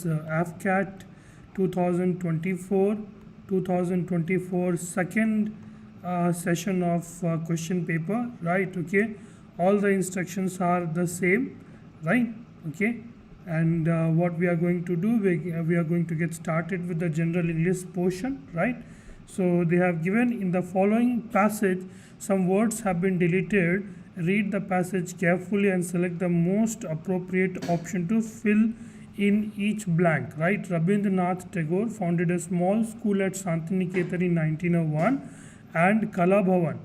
is AFCAT 2024 second session of question paper, right? Okay, all the instructions are the same, right? Okay, and what we are going to do, we are going to get started with the general English portion, right? So they have given in the following passage some words have been deleted. Read the passage carefully and select the most appropriate option to fill in each blank, right? Rabindranath Tagore founded a small school at Santiniketan in 1901 and Kala Bhavan,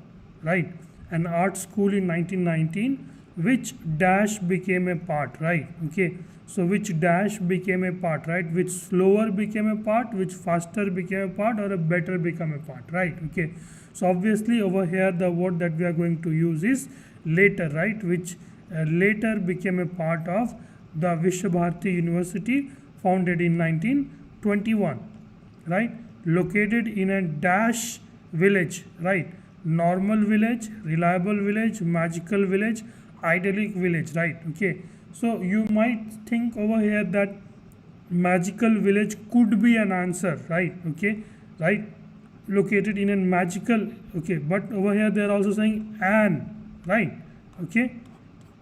right? An art school in 1919, which dash became a part, right? Okay, so which dash became a part, right? Which slower became a part, which faster became a part, or a better become a part, right? Okay, so obviously over here the word that we are going to use is later, right? Which later became a part of the Vishwabharati University, founded in 1921, right? Located in a dash village, right? Normal village, reliable village, magical village, idyllic village, right? Okay, so you might think over here that magical village could be an answer, right? Okay, right? Located in a magical, okay, but over here they are also saying an, right? Okay,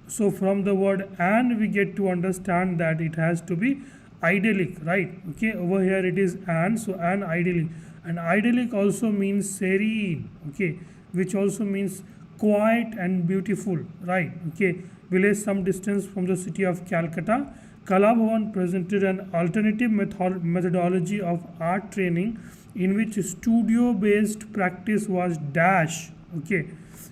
so from the word and we get to understand that it has to be idyllic, right? Okay, over here it is an, so an idyllic, and idyllic also means serene, okay, which also means quiet and beautiful, right? Okay, village some distance from the city of Calcutta. Kala Bhavan presented an alternative methodology of art training in which studio based practice was dash, okay,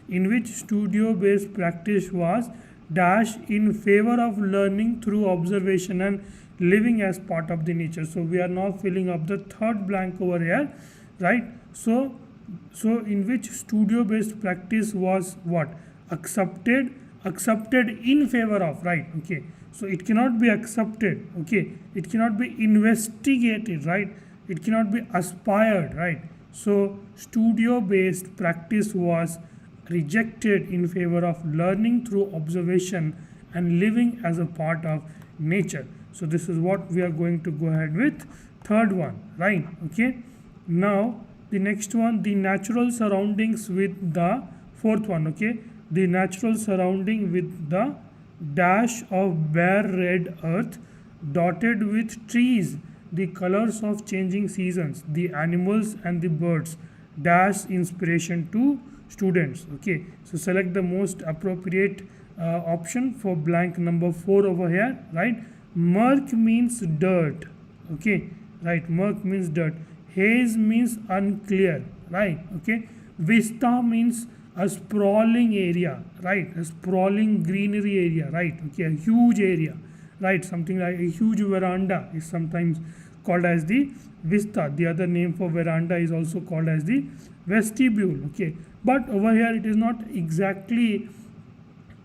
in which studio based practice was dash in favor of learning through observation and living as part of the nature. So we are now filling up the third blank over here, right? So in which studio based practice was what? Accepted in favor of, right? Okay, so it cannot be accepted, okay, it cannot be investigated, right? It cannot be aspired, right? So studio based practice was rejected in favor of learning through observation and living as a part of nature. So this is what we are going to go ahead with, third one, right? Okay, now the next one, the natural surroundings with the fourth one, okay, the natural surrounding with the dash of bare red earth dotted with trees, the colors of changing seasons, the animals and the birds, dash inspiration to students. Okay, so select the most appropriate option for blank number 4 over here, right? Murk means dirt, okay, right? Murk means dirt. Haze means unclear, right? Okay, vista means a sprawling area, right? A sprawling greenery area, right? Okay, a huge area, right? Something like a huge veranda is sometimes called as the vista. The other name for veranda is also called as the vestibule, okay, but over here it is not exactly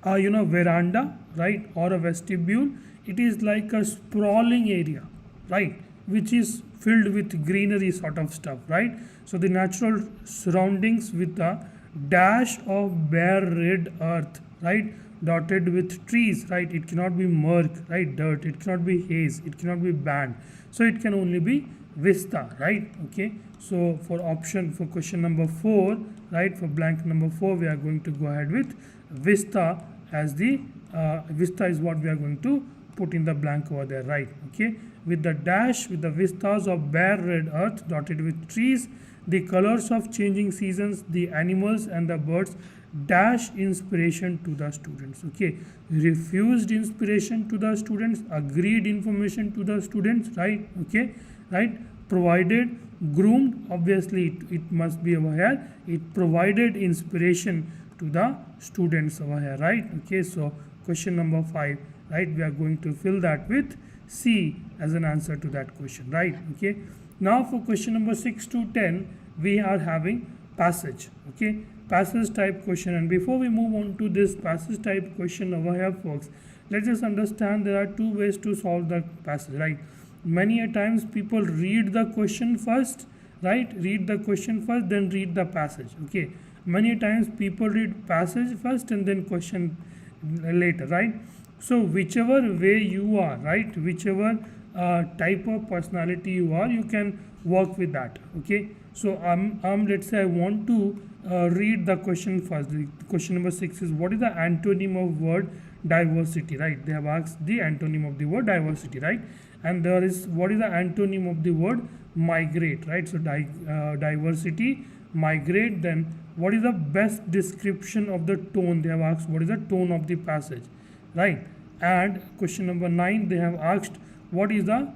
a veranda, right, or a vestibule. It is like a sprawling area, right, which is filled with greenery sort of stuff, right? So the natural surroundings with the dash of bare red earth, right, dotted with trees, right? It cannot be murk, right, dirt. It cannot be haze, it cannot be band, so it can only be vista, right? Okay, so for question number 4, right, for blank number 4, we are going to go ahead with vista as the vista is what we are going to put in the blank over there, right? Okay, with the dash, with the vistas of bare red earth dotted with trees, the colors of changing seasons, the animals and the birds, dash inspiration to the students. Okay, refused inspiration to the students, agreed information to the students, right? Okay, right, provided, groomed, obviously it must be over here, it provided inspiration to the students over here, right? Okay, so question number 5, right, we are going to fill that with C as an answer to that question, right? Okay, now for question number 6 to 10 we are having passage, okay, passage type question. And before we move on to this passage type question over here, folks, let's just understand there are two ways to solve the passage, right? Many a times people read the question first, right, read the question first, then read the passage, okay. Many times people read passage first and then question later, right? So whichever way you are, right, whichever type of personality you are, you can work with that. Okay, so let's say I want to read the question first. The question number 6 is, what is the antonym of word diversity? Right, they have asked the antonym of the word diversity, right? And there is, what is the antonym of the word migrate? Right, so diversity, migrate. Then what is the best description of the tone? They have asked, what is the tone of the passage, right? And question number 9, they have asked, what is the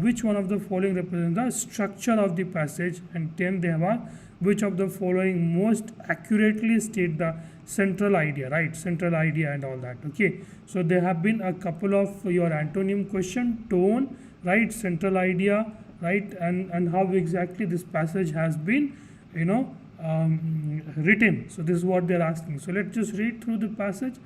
which one of the following represents the structure of the passage? And 10, they have asked, which of the following most accurately state the central idea, right? Central idea and all that. Okay, so there have been a couple of your antonym question, tone, right, central idea, right, and how exactly this passage has been, written. So this is what they're asking. So let's just read through the passage.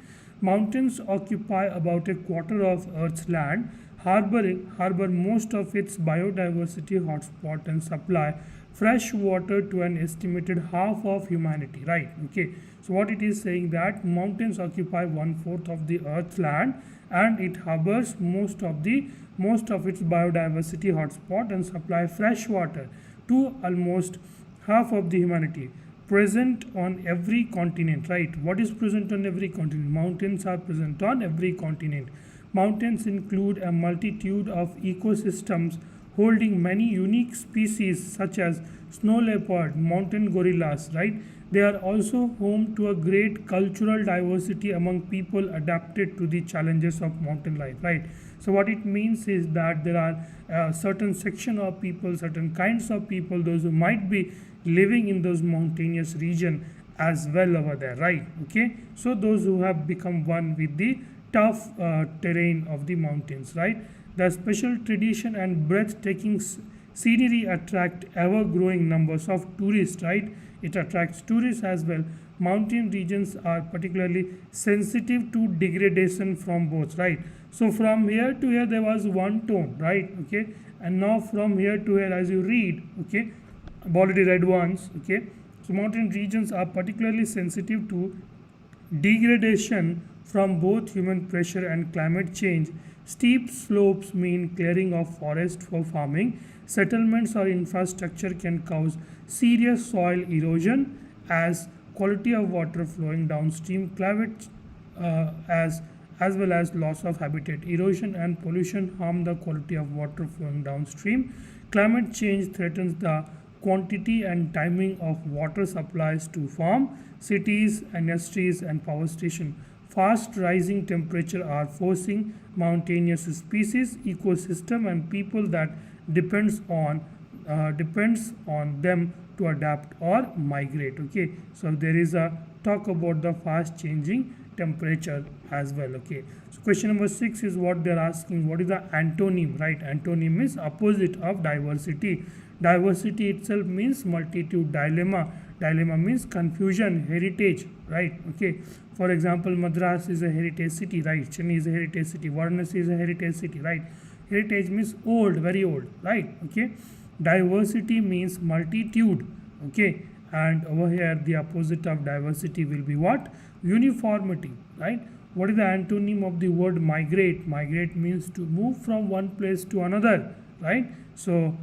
Mountains occupy about a quarter of Earth's land, harbor most of its biodiversity hotspot, and supply fresh water to an estimated half of humanity, right? Okay, so what it is saying, that mountains occupy 1/4 of the Earth's land, and it harbors most of its biodiversity hotspot and supply fresh water to almost half of the humanity, present on every continent, right? What is present on every continent? Mountains are present on every continent. Mountains include a multitude of ecosystems holding many unique species such as snow leopard, mountain gorillas, right? They are also home to a great cultural diversity among people adapted to the challenges of mountain life, right? So what it means is that there are certain section of people, certain kinds of people, those who might be living in those mountainous region as well over there, right? Okay, so those who have become one with the tough terrain of the mountains, right? The special tradition and breathtaking scenery attract ever-growing numbers of tourists, right? It attracts tourists as well. Mountain regions are particularly sensitive to degradation from both, right? So from here to here there was one tone, right? Okay, and now from here to here, as you read, okay, I've already read once. Okay, so mountain regions are particularly sensitive to degradation from both human pressure and climate change. Steep slopes mean clearing of forest for farming. Settlements or infrastructure can cause serious soil erosion as quality of water flowing downstream, climate as well as loss of habitat. Erosion and pollution harm the quality of water flowing downstream. Climate change threatens the quantity and timing of water supplies to farm, cities, industries, and power stations. Fast rising temperature are forcing mountainous species, ecosystem, and people that depends on them to adapt or migrate. Okay, so there is a talk about the fast changing temperature as well. Okay, so question number 6 is what they're asking, what is the antonym, right? Antonym is opposite of diversity. Diversity itself means multitude. Dilemma means confusion, heritage, right? Okay, for example, Madras is a heritage city, right? Chennai is a heritage city, Varanasi is a heritage city, right? Heritage means old, very old, right? Okay, diversity means multitude. Okay, and over here the opposite of diversity will be what? Uniformity, right? What is the antonym of the word migrate? Migrate means to move from one place to another, right? So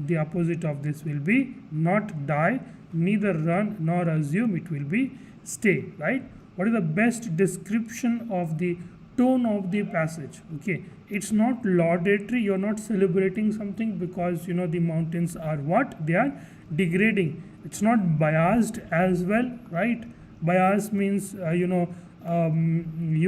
the opposite of this will be not die, neither run nor assume, it will be stay, right? What is the best description of the tone of the passage? Okay, it's not laudatory, you're not celebrating something because the mountains are what? They are degrading. It's not biased as well, right? Bias means you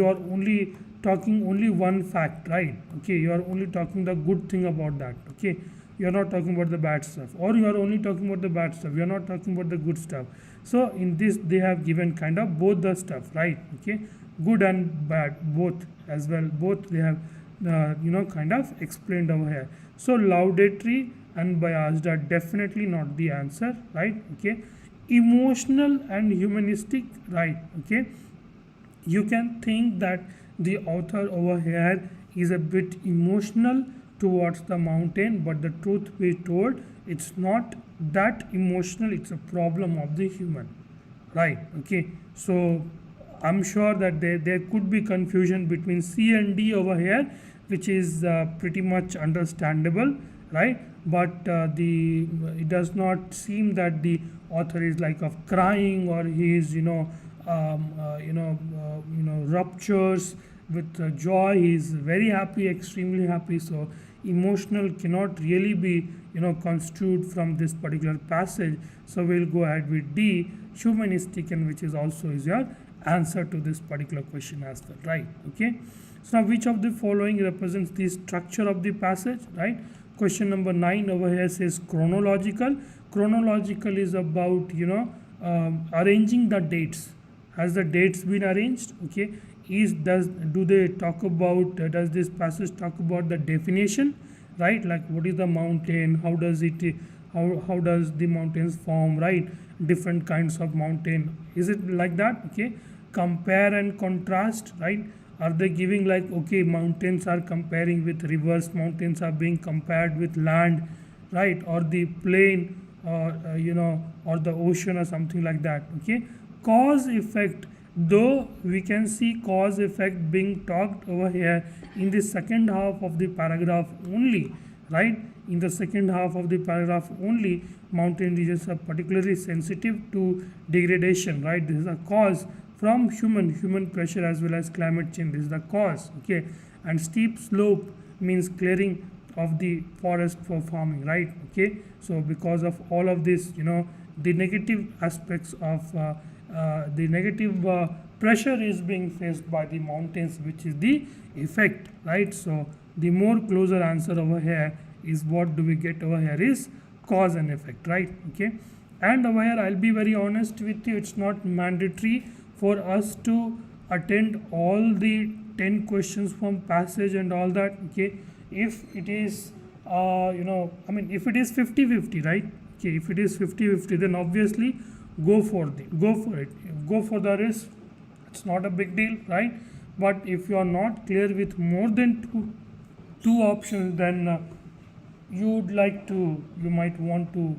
are only talking only one fact, right? Okay, you are only talking the good thing about that. Okay, you are not talking about the bad stuff, or you are only talking about the bad stuff, you are not talking about the good stuff. So in this they have given kind of both the stuff, right? Okay, good and bad, both as well, both they have kind of explained over here. So laudatory and biased are definitely not the answer, right? Okay, emotional and humanistic, right? Okay, you can think that the author over here is a bit emotional towards the mountain, but the truth be told, it's not that emotional, it's a problem of the human, right? Okay, so I'm sure that there could be confusion between C and D over here. which is pretty much understandable, right? But it does not seem that the author is like of crying, or he is ruptures with joy. He is very happy, extremely happy. So emotional cannot really be construed from this particular passage. So we'll go ahead with D, humanistic, and which is also is your answer to this particular question as well, right? Okay. So now, which of the following represents the structure of the passage, right? Question number 9 over here says chronological. Chronological is about arranging the dates. Has the dates been arranged? Okay. Do they talk about, does this passage talk about the definition, right? Like what is the mountain, how does the mountains form, right? Different kinds of mountain, is it like that? Okay. Compare and contrast, right? Are they giving like, okay, mountains are comparing with rivers, mountains are being compared with land, right? Or the plain, or or the ocean, or something like that. Okay. Cause effect, though we can see cause effect being talked over here in the second half of the paragraph only, right? In the second half of the paragraph only, mountain regions are particularly sensitive to degradation, right? This is a cause from human pressure as well as climate change. This is the cause. Okay. And steep slope means clearing of the forest for farming, right? Okay. So because of all of this, the negative aspects of the negative pressure is being faced by the mountains, which is the effect, right? So the more closer answer over here is, what do we get over here is cause and effect, right? Okay. And over here, I'll be very honest with you, it's not mandatory for us to attend all the 10 questions from passage and all that. Okay. If it is if it is 50-50, right? Okay. If it is 50-50, then obviously go for it, go for the risk. It's not a big deal, right? But if you are not clear with more than two options, then you might want to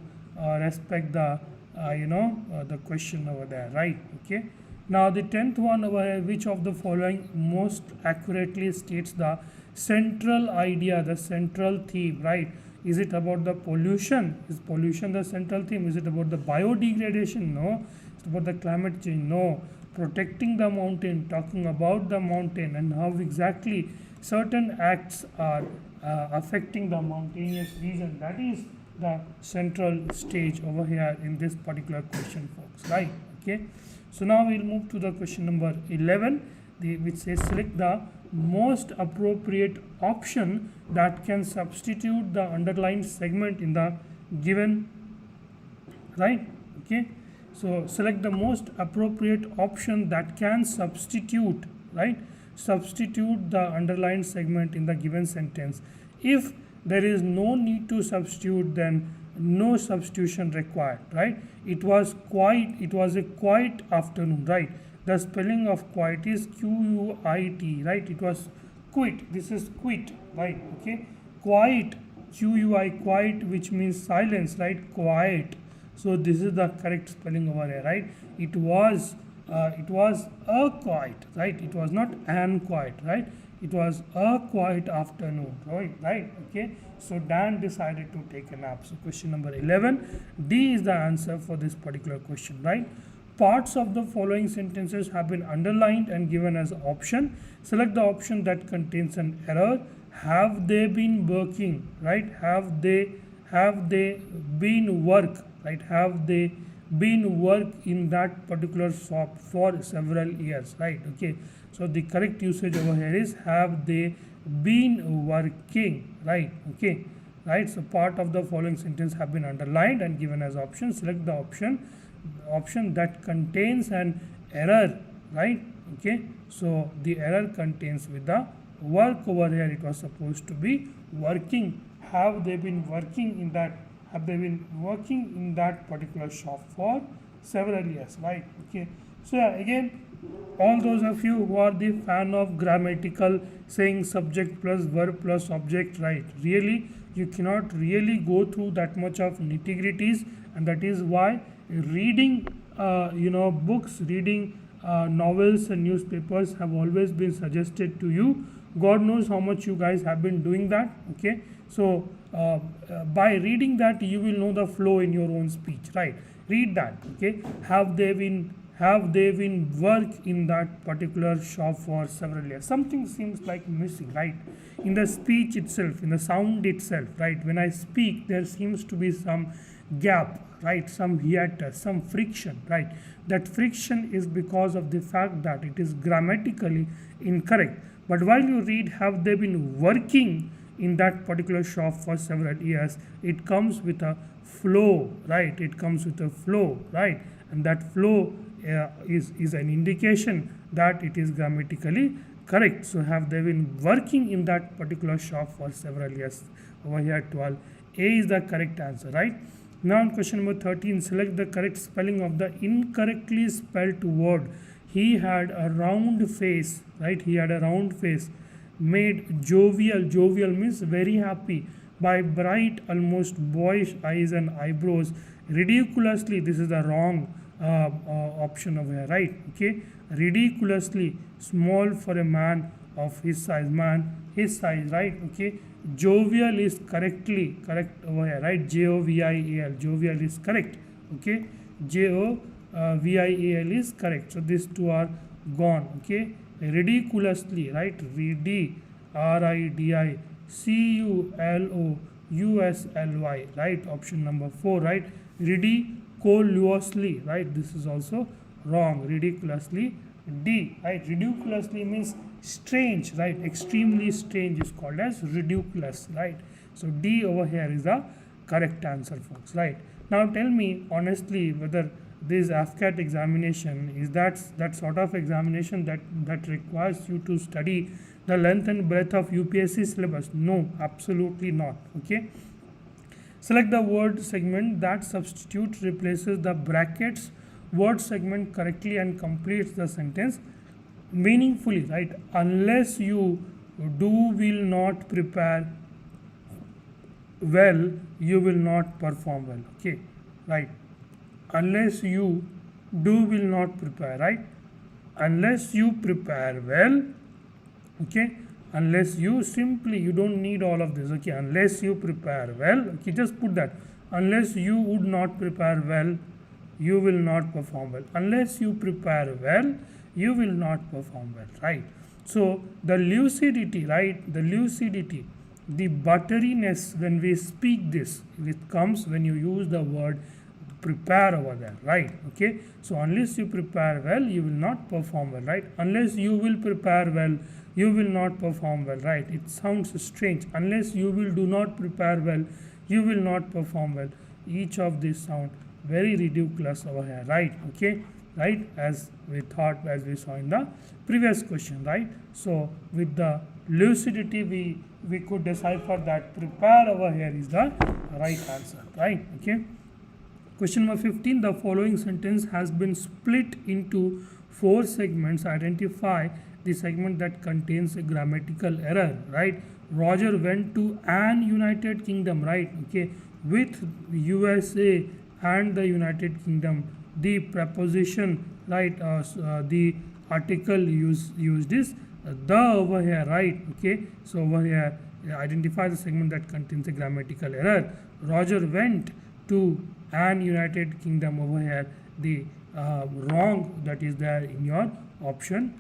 respect the the question over there, right? Okay. Now the 10th one over here, which of the following most accurately states the central idea, the central theme, right? Is it about the pollution? Is pollution the central theme? Is it about the biodegradation? No. It's about the climate change? No. Protecting the mountain, talking about the mountain and how exactly certain acts are affecting the mountainous region. That is the central stage over here in this particular question, folks, right? Okay. So now we'll move to the question number 11, which says select the most appropriate option that can substitute the underlined segment in the given, right? Okay. So select the most appropriate option that can substitute, right? Substitute the underlined segment in the given sentence. If there is no need to substitute, then no substitution required, right? It was a quiet afternoon, right? The spelling of quiet is Q-U-I-T, right? It was quit. This is quit, right? Okay. Quiet, Q-U-I, quiet, which means silence, right? Quiet. So this is the correct spelling over here, right? It was a quiet, right? It was not an quiet, right? It was a quiet afternoon, right? Okay. So Dan decided to take a nap. So question number 11, D is the answer for this particular question, right? Parts of the following sentences have been underlined and given as option. Select the option that contains an error. Have they been working, right? Have they been work, right? Have they been work in that particular shop for several years, right? Okay. So the correct usage over here is have they been working, right? Okay. Right. So part of the following sentence have been underlined and given as option. Select the option that contains an error, right? Okay. So the error contains with the work over here. It was supposed to be working. Have they been working in that? Have they been working in that particular shop for several years, right? Okay. So again, all those of you who are the fan of grammatical saying subject plus verb plus object, right? Really, you cannot really go through that much of nitty-gritties, and that is why reading books, reading novels and newspapers have always been suggested to you God knows how much you guys have been doing that. Okay, so by reading that you will know the flow in your own speech, right? Read that. Okay, have they been work in that particular shop for several years? Something seems like missing, right? In the speech itself, in the sound itself, right? When I speak, there seems to be some gap, right? Some hiatus, some friction, right? That friction is because of the fact that it is grammatically incorrect. But while you read, have they been working in that particular shop for several years, it comes with a flow, right? It comes with a flow, right? And that flow is an indication that it is grammatically correct. So have they been working in that particular shop for several years? Over here 12, A is the correct answer, right? Now in question number 13, select the correct spelling of the incorrectly spelled word. He had a round face, right? He had a round face. Made jovial, jovial means very happy, by bright, almost boyish eyes and eyebrows. Ridiculously, this is the wrong option over here, right? Okay, ridiculously small for a man of his size, right? Okay, jovial is correct over here, right? Jovial, jovial is correct. Okay, jovial is correct. So these two are gone. Okay, ridiculously, right? RIDI CULOUSLY, right? Option number 4, right? Ridiculously, right? This is also wrong. Ridiculously, D, right? Ridiculously means strange, right? Extremely strange is called as ridiculous, right? So D over here is the correct answer, folks, right? Now tell me honestly whether this AFCAT examination is that sort of examination that requires you to study the length and breadth of UPSC syllabus. No, absolutely not. Okay, select the word segment that substitute replaces the brackets word segment correctly and completes the sentence meaningfully, right? Unless you will not prepare well, you will not perform well. Okay, right? Unless you will not prepare, right? Unless you prepare well. Okay, unless you don't need all of this. Okay, unless you prepare well. Okay, just put that. Unless you would not prepare well, you will not perform well. Unless you prepare well, you will not perform well, right? So the lucidity, right? The lucidity, the butteriness when we speak this, it comes when you use the word prepare over there, right? Okay, so unless you prepare well, you will not perform well, right? Unless you will prepare well, you will not perform well, right? It sounds strange. Unless you do not prepare well, you will not perform well. Each of these sound very ridiculous over here, right? Okay, right? As we saw in the previous question, right? So with the lucidity, we could decipher that prepare over here is the right answer, right? Okay. Question number 15, the following sentence has been split into 4 segments. Identify the segment that contains a grammatical error, right? Roger went to an United Kingdom, right? Okay, with USA and the United Kingdom, the preposition, right? The article used is the over here, right? Okay, so over here, identify the segment that contains a grammatical error. Roger went to an United Kingdom over here. The wrong that is there in your option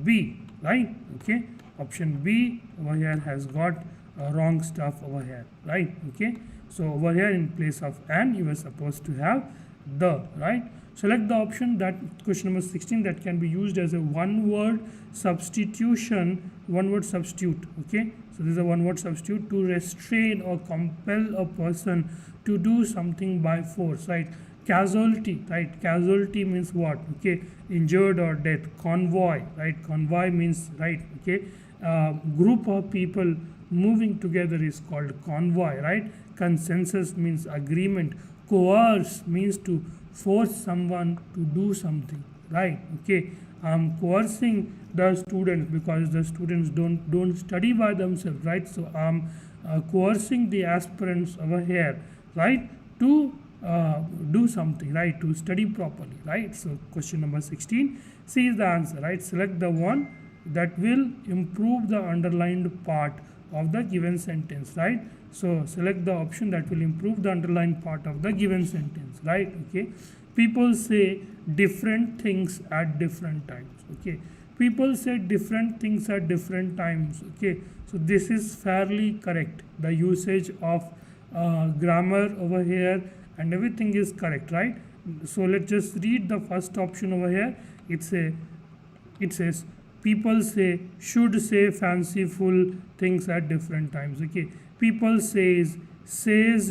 B, right? Okay, option B over here has got wrong stuff over here, right? Okay, so over here in place of an, you were supposed to have the, right? Select the option that question number 16 that can be used as a one word substitute. Okay, so this is a one word substitute: to restrain or compel a person to do something by force, right? Casualty, right? Casualty means what? Okay, injured or death. Convoy, right? Convoy means, right? Okay, group of people moving together is called convoy, right? Consensus means agreement. Coerce means to force someone to do something, right? Okay, I'm coercing the students because the students don't study by themselves, right? So I'm coercing the aspirants over here, right, to do something, right, to study properly, right? So question number 16, C is the answer, right? Select the one that will improve the underlined part of the given sentence, right? So select the option that will improve the underlined part of the given sentence, right? Okay. People say different things at different times. Okay. People say different things at different times. Okay. So this is fairly correct. The usage of grammar over here and everything is correct, right? So let's just read the first option over here. It says people should say fanciful things at different times. Okay. People says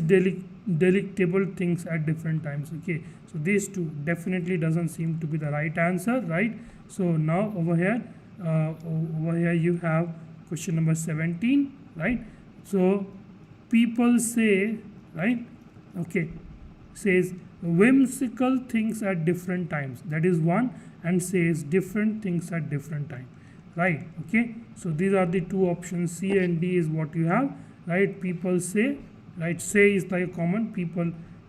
delectable things at different times. Okay. So these two definitely doesn't seem to be the right answer, right? So now over here you have question number 17, right? So people say, right? Okay, says whimsical things at different times. That is one, and says different things at different time, right? Okay. So these are the two options. C and D is what you have, right? People say, right? Say is like a common.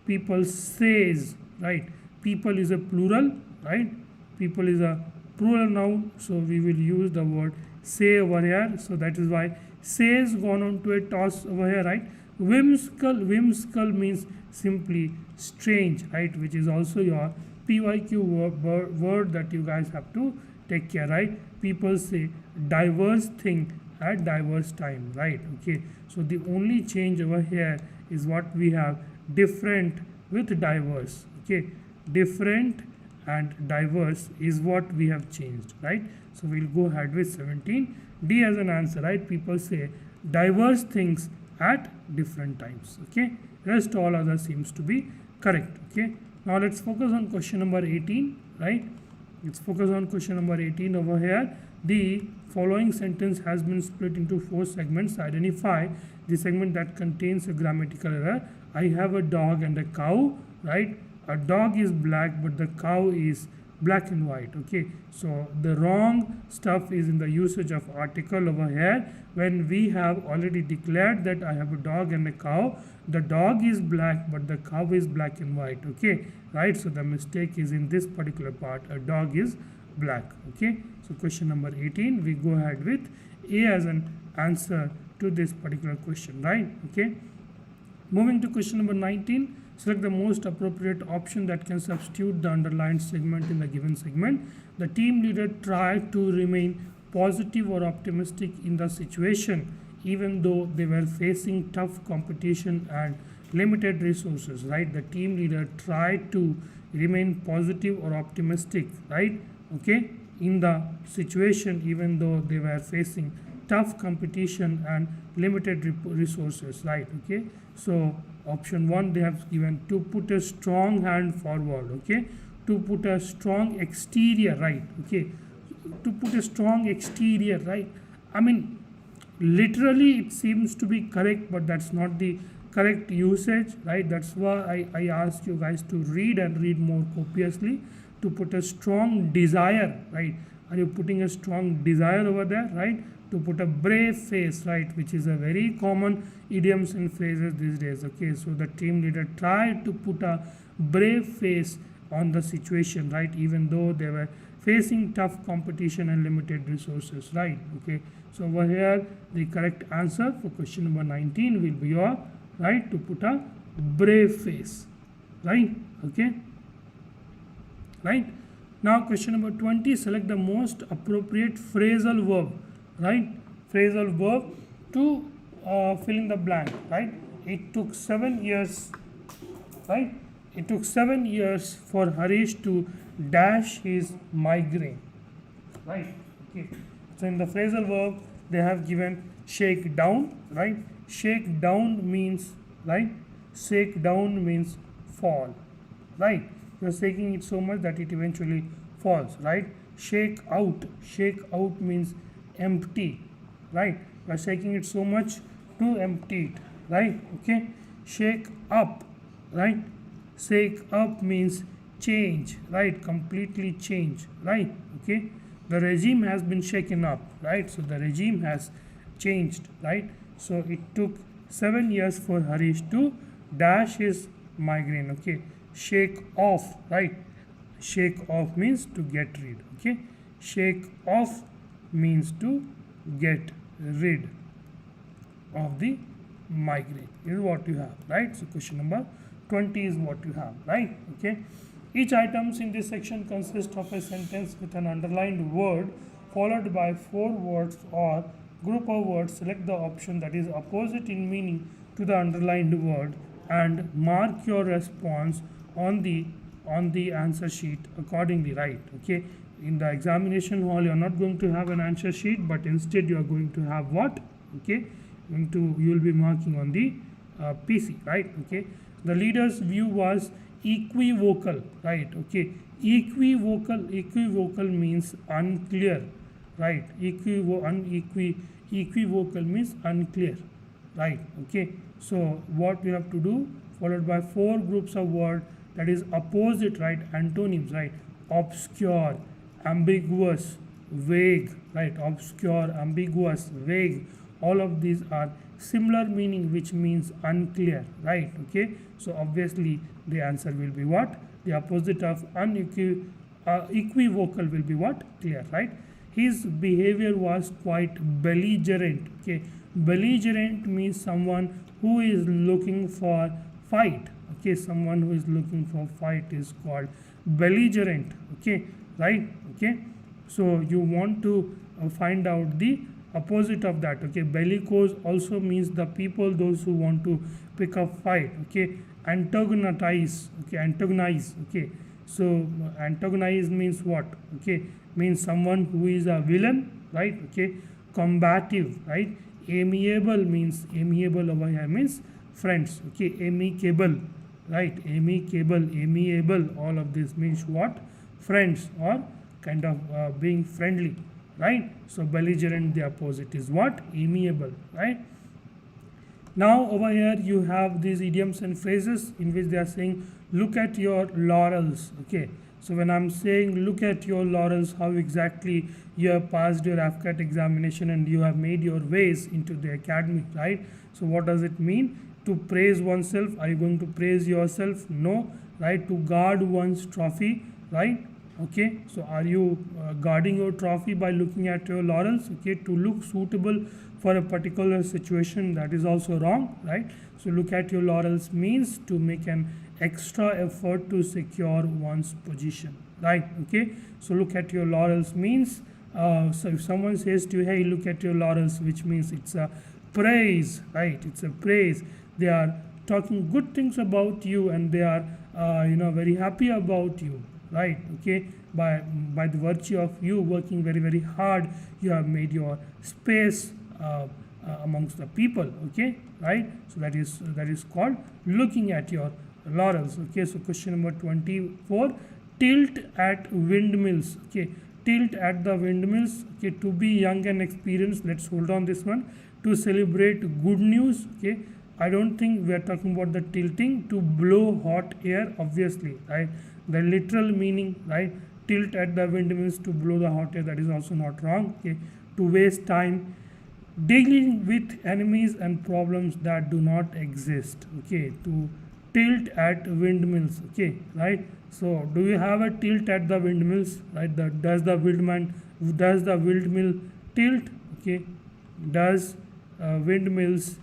People says, right? People is a plural, right? People is a plural noun, so we will use the word say over here. So that is why says gone on to a toss over here, right? Whimsical means simply strange, right? Which is also your PYQ word that you guys have to take care, right? People say diverse thing at diverse time, right? Okay. So the only change over here is what we have, different with diverse. Okay. Different and diverse is what we have changed, right? So we'll go ahead with 17. D as an answer, right? People say diverse things at different times. Okay. Rest all other seems to be correct. Okay. Now let's focus on question number 18, right? Let's focus on question number 18 over here. The following sentence has been split into 4 segments. Identify the segment that contains a grammatical error. I have a dog and a cow, right? A dog is black, but the cow is black and white. Okay, so the wrong stuff is in the usage of article over here. When we have already declared that I have a dog and a cow, the dog is black, but the cow is black and white. Okay, right? So the mistake is in this particular part. A dog is black. Okay, so question number 18, we go ahead with A as an answer to this particular question, right? Okay, moving to question number 19. Select the most appropriate option that can substitute the underlined segment in the given segment. The team leader tried to remain positive or optimistic in the situation, even though they were facing tough competition and limited resources, right? The team leader tried to remain positive or optimistic, right? Okay, in the situation, even though they were facing tough competition and limited resources, right? Okay, so option 1 they have given to put a strong hand forward. Okay, to put a strong exterior, right? Okay, to put a strong exterior, right? I mean, literally it seems to be correct, but that's not the correct usage, right? That's why I ask you guys to read and read more copiously. To put a strong desire, right? Are you putting a strong desire over there, right? To put a brave face, right, which is a very common idioms and phrases these days. Okay, so the team leader tried to put a brave face on the situation, right, even though they were facing tough competition and limited resources, right? Okay, so over here the correct answer for question number 19 will be your, right, to put a brave face, right? Okay, right. Now question number 20, select the most appropriate phrasal verb, right? Phrasal verb to fill in the blank, right? It took 7 years, right? It took 7 years for Harish to dash his migraine, right? Okay. So in the phrasal verb, they have given shake down, right? Shake down means, right? Shake down means fall, right? You are shaking it so much that it eventually falls, right? Shake out means empty, right? You are shaking it so much to empty it, right? Okay. Shake up, right? Shake up means change, right? Completely change, right? Okay. The regime has been shaken up, right? So the regime has changed, right? So it took 7 years for Harish to dash his migraine. Okay. Shake off, right? Shake off means to get rid. Okay. Shake off means to get rid of the migraine. This is what you have, right? So question number 20 is what you have, right? Okay. Each items in this section consists of a sentence with an underlined word followed by 4 words or group of words. Select the option that is opposite in meaning to the underlined word and mark your response on the answer sheet accordingly, right? Okay. In the examination hall, you are not going to have an answer sheet, but instead you are going to have what? Okay. You will be marking on the PC, right? Okay. The leader's view was equivocal, right? Okay. Equivocal means unclear, right? Equivocal means unclear, right? Okay. So what we have to do, followed by 4 groups of words, that is opposite, right? Antonyms, right? Obscure, ambiguous, vague, right? Obscure, ambiguous, vague, all of these are similar meaning, which means unclear, right? Okay. So obviously the answer will be what? The opposite of equivocal will be what? Clear, right? His behavior was quite belligerent. Okay. Belligerent means someone who is looking for fight. Okay. Someone who is looking for fight is called belligerent. Okay. Right? Okay. So you want to find out the opposite of that. Okay. Bellicose also means the people, those who want to pick a fight. Okay. Antagonize. Okay. Antagonize. Okay. So antagonize means what? Okay. Means someone who is a villain, right? Okay. Combative, right? Amiable means, amiable over here means friends. Okay. Amicable, right? Amicable, amiable, all of this means what? Friends, or kind of being friendly, right? So belligerent, the opposite is what? Amiable, right? Now over here you have these idioms and phrases in which they are saying look at your laurels. Okay. So when I'm saying look at your laurels, how exactly you have passed your AFCAT examination and you have made your ways into the academy, right? So what does it mean? To praise oneself. Are you going to praise yourself? No, right? To guard one's trophy, right? Okay. So are you guarding your trophy by looking at your laurels? Okay. To look suitable for a particular situation, that is also wrong, right? So look at your laurels means to make an extra effort to secure one's position, right? Okay. So look at your laurels means so if someone says to you, hey, look at your laurels, which means it's a praise, right? It's a praise. They are talking good things about you and they are very happy about you, right? Okay. By the virtue of you working very, very hard, you have made your space amongst the people. Okay, right? So that is called looking at your laurels. Okay. So question number 24, tilt at windmills. Okay. Tilt at the windmills. Okay. To be young and experienced, let's hold on this one. To celebrate good news. Okay. I don't think we are talking about the tilting. To blow hot air, obviously, right? The literal meaning, right? Tilt at the windmills, to blow the hot air, that is also not wrong. Okay. To waste time dealing with enemies and problems that do not exist. Okay. To tilt at windmills. Okay, right? So do you have a tilt at the windmills, right? Does the windmill tilt? Okay. Does windmills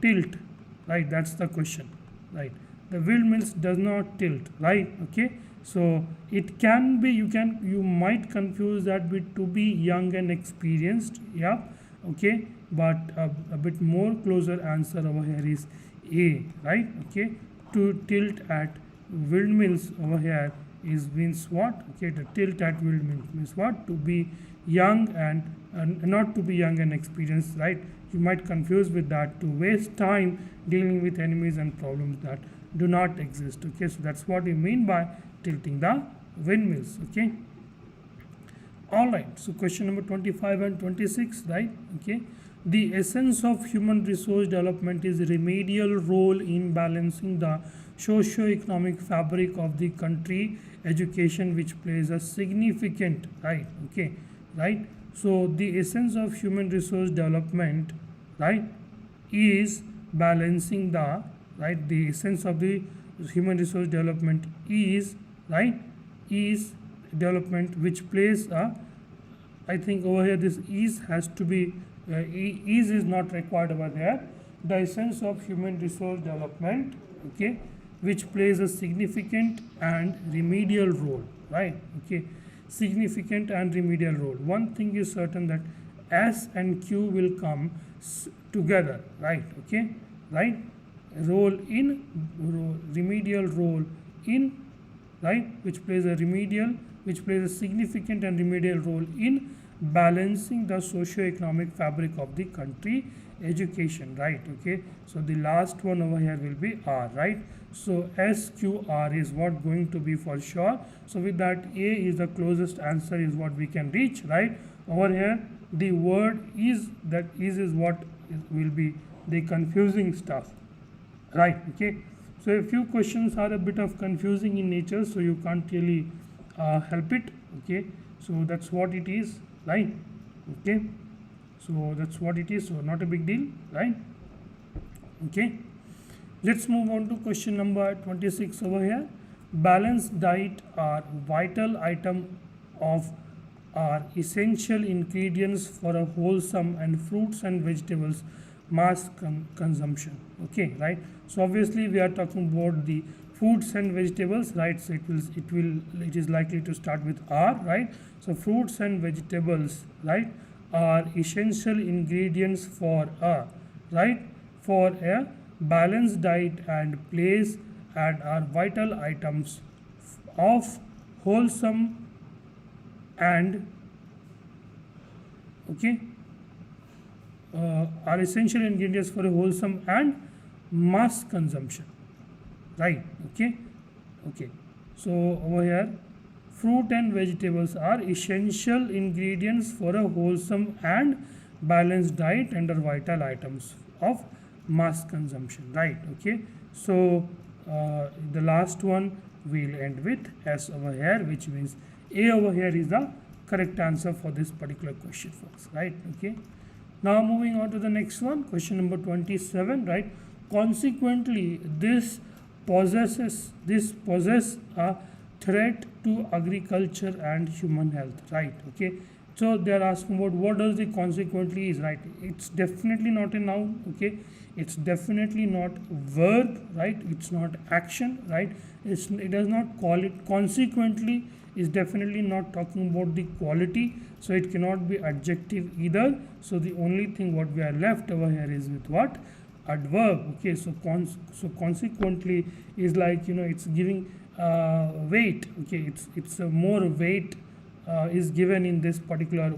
tilt? Right? That's the question, right? The windmills does not tilt, right? Okay. So it can be, you might confuse that with to be young and experienced. Yeah. Okay. But a bit more closer answer over here is A, right? Okay. To tilt at windmills over here means what? Okay. The tilt at windmills means what? To be young and not to be young and experienced, right? You might confuse with that. To waste time dealing with enemies and problems that do not exist. Okay. So that's what we mean by tilting the windmills. Okay. All right. So question number 25 and 26, right? Okay. The essence of human resource development is remedial role in balancing the socio-economic fabric of the country, education, which plays a significant, right? Okay. Right. So the essence of human resource development, right, is balancing the, right, the essence of the human resource development is, right, is development which plays a I think over here this is has to be is not required over here. The essence of human resource development, okay, which plays a significant and remedial role, right? Okay, significant and remedial role. One thing is certain, that S and Q will come together, right? Okay, right? Role in remedial role in, right, which plays a significant and remedial role in balancing the socio-economic fabric of the country, education, right? Okay, so the last one over here will be R, right? So SQR is what going to be for sure. So with that, A is the closest answer, is what we can reach, right? Over here the word is, that is what will be the confusing stuff, right? Okay, so a few questions are a bit of confusing in nature, so you can't really help it, okay, so that's what it is, right? Okay, so that's what it is, so not a big deal, right? Okay, let's move on to question number 26 over here. Balanced diet are vital item of are essential ingredients for a wholesome and fruits and vegetables mass consumption, okay, right? So obviously we are talking about the fruits and vegetables, right? So it is likely to start with R, right? So fruits and vegetables, right, are essential ingredients for a, right, for a balanced diet and plays and are vital items of wholesome and, okay, are essential ingredients for a wholesome and mass consumption, right? Okay, okay, so over here fruit and vegetables are essential ingredients for a wholesome and balanced diet and are vital items of mass consumption, right? Okay, so the last one we'll end with S over here, which means A over here is the correct answer for this particular question, folks, right? Okay, now moving on to the next one, question number 27, right? Consequently, this poses a threat to agriculture and human health, right? Okay, so they are asking about what does the consequently is, right? It's definitely not a noun, okay, it's definitely not verb, right? It's not action, right? It does not call it. Consequently is definitely not talking about the quality, so it cannot be adjective either. So the only thing what we are left over here is with what? Adverb. Okay, so consequently is like, you know, it's giving weight. Okay, it's a more weight is given in this particular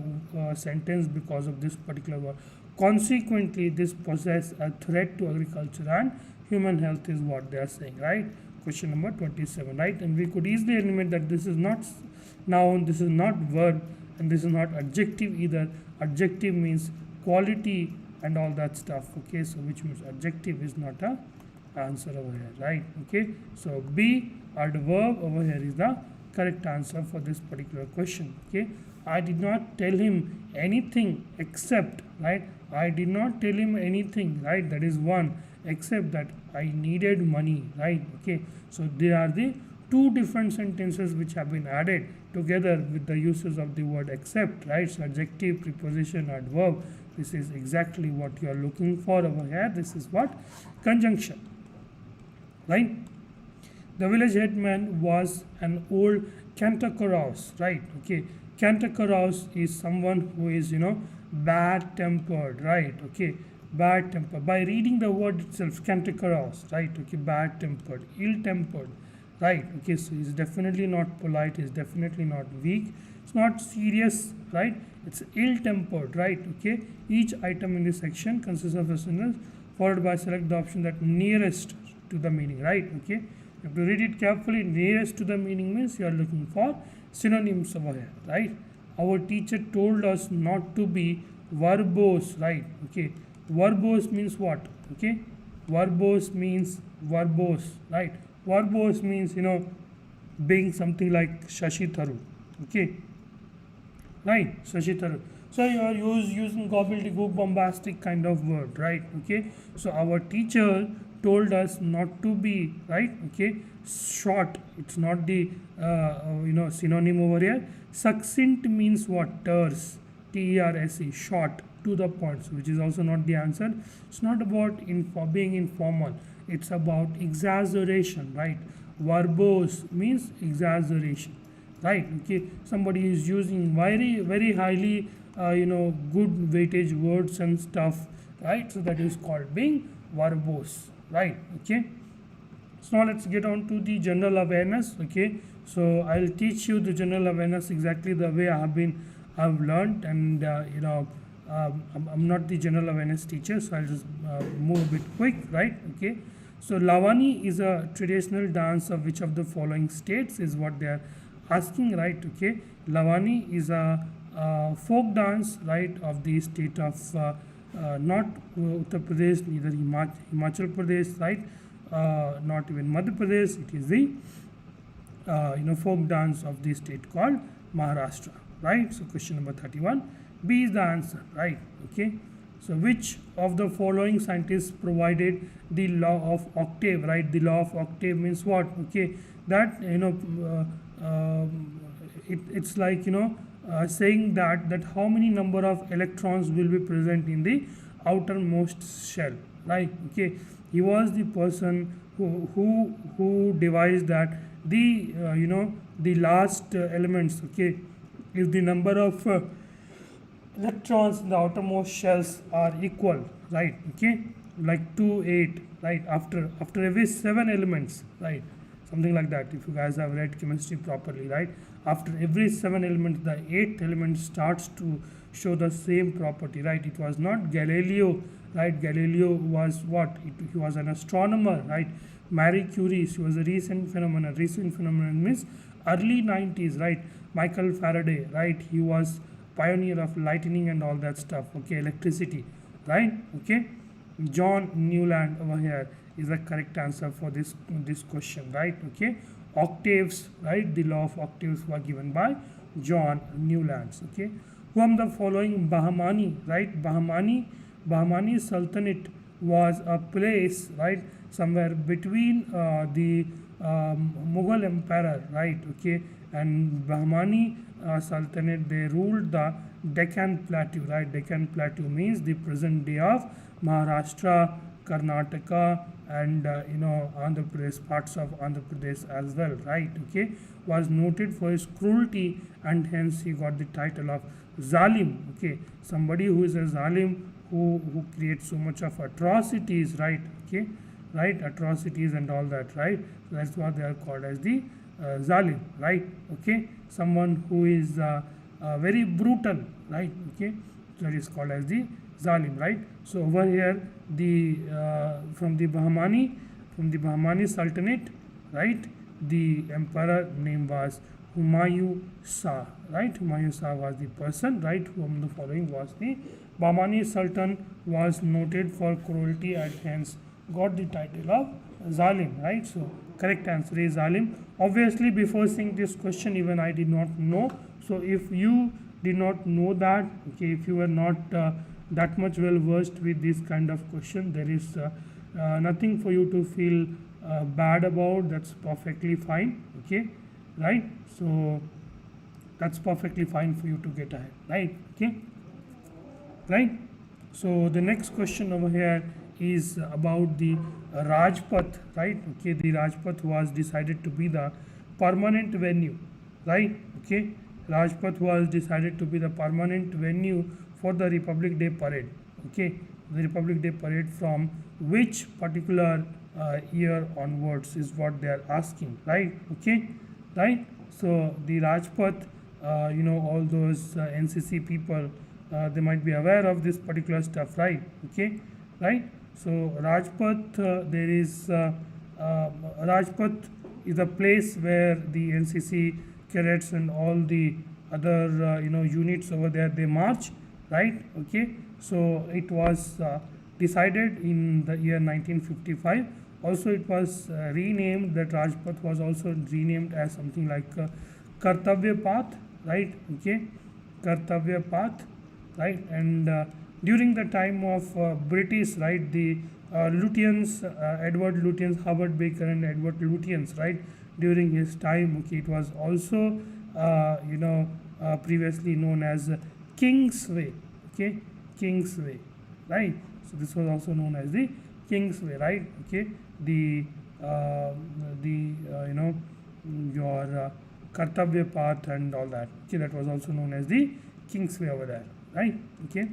sentence because of this particular word. Consequently, this poses a threat to agriculture and human health is what they are saying, right? Question number 27, right? And we could easily eliminate that this is not noun, this is not verb, and this is not adjective either. Adjective means quality and all that stuff, okay, so which means adjective is not a answer over here, right? Okay, so B, adverb over here is the correct answer for this particular question. Okay, I did not tell him anything except, right, I did not tell him anything, right, that is one, except that I needed money, right? Okay, so they are the two different sentences which have been added together with the uses of the word except, right? So adjective, preposition, adverb, this is exactly what you are looking for over here. This is what? Conjunction, right? The village headman was an old cantankerous, right? Okay, cantankerous is someone who is, you know, bad tempered, right? Okay, bad temper. By reading the word itself, cantankerous, right? Okay, bad tempered, ill tempered, right? Okay, so he's definitely not polite, he's definitely not weak, it's not serious, right? It's ill tempered, right? Okay, each item in this section consists of a sentence followed by select the option that nearest to the meaning, right? Okay, you have to read it carefully. Nearest to the meaning means you are looking for synonyms over here, right? Our teacher told us not to be verbose, right? Okay, verbose means what? Okay, verbose means verbose, right? Verbose means, you know, being something like Shashi Tharu, okay, right? Shashi Tharu. So you are using gobbledygook, bombastic kind of word, right? Okay, so our teacher told us not to be, right? Okay, short, it's not the you know, synonym over here. Succinct means what? Terse, TERSE, short, to the point, which is also not the answer. It's not about being informal, it's about exaggeration, right? Verbose means exaggeration, right? Okay, somebody is using very highly good weightage words and stuff, right? So that is called being verbose, right? Okay, so now let's get on to the general awareness. Okay, so I'll teach you the general awareness exactly the way I've learned, and I'm not the general awareness teacher, so I'll just move a bit quick, right? Okay, so Lavani is a traditional dance of which of the following states is what they are asking, right? Okay, Lavani is a folk dance, right, of the state of not Uttar Pradesh, neither Himachal Pradesh, right? Not even Madhya Pradesh. It is the folk dance of the state called Maharashtra, right? So question number 31, B is the answer, right? Okay, so which of the following scientists provided the law of octave, right? The law of octave means what? Okay, that it's like saying that how many number of electrons will be present in the outermost shell, right? Okay, he was the person who devised that the the last elements, okay, if the number of electrons in the outermost shells are equal, right? Okay, like 2 8, right? After every 7 elements, right? Something like that, if you guys have read chemistry properly, right? After every 7 elements, the 8th element starts to show the same property, right? It was not Galileo, right? Galileo was what? He was an astronomer, right? Marie Curie, she was a recent phenomenon. Recent phenomenon means early 90s, right? Michael Faraday, right? He was pioneer of lightning and all that stuff, okay? Electricity, right? Okay, John Newland over here is the correct answer for this question, right? Okay, octaves, right? The law of octaves were given by John Newland. Okay, from the following Bahmani, right? Bahmani Sultanate was a place, right, somewhere between the Mughal emperor, right? Okay, and Bahmani Sultanate, they ruled the Deccan Plateau, right? Deccan Plateau means the present day of Maharashtra, Karnataka, and Andhra Pradesh, parts of Andhra Pradesh as well, right? Okay, was noted for his cruelty, and hence he got the title of Zalim. Okay, somebody who is a Zalim, who creates so much of atrocities, right? Okay, right, atrocities and all that, right? So that's what they are called as the Zalim, right? Okay, someone who is very brutal, right? Okay, that is called as the Zalim, right? So over here, the from the Bahmani Sultanate, right? The emperor name was Humayun Shah, right? Humayun Shah was the person, right? Whom the following was the Bahmani Sultan was noted for cruelty and hence got the title of Zalim, right? So correct answer is Zalim. Obviously, before seeing this question, even I did not know. So if you did not know that, okay, if you were not that much well versed with this kind of question, there is nothing for you to feel bad about. That's perfectly fine, okay, right? So that's perfectly fine for you to get ahead, right? Okay, right? So the next question over here is about the Rajpath, right? Okay, the Rajpath was decided to be the permanent venue, right? Okay, Rajpath was decided to be the permanent venue for the Republic Day parade. Okay, the Republic Day parade from which particular year onwards is what they are asking, right? Okay, right? So the Rajpath, all those NCC people, they might be aware of this particular stuff, right? Okay, right? So Rajpath, there is Rajpath is a place where the NCC cadets and all the other units over there, they march, right? Okay, so it was decided in the year 1955. Also, it was renamed. That Rajpath was also renamed as something like Kartavya Path, right? Okay, Kartavya Path, right? And during the time of British, right, the Lutyens, Edward Lutyens, Howard Baker, and Edward Lutyens, right, during his time, okay, it was also previously known as Kingsway, okay, Kingsway, right? So this was also known as the Kingsway, right? Okay, the you know, your Kartavya path and all that. Okay, that was also known as the Kingsway over there, right? Okay.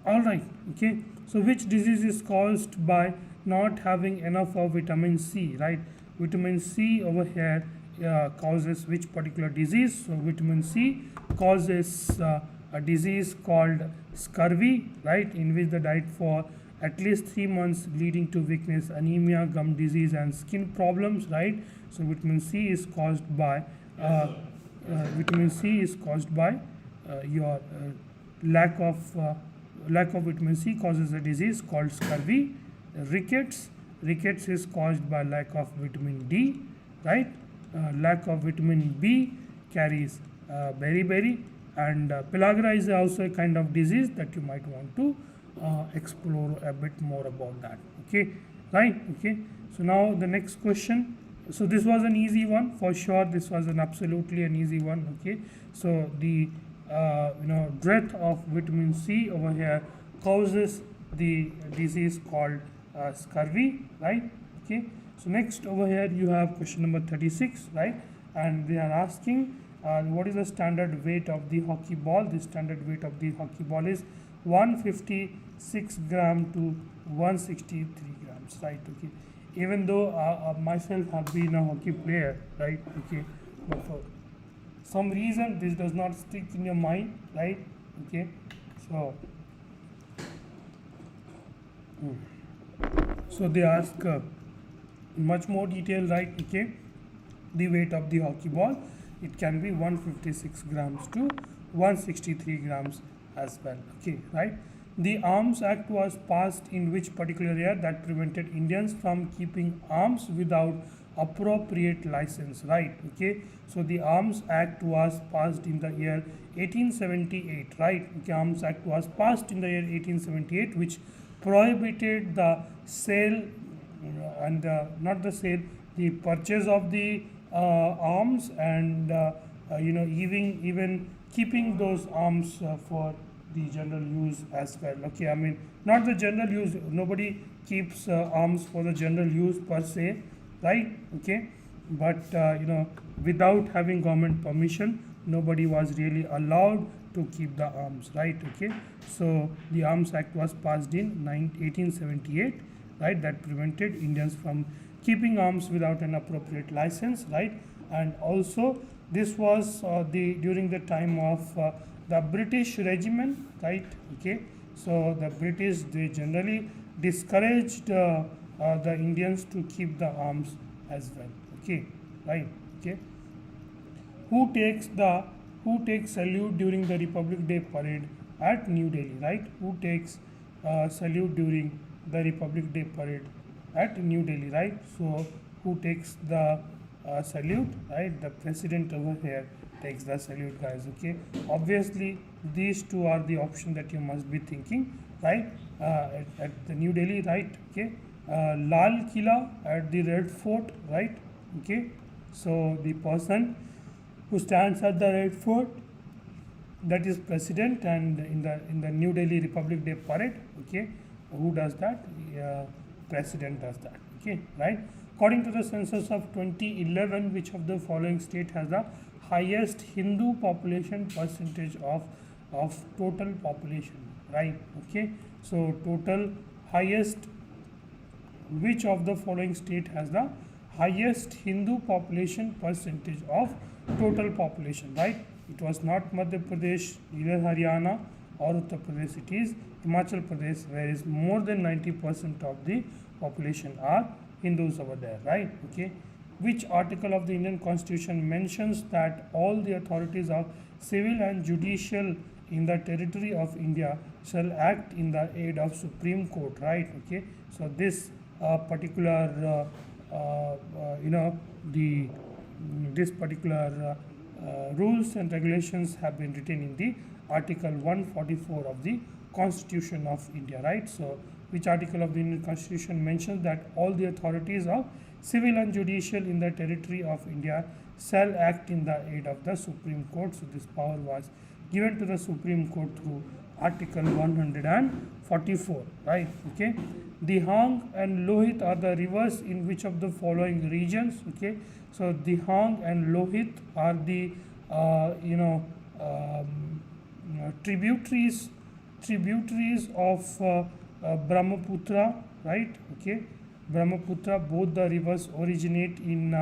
All right. Okay. So which disease is caused by not having enough of vitamin C, right? Vitamin C over here causes which particular disease? So vitamin C causes a disease called scurvy, right? In which the diet for at least 3 months leading to weakness, anemia, gum disease, and skin problems, right? So vitamin C is caused by vitamin C is caused by your lack of vitamin C causes a disease called scurvy. Rickets is caused by lack of vitamin D, right? Lack of vitamin B carries beriberi, and pellagra is also a kind of disease that you might want to explore a bit more about that. Okay, right? Okay. So now the next question. So this was an easy one for sure. This was an absolutely an easy one. Okay. So the dearth of vitamin C over here causes the disease called scurvy, right? Okay. So next over here you have question number 36, right? And they are asking what is the standard weight of the hockey ball? The standard weight of the hockey ball is 156 gram to 163 grams, right? Okay. Even though myself have been a hockey player, right? Okay. But for some reason this does not stick in your mind, right? Okay. So they ask much more detail, right? Okay. The weight of the hockey ball, it can be 156 grams to 163 grams as well. Okay, right? The Arms Act was passed in which particular year that prevented Indians from keeping arms without appropriate license, right? Okay, so the Arms Act was passed in the year 1878, right? Okay, Arms Act was passed in the year 1878, which prohibited the sale and not the sale, the purchase of the arms, and even keeping those arms for the general use as well. Okay, I mean not the general use, nobody keeps arms for the general use per se, right? Okay, but without having government permission, nobody was really allowed to keep the arms, right? Okay, so the Arms Act was passed in 1878, right? That prevented Indians from keeping arms without an appropriate license, right? And also this was during the time of the British regime, right? Okay, so the British, they generally discouraged the Indians to keep the arms as well. Okay, right? Okay, who takes salute during the Republic Day parade at New Delhi, right? Who takes salute during the Republic Day parade at New Delhi, right? So who takes the salute, right? The president over here takes the salute, guys. Okay, obviously these two are the option that you must be thinking, right? At the New Delhi, right? Okay, Lal Killa at the Red Fort, right? Okay, so the person who stands at the Red Fort, that is president, and in the New Delhi Republic Day parade, okay, who does that? President does that. Okay, right? According to the census of 2011, which of the following state has the highest Hindu population percentage of total population, right? Okay, so total highest, which of the following state has the highest Hindu population percentage of total population, right? It was not Madhya Pradesh, neither Haryana or Uttar Pradesh, it is Himachal Pradesh, where is more than 90% of the population are Hindus over there, right? Okay, which article of the Indian Constitution mentions that all the authorities of civil and judicial in the territory of India shall act in the aid of Supreme Court, right? Okay, so this particular this particular rules and regulations have been written in the Article 144 of the Constitution of India, right? So which article of the Indian Constitution mentions that all the authorities of civil and judicial in the territory of India shall act in the aid of the Supreme Court. So this power was given to the Supreme Court through Article 144, right? Okay. The Hang and Lohit are the rivers in which of the following regions? Okay. So the Hang and Lohit are the tributaries of Brahmaputra, right? Okay. Brahmaputra, both the rivers originate in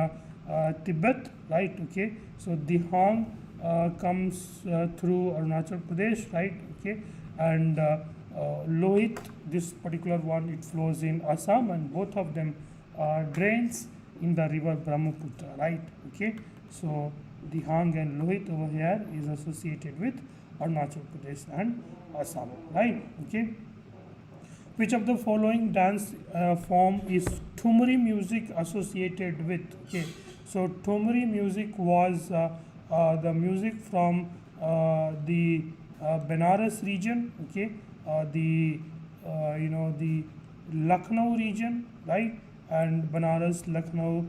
Tibet, right? Okay. So the Hang comes through Arunachal Pradesh, right? Okay. And Lohit, this particular one, it flows in Assam, and both of them drains in the river Brahmaputra, right? Okay. So the Hang and Lohit over here is associated with Arunachal Pradesh and Assam, right? Okay. Which of the following dance form is Thumri music associated with? Okay. So Thumri music was the music from the Benares region, okay, the Lucknow region, right, and Benares, Lucknow,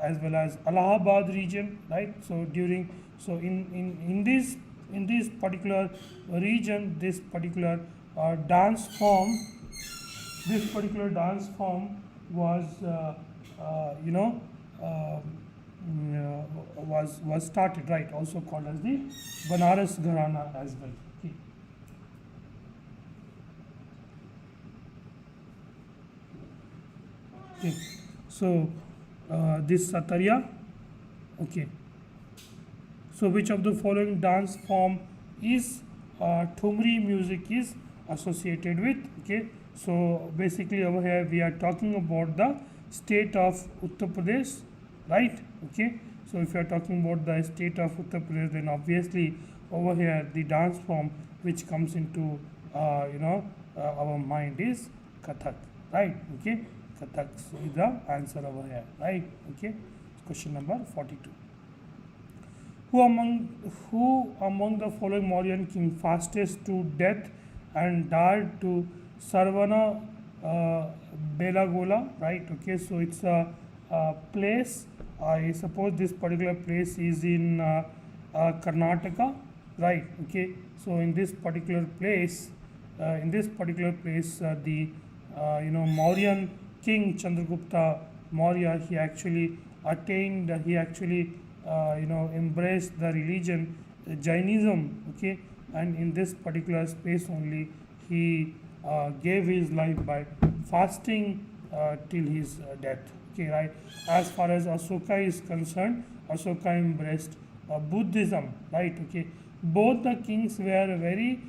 as well as Allahabad region, right. So in this particular region, this particular dance form was was started, right, also called as the Banaras Gharana as well. Okay. Okay. So this Satariya, okay. So which of the following dance form is Thumri music is associated with? Okay. So basically over here we are talking about the state of Uttar Pradesh, right? Okay. So if you are talking about the state of Uttar Pradesh, then obviously over here the dance form which comes into our mind is Kathak, right? Okay. Kathak is the answer over here, right? Okay. Question number 42. Who among the following Mauryan king fasted to death and died to Sarvana Belagola, right? Okay. So it's a place. I suppose this particular place is in Karnataka, right? Okay. So in this particular place, the Mauryan king Chandragupta Maurya, he actually embraced the religion Jainism, okay, and in this particular space only he gave his life by fasting till his death. Okay, right. As far as Ashoka is concerned, Ashoka embraced Buddhism, right? Okay. Both the kings were very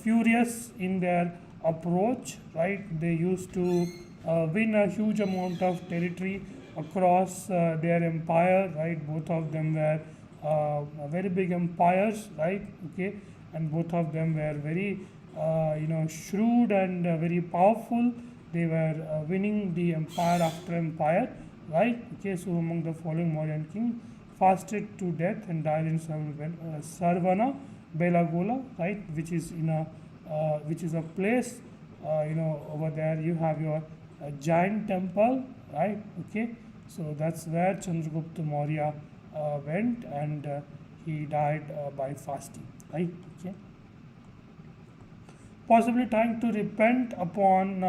furious in their approach, right? They used to win a huge amount of territory across their empire, right? Both of them were very big empires, right? Okay, and both of them were very shrewd and very powerful. They were winning the empire after empire, right? Okay, so among the following Mauryan king fasted to death and died in Sarvana Belagola, right? Which is a place, over there you have your giant temple, right? Okay, so that's where Chandragupta Maurya went, and he died by fasting, right? Okay, possibly trying to repent upon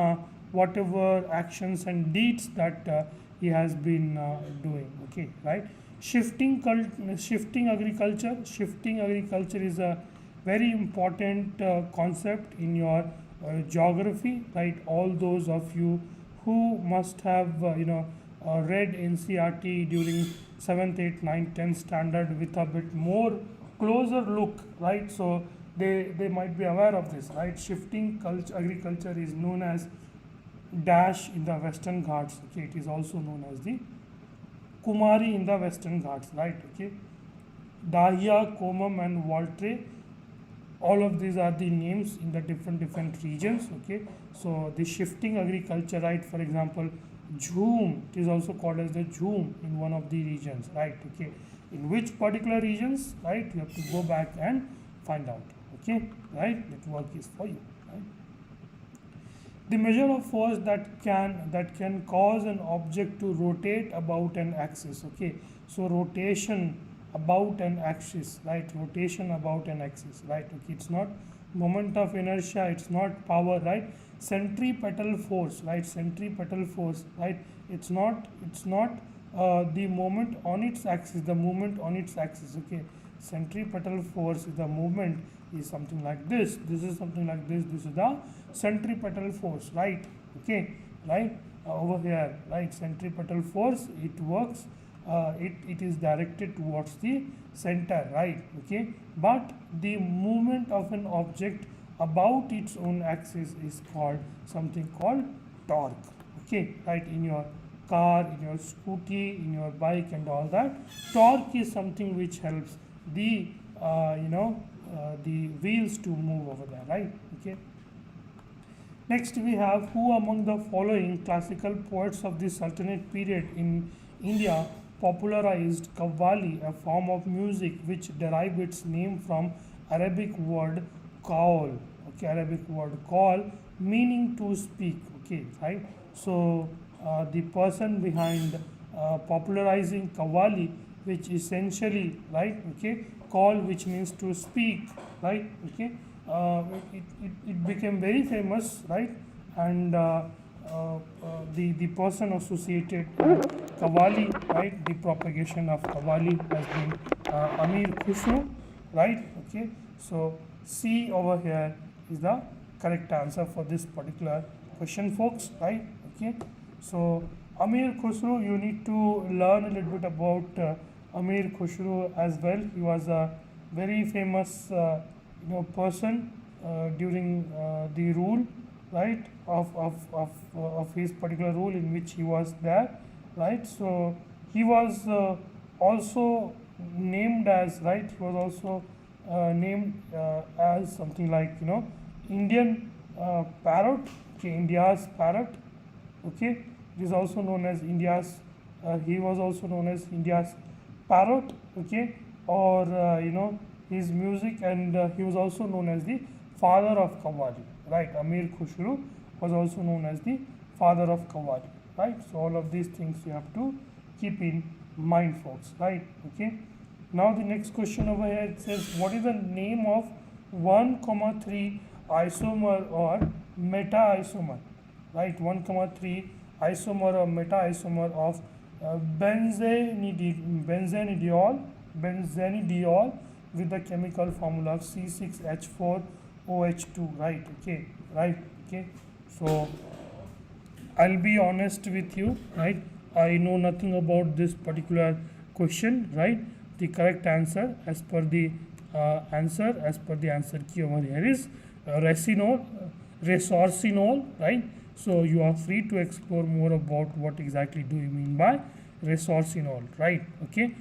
whatever actions and deeds that he has been doing, okay, right? Shifting agriculture is a very important concept in your geography, right? All those of you who must have read NCERT during 7th, 8th, 9th, 10th standard with a bit more closer look, right? So they might be aware of this, right? Shifting agriculture is known as Dash in the Western Ghats. Okay, it is also known as the Kumari in the Western Ghats, right? Okay, Dahia, Komam, and Waltre. All of these are the names in the different regions. Okay, so the shifting agriculture, right? For example, Jhoom, it is also called as the Jhoom in one of the regions, right? Okay, in which particular regions, right? You have to go back and find out. Okay, right? That work is for you, right? The measure of force that can cause an object to rotate about an axis. Okay, so rotation about an axis, right? Rotation about an axis, right? Okay, it's not moment of inertia, it's not power, right? Centripetal force, right? Centripetal force, right? It's not the moment on its axis, the movement on its axis. Okay, centripetal force is the movement is something like this. This is something like this. This is the centripetal force, right? Okay, right, over here, right? Centripetal force, it works, it is directed towards the center, right? Okay, but the movement of an object about its own axis is called something called torque. Okay, right? In your car, in your scooty, in your bike and all that, torque is something which helps the the wheels to move over there, right? Okay, next we have, who among the following classical poets of the Sultanate period in India popularized Qawwali, a form of music which derived its name from Arabic word qawl. Okay, Arabic word qawl meaning to speak. Okay, right? So the person behind popularizing Qawwali, which essentially, right? Okay, call, which means to speak, right? Okay, it became very famous, right? And the person associated with Qawwali, right? The propagation of Qawwali has been Amir Khusro, right? Okay, so C over here is the correct answer for this particular question, folks, right? Okay, so Amir Khusro, you need to learn a little bit about Amir Khusro as well. He was a very famous person during the rule, right, of his particular rule in which he was there, right? So he was also named as, right, he was also named as something like, Indian parrot. Okay, India's parrot. Okay, it is also known as India's, he was also known as India's parrot. Okay, or his music, and he was also known as the father of Qawwali, right? Amir Khusro was also known as the father of Qawwali, right? So all of these things you have to keep in mind, folks, right? Okay, now the next question over here, it says, what is the name of 1,3 isomer or meta isomer, right? 1,3 isomer or meta isomer of benzenidiol with the chemical formula of C6H4OH2, right? Okay, right? Okay, so I'll be honest with you, right? I know nothing about this particular question, right? The correct answer as per the answer key over here is resorcinol, right? So you are free to explore more about what exactly do you mean by resorcinol, right? Okay,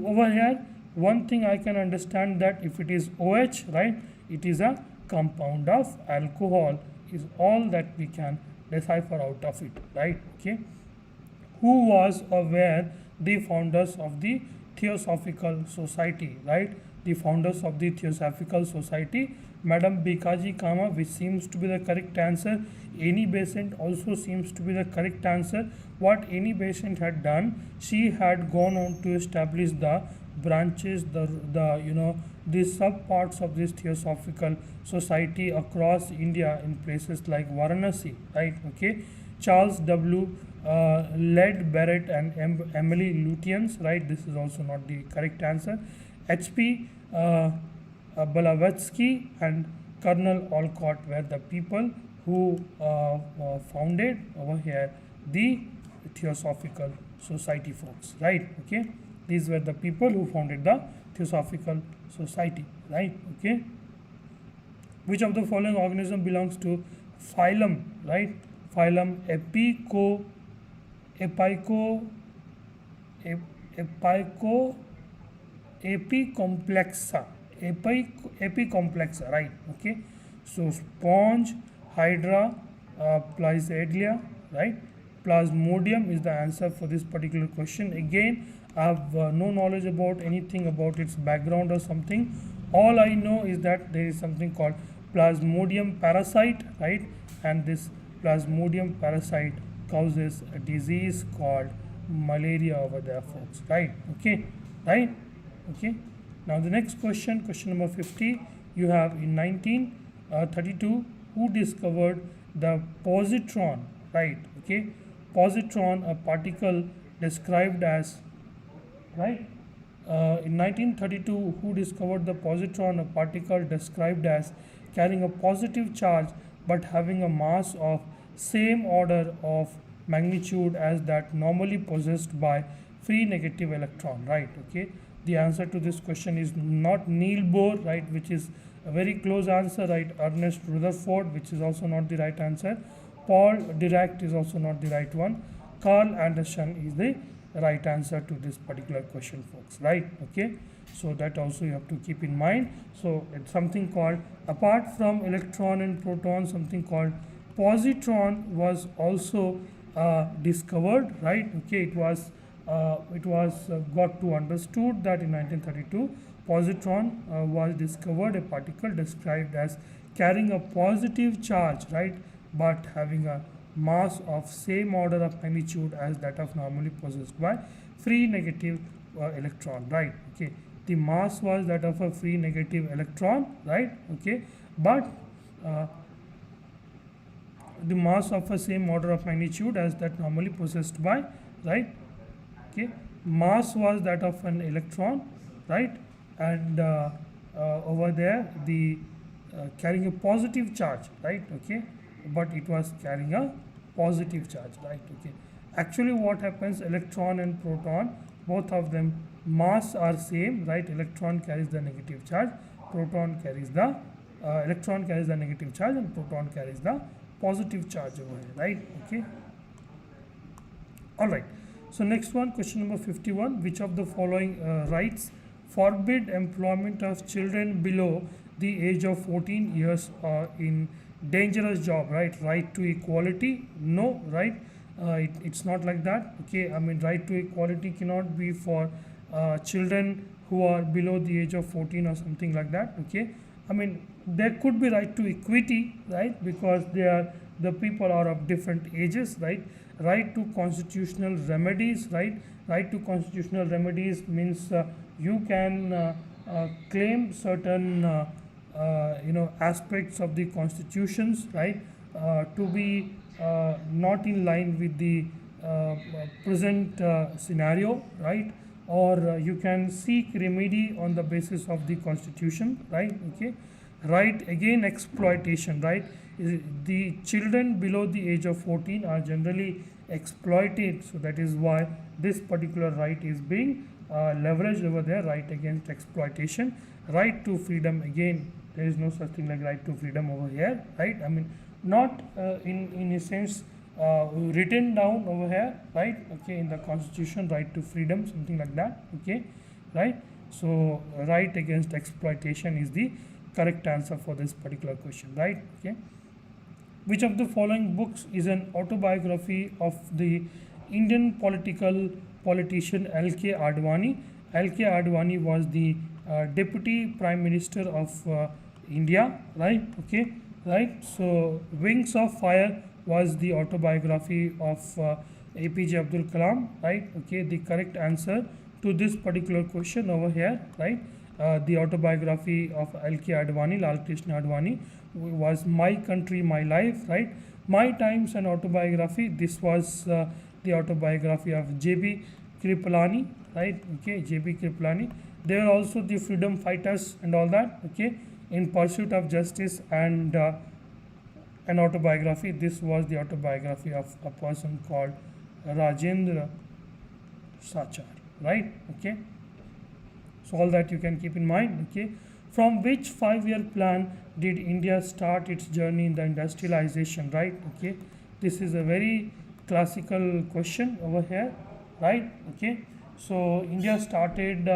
over here one thing I can understand, that if it is OH, right, it is a compound of alcohol, is all that we can decipher out of it, right? Okay, who was or were the founders of the Theosophical Society, right? The founders of the Theosophical Society, Madam Bikaji Kama, which seems to be the correct answer. Annie Besant also seems to be the correct answer. What Annie Besant had done, she had gone on to establish the branches, the sub parts of this Theosophical Society across India in places like Varanasi, right? Okay, Charles W. Led Barrett and Emily Lutyens, right? This is also not the correct answer. H.P. Blavatsky and Colonel Olcott were the people who founded over here the Theosophical Society, folks, right? Okay, these were the people who founded the Theosophical Society, right? Okay, which of the following organism belongs to phylum, right? Phylum Epicomplexa, right? Okay, so sponge, hydra, Plysaidlia, right? Plasmodium is the answer for this particular question. Again, I have no knowledge about anything about its background or something. All I know is that there is something called Plasmodium parasite, right? And this plasmodium parasite causes a disease called malaria over there, folks. Right? Okay. Right? Okay. Now the next question, question number 50. You have in 1932, who discovered the positron? Right? Okay. Positron, a particle described as, right? In 1932, who discovered the positron, a particle described as carrying a positive charge but having a mass of same order of magnitude as that normally possessed by free negative electron, right? Okay. The answer to this question is not Niels Bohr, right, which is a very close answer, right? Ernest Rutherford, which is also not the right answer. Paul Dirac is also not the right one. Carl Anderson is the right answer to this particular question, folks, right? Okay, so that also you have to keep in mind. So it's something called, apart from electron and proton, something called positron was also discovered, right? Okay, it was got to understood that in 1932 positron was discovered, a particle described as carrying a positive charge, right, but having a mass of same order of magnitude as that of normally possessed by free negative electron, right? Okay, the mass was that of a free negative electron, right? Okay, but the mass of a same order of magnitude as that normally possessed by, right? Okay, mass was that of an electron, right? And over there the carrying a positive charge, right? Okay, but it was carrying a positive charge, right? Okay, actually what happens, electron and proton, both of them mass are same, right? Electron carries the negative charge, proton carries the electron carries the negative charge and proton carries the positive charge over here, right? Okay, all right. So next one, question number 51. Which of the following rights forbid employment of children below the age of 14 years in dangerous job, right? Right to equality? No, right? It's not like that. Okay, I mean, right to equality cannot be for children who are below the age of 14 or something like that. Okay, I mean, there could be right to equity, right? Because they are, the people are of different ages, right? Right to constitutional remedies, right? Right to constitutional remedies means you can claim certain aspects of the constitutions, right, to be not in line with the present scenario, right? Or you can seek remedy on the basis of the constitution, right? Okay, right, again exploitation, right? The children below the age of 14 are generally exploited, so that is why this particular right is being leveraged over there, right against exploitation. Right to freedom, again there is no such thing like right to freedom over here, right? I mean, not in a sense written down over here, right? Okay, in the constitution, right to freedom, something like that. Okay, right? So right against exploitation is the correct answer for this particular question, right? Okay, which of the following books is an autobiography of the Indian politician L.K. Advani? L.K. Advani was the Deputy Prime Minister of India, right? Okay, right. So Wings of Fire was the autobiography of APJ Abdul Kalam, right? Okay, the correct answer to this particular question over here, right? The autobiography of L.K. Advani, Lal Krishna Advani, was My Country, My Life, right? My Times and Autobiography, this was the autobiography of J.B. Kripalani, right? Okay, J.B. Kripalani. They are also the freedom fighters and all that, okay, in pursuit of justice. And an autobiography, this was the autobiography of a person called Rajendra Sachar, right? Okay, so all that you can keep in mind. Okay, from which 5-year plan did India start its journey in the industrialization, right? Okay, this is a very classical question over here, right? Okay, so India started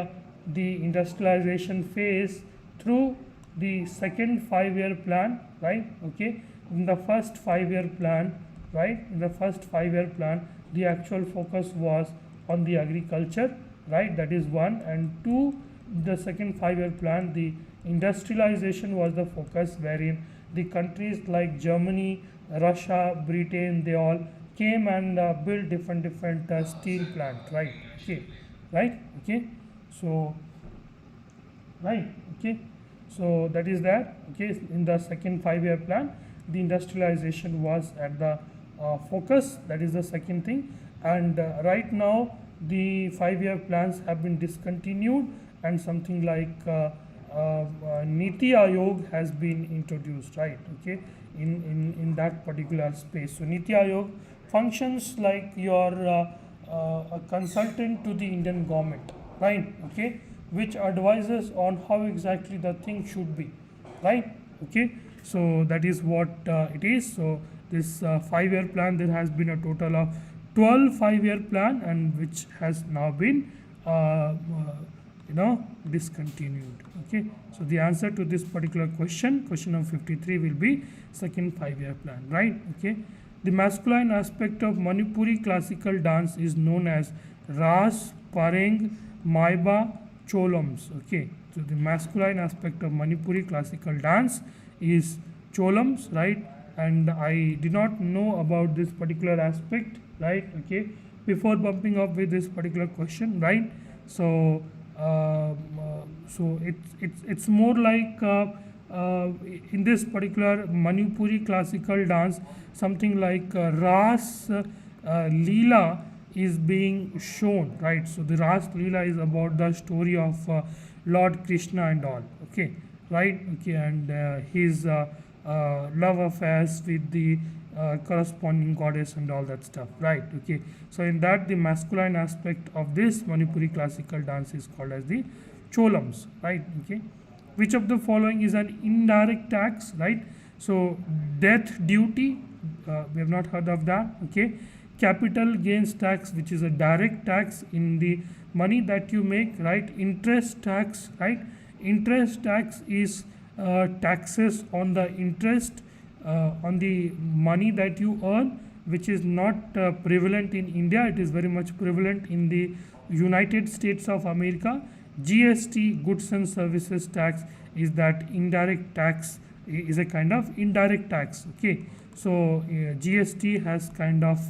the industrialization phase through the second 5-year plan, right? Okay, in the first 5-year plan, right, in the first 5-year plan, the actual focus was on the agriculture, right? That is one. And two, the second 5-year plan, the industrialization was the focus, wherein the countries like Germany, Russia, Britain, they all came and built different steel plant, right? Okay, right? Okay, so right, okay, so that is that. Okay, in the second 5-year plan, the industrialization was at the focus. That is the second thing. And right now the 5-year plans have been discontinued, and something like Niti Aayog has been introduced, right? Okay, in that particular space. So Niti Aayog functions like your a consultant to the Indian government, right? Okay, which advises on how exactly the thing should be, right? Okay, so that is what it is. So this 5-year plan, there has been a total of 12 5-year plan, and which has now been discontinued. Okay, so the answer to this particular question number 53, will be second 5-year plan, right? Okay, the masculine aspect of Manipuri classical dance is known as Ras, Pareng, Maiba, Cholams. Okay, so the masculine aspect of Manipuri classical dance is Cholams, right? And I did not know about this particular aspect, right? Okay, before bumping up with this particular question, right? So so it's more like in this particular Manipuri classical dance, something like Ras Leela is being shown, right? So the Ras Leela is about the story of Lord Krishna and all, okay, right? Okay, and his love affairs with the corresponding goddess and all that stuff, right? Okay, so in that, the masculine aspect of this Manipuri classical dance is called as the Cholams, right? Okay, which of the following is an indirect tax, right? So death duty, we have not heard of that. Okay, capital gains tax, which is a direct tax in the money that you make, right? Interest tax, right? Interest tax is taxes on the interest on the money that you earn, which is not prevalent in India. It is very much prevalent in the United States of America. GST, goods and services tax, is that indirect tax, is a kind of indirect tax. Okay, so GST has kind of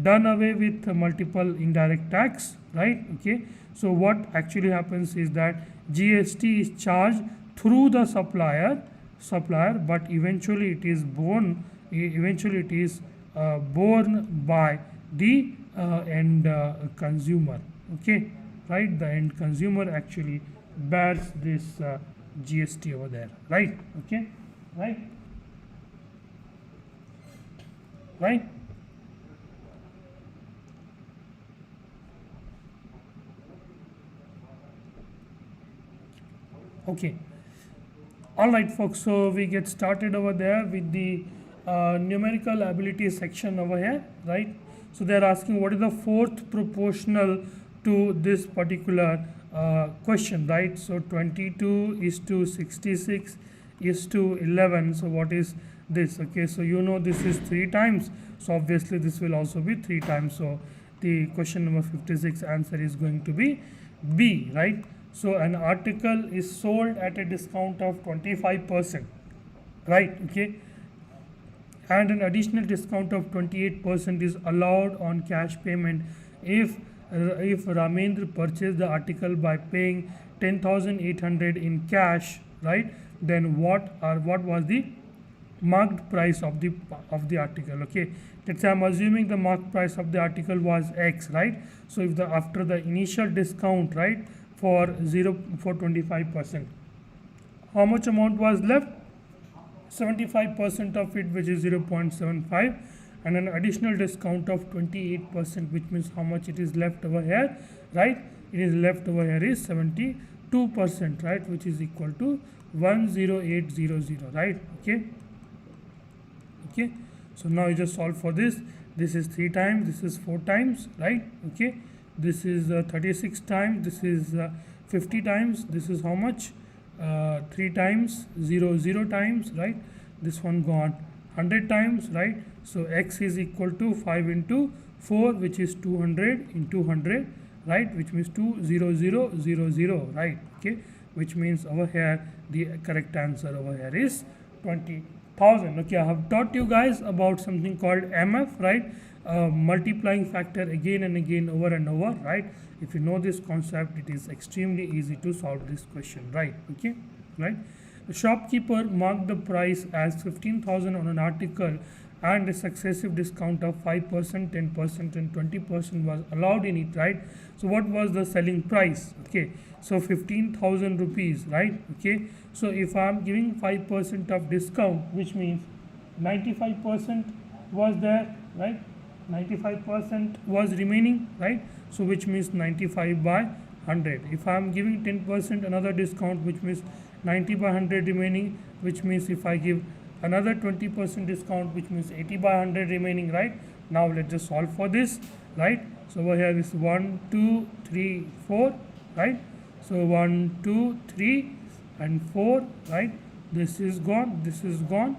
done away with multiple indirect tax, right? Okay, so what actually happens is that GST is charged through the supplier, but eventually it is borne by the end consumer. Okay, right? The end consumer actually bears this GST over there, right? Okay, right? Okay, all right folks, so we get started over there with the numerical ability section over here, right? So they are asking what is the fourth proportional to this particular question, right? So 22 is to 66 is to 11. So what is this? Okay, so this is 3 times, so obviously this will also be 3 times. So the question number 56 answer is going to be B, right? So an article is sold at a discount of 25%, right? Okay, and an additional discount of 28% is allowed on cash payment if Ramendra purchased the article by paying 10,800 in cash, right? Then what was the marked price of the article? Okay, let's say I'm assuming the marked price of the article was X, right? So if after the initial discount, right, for 25%, how much amount was left? 75% of it, which is 0.75, and an additional discount of 28%, which means how much it is left over here, right? It is left over here is 72%, right, which is equal to 10800, right? Okay, so now you just solve for this. This is 3 times, this is 4 times, right? Okay, this is 36 times, this is 50 times, this is how much? 3 times, 0 times, right? This one gone 100 times, right? So X is equal to 5 into 4, which is 200 into 100, right? Which means 20000, right? Okay, which means over here the correct answer over here is 22. 1000. Okay, I have taught you guys about something called MF, right? Multiplying factor again and again, over and over, right? If you know this concept, it is extremely easy to solve this question, right? Okay, right? The shopkeeper marked the price as 15,000 on an article, and a successive discount of 5%, 10%, and 20% was allowed in it, right? So what was the selling price? Okay, so 15,000 rupees, right? Okay, so if I am giving 5% of discount, which means 95% was there, right? 95% was remaining, right? So which means 95 by 100. If I am giving 10% another discount, which means 90 by 100 remaining, which means if I give another 20% discount, which means 80 by 100 remaining, right? Now let's just solve for this, right? So over here is 1 2 3 4, right? So 1 2 3 and 4, right? This is gone, this is gone,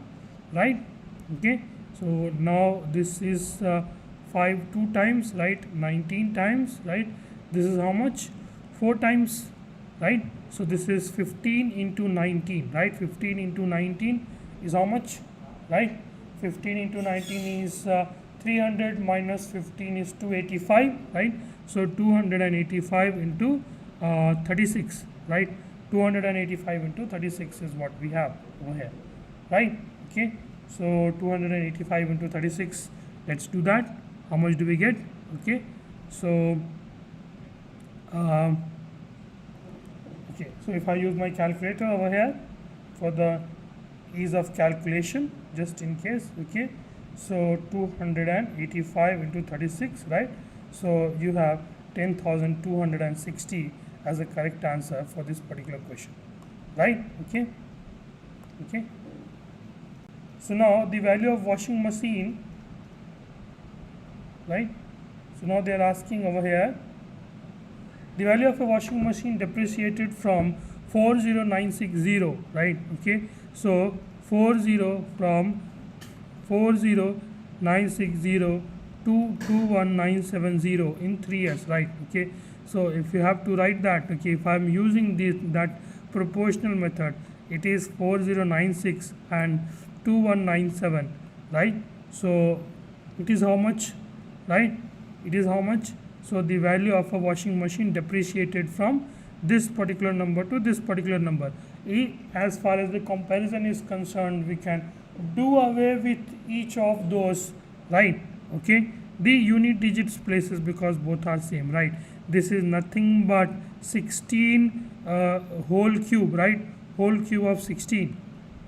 right? Okay, so now this is 5 2 times, right? 19 times, right? This is how much? 4 times, right? So this is 15 into 19, right? 15 into 19 is how much, right? 15 into 19 is 300 minus 15 is 285, right? So 285 into 36, right? 285 into 36 is what we have over here, right? Okay, so 285 into 36, let's do that. How much do we get? Okay, so okay, so if I use my calculator over here for the ease of calculation, just in case, okay, so 285 into 36, right? So you have 10,260 as a correct answer for this particular question, right? Okay, okay, so now the value of washing machine, right? So now they are asking over here the value of a washing machine depreciated from 40960, right? Okay, so 40 from 40960 to 21970 in 3 years, right? Okay, so if you have to write that, okay, if I am using that proportional method, it is 4096 and 2197, right? So it is how much, right? It is how much? So the value of a washing machine depreciated from this particular number to this particular number. As far as the comparison is concerned, we can do away with each of those, right? Okay, the unit digits places, because both are same, right? This is nothing but 16 whole cube, right? Whole cube of 16,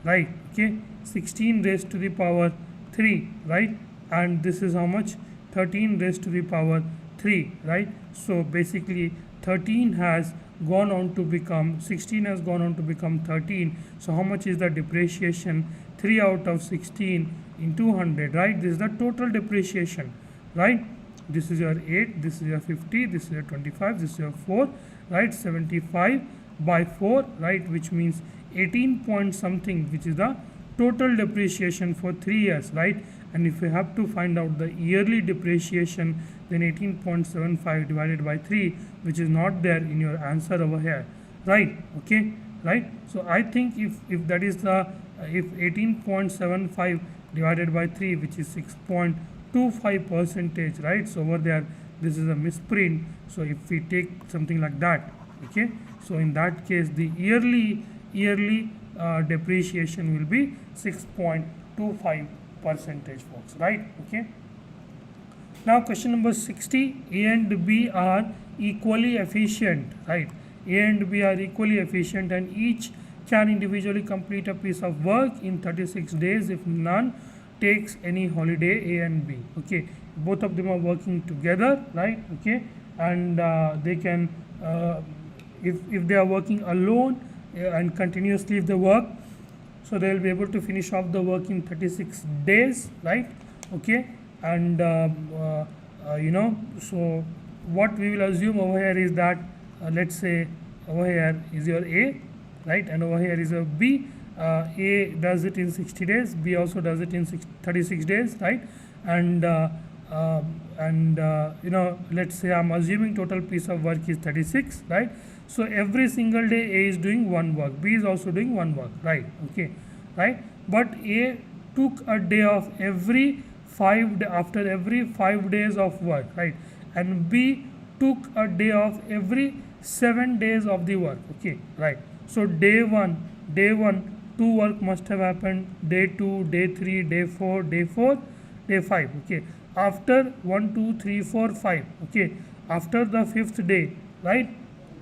right? Okay, 16 raised to the power 3, right? And this is how much? 13 raised to the power 3, right? So basically 13 has gone on to become 16, has gone on to become 13. So how much is the depreciation? 3 out of 16 into 100, right? This is the total depreciation, right? This is your 8, this is your 50, this is your 25, this is your 4, right? 75 by 4, right? Which means 18 point something, which is the total depreciation for 3 years, right? And if you have to find out the yearly depreciation, then 18.75 divided by 3, which is not there in your answer over here, right? Okay, right? So I think if that is the if 18.75 divided by 3, which is 6.25 percentage, right? So over there, this is a misprint. So if we take something like that, okay, so in that case the yearly depreciation will be 6.25 percentage, folks, right? Okay, now question number 60, A and B are equally efficient, right? A and B are equally efficient and each can individually complete a piece of work in 36 days if none takes any holiday, A and B. Okay, both of them are working together, right? Okay, and they can if they are working alone and continuously if they work, so they will be able to finish off the work in 36 days, right? Okay, and so what we will assume over here is that let's say over here is your A, right, and over here is a B. A does it in 60 days, B also does it in 36 days, right? And let's say I'm assuming total piece of work is 36, right? So every single day A is doing one work, B is also doing one work, right? Okay, right? but A took a day off after every 5 days of work, right? And B took a day off every 7 days of the work. Okay, right? So day one, 2 work must have happened. Day 2, day 3, day 4, day 5. Okay, after 1, 2, 3, 4, 5. Okay, after the 5th day, right?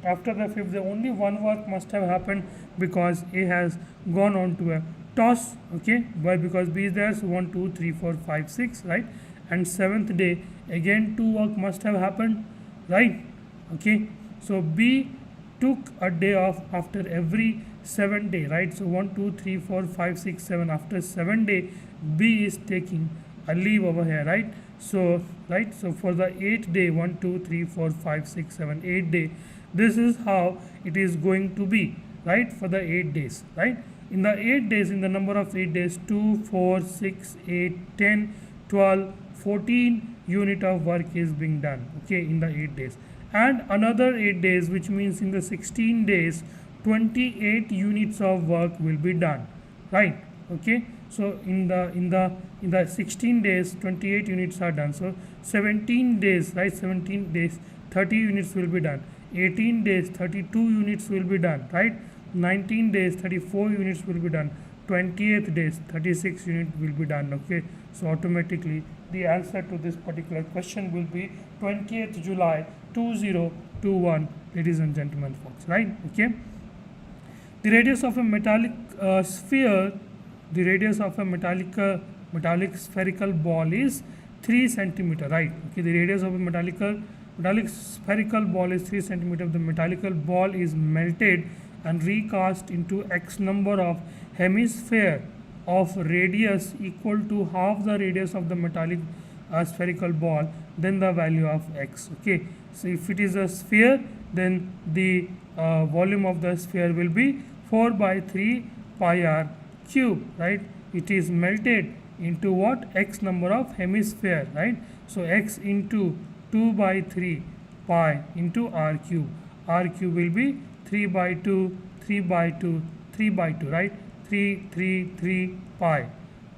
After the 5th day, only one work must have happened because A has gone on to a toss. Okay, why? Because B is there. So 1, 2, 3, 4, 5, 6, right? And 7th day, again 2 work must have happened, right? Okay, so B took a day off after every 7 day, right? So 1, 2, 3, 4, 5, 6, 7. After 7 day, B is taking a leave over here, right? So, right, so for the 8th day, 1, 2, 3, 4, 5, 6, 7, 8 day, this is how it is going to be, right, for the 8 days, right? In the 8 days, in the number of 8 days, 2, 4, 6, 8, 10, 12, 14 unit of work is being done, okay, in the 8 days. And another 8 days, which means in the 16 days, 28 units of work will be done, right? Okay, so in the 16 days, 28 units are done. So 17 days, right? 17 days, 30 units will be done. 18 days, 32 units will be done, right? 19 days, 34 units will be done. 20th days, 36 units will be done. Okay, so automatically the answer to this particular question will be 20th July 2021, ladies and gentlemen, folks, right? Okay, the radius of a metallic sphere, the radius of a metallic spherical ball is 3 centimeter, right? Okay, the radius of a metallic spherical ball is 3 centimeter. The metallic ball is melted and recast into X number of hemisphere of radius equal to half the radius of the metallic spherical ball, then the value of X. Okay, so if it is a sphere, then the volume of the sphere will be 4 by 3 pi r cube, right? It is melted into what? X number of hemisphere, right? So X into 2 by 3 pi into r cube. R cube will be 3 by 2, 3 by 2, 3 by 2, right? 3, 3, 3 pi,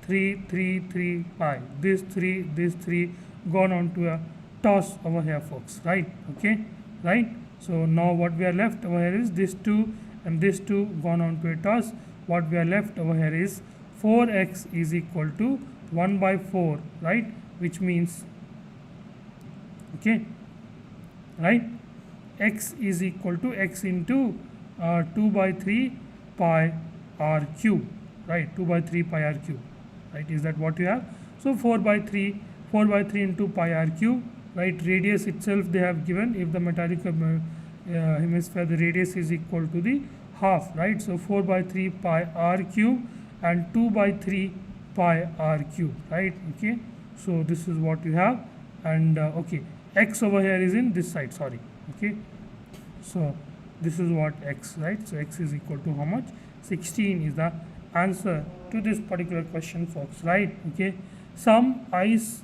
3, 3, 3 pi. This 3 gone on to a toss over here, folks, right? Okay, right? So now what we are left over here is this 2 and this 2 gone on to a toss. What we are left over here is 4x is equal to 1 by 4, right? Which means, okay, right, x is equal to x into 2 by 3 pi r cube, right? 2 by 3 pi r cube, right? Is that what you have? So 4 by 3 into pi r cube, right? Radius itself they have given. If the metallic hemisphere, the radius is equal to the half, right? So 4 by 3 pi r cube and 2 by 3 pi r cube, right? Okay, so this is what you have. And okay, x over here is in this side, sorry. Okay, so this is what x, right? So x is equal to how much? 16 is the answer to this particular question, folks, right? Okay, some ice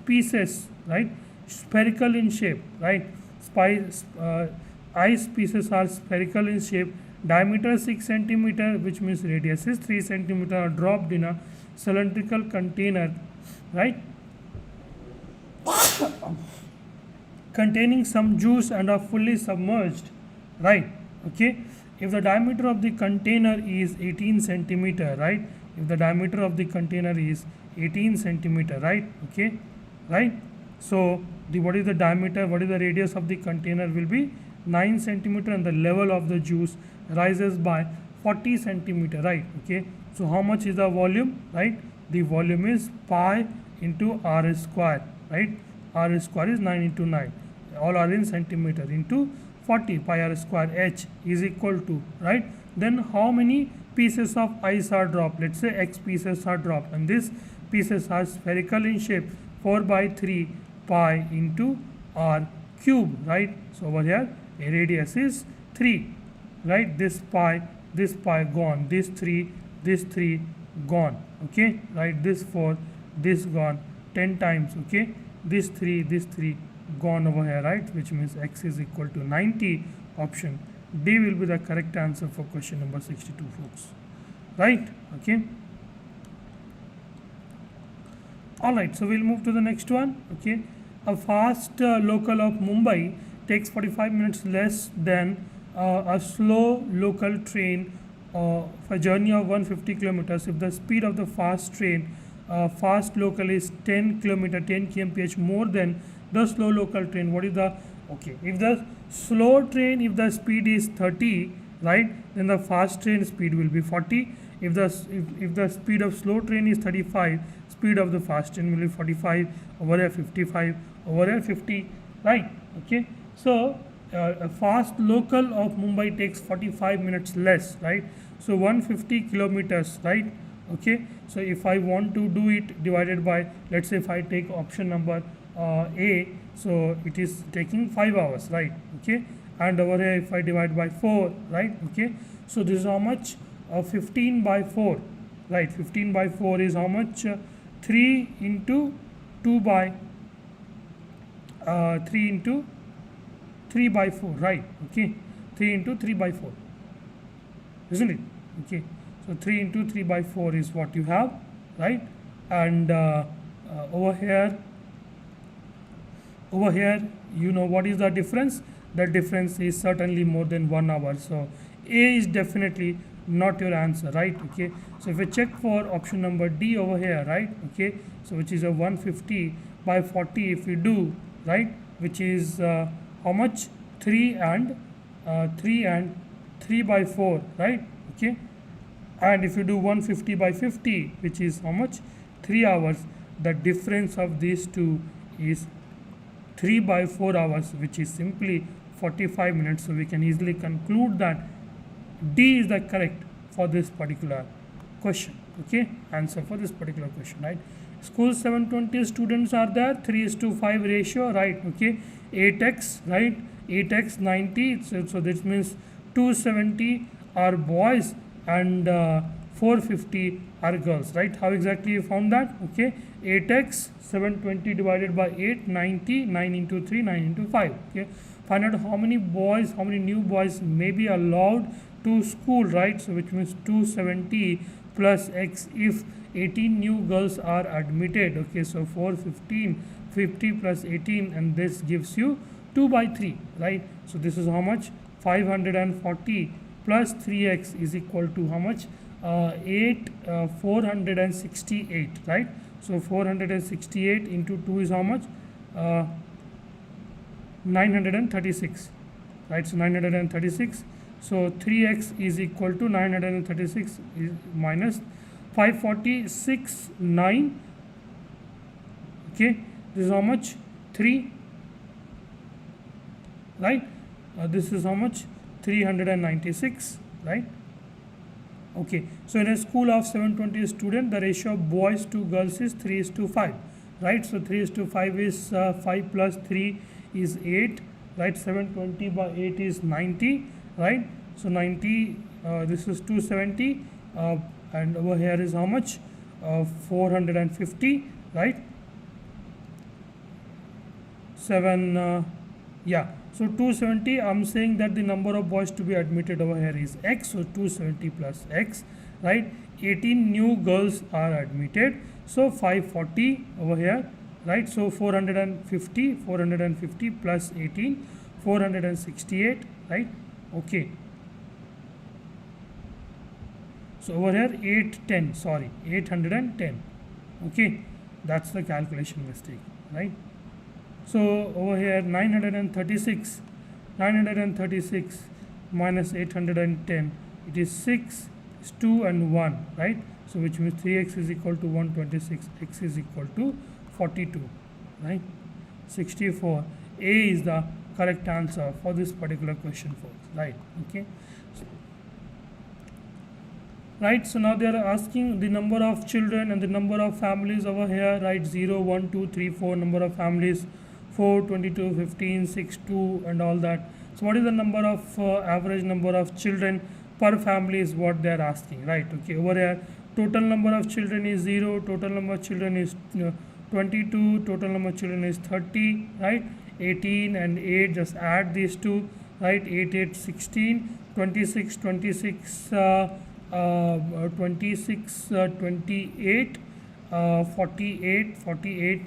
pieces, right, spherical in shape, right? Ice pieces are spherical in shape, diameter 6 centimeter, which means radius is 3 centimeter, are dropped in a cylindrical container, right, containing some juice and are fully submerged, right? Okay, if the diameter of the container is 18 centimeter, right? If the diameter of the container is 18 centimeter, right? Okay, right? So what is the diameter, what is the radius of the container will be 9 centimeter, and the level of the juice rises by 40 centimeter, right? Okay, so how much is the volume, right? The volume is pi into r square, right? R square is 9 into 9, all are in centimeter, into 40 pi r square h is equal to, right? Then how many pieces of ice are dropped? Let's say x pieces are dropped, and these pieces are spherical in shape, 4 by 3 pi into r cube, right? So over here a radius is 3, right? This pi gone, this 3 gone, okay, right? This 4, this gone 10 times, okay, this 3 gone over here, right? Which means x is equal to 90. Option D will be the correct answer for question number 62, folks. right? Okay. Alright, so we'll move to the next one. Okay, a fast local of Mumbai takes 45 minutes less than a slow local train for a journey of 150 kilometers. If the speed of the fast train, fast local is 10 kilometer 10 kmph more than the slow local train, what is the, okay, if the slow train, if the speed is 30, right, then the fast train speed will be 40. If the speed of slow train is 35, speed of the fast train will be 45, over here 55, over here 50, right? Okay, so a fast local of Mumbai takes 45 minutes less, right? So 150 kilometers, right? Okay, so if I want to do it divided by, let's say if I take option number A, so it is taking 5 hours, right? Okay, and over here if I divide by 4, right? Okay, so this is how much, 15 by 4, right? 15 by 4 is how much, 3 into 2 by 3 into 3 by 4, right? Okay, 3 into 3 by 4, isn't it? Okay, so 3 into 3 by 4 is what you have, right? And over here, you know what is the difference? The difference is certainly more than 1 hour. So A is definitely not your answer, right? Okay, so if I check for option number D over here, right? Okay, so which is a 150 by 40 if we do, right, which is how much, 3 and 3 by 4, right? Okay, and if you do 150 by 50, which is how much, 3 hours, the difference of these two is 3 by 4 hours, which is simply 45 minutes. So we can easily conclude that D is the correct for this particular question. Okay, answer for this particular question, right? School 720 students are there, 3:5 ratio, right? Okay, 8x, right? 8x 90, so this means 270 are boys and 450 are girls, right? How exactly you found that? Okay, 8x 720 divided by 8, 90, 9 into 3, 9 into 5. Okay, find out how many boys, how many new boys may be allowed to school, right? So which means 270 plus x if 18 new girls are admitted. Okay, so 415, 50 plus 18, and this gives you 2 by 3, right? So this is how much, 540 plus 3x is equal to how much, 468, right? So 468 into 2 is how much, 936, right? So 936, so 3x is equal to 936 is minus 546, 9, okay, this is how much, 3, right? This is how much, 396, right? Okay, so in a school of 720 students, the ratio of boys to girls is 3:5, right? So 3:5 is 5 plus 3 is 8, right? 720 by 8 is 90, right? So 90, this is 270, and over here is how much, 450, right? 7, yeah, so 270, I'm saying that the number of boys to be admitted over here is x, so 270 plus x, right? 18 new girls are admitted, so 540 over here, right? So 450 plus 18, 468, right? Okay, so over here 810, sorry, 810, okay, that's the calculation mistake, right? So over here 936 minus 810, it is 6, 2 and 1, right? So which means 3x is equal to 126, x is equal to 42, right? 64. A is the correct answer for this particular question, folks, right? Okay, right, so now they are asking the number of children and the number of families over here, right? 0, 1, 2, 3, 4 number of families, 4, 22, 15, 6, 2 and all that. So what is the number of average number of children per family is what they are asking, right? Okay, over here total number of children is 0, total number of children is 22, total number of children is 30, right? 18 and 8, just add these two, right? 8, 8, 16, 26, 26, 28, 48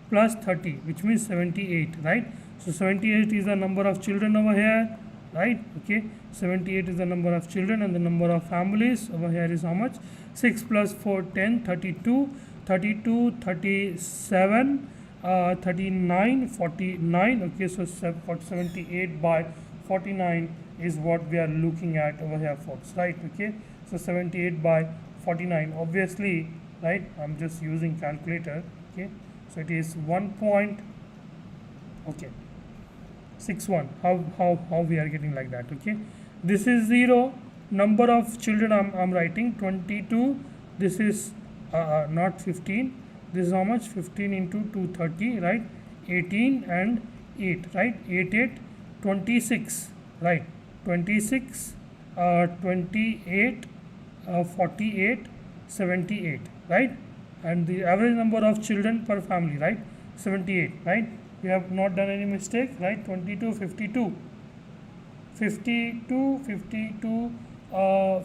plus 30, which means 78, right? So 78 is the number of children over here, right? Okay, 78 is the number of children, and the number of families over here is how much? 6 plus 4, 10, 32, 32, 37, 39, 49. Okay, so 78 by 49 is what we are looking at over here, folks, right? Okay, so 78 by 49, obviously, right? I'm just using calculator. Okay, so it is 1 point, okay, 61. How we are getting like that? Okay, this is 0. Number of children I'm writing 22. This is not 15. This is how much? 15 into 230, right? 18 and 8, right? 8, 8, 26, right? 26, 28, 48, 78, right? And the average number of children per family, right? 78, right? We have not done any mistake, right? 22, 52, 52, 52,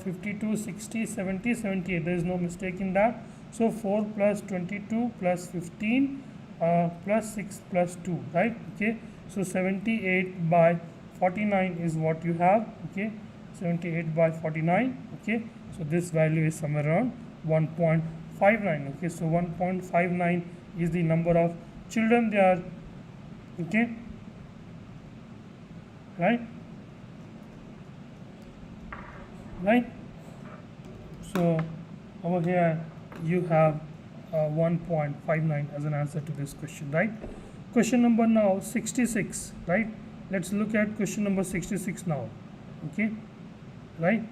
52, 60, 70, 78. There is no mistake in that. So 4 plus 22 plus 15 plus 6 plus 2, right? Okay, so 78 by 49 is what you have. Okay, 78 by 49. Okay, so this value is somewhere around 1.59. Okay, so 1.59 is the number of children there. Okay, right? So over here you have 1.59 as an answer to this question, right? Question number now 66, right? Let's look at question number 66 now. Okay, right?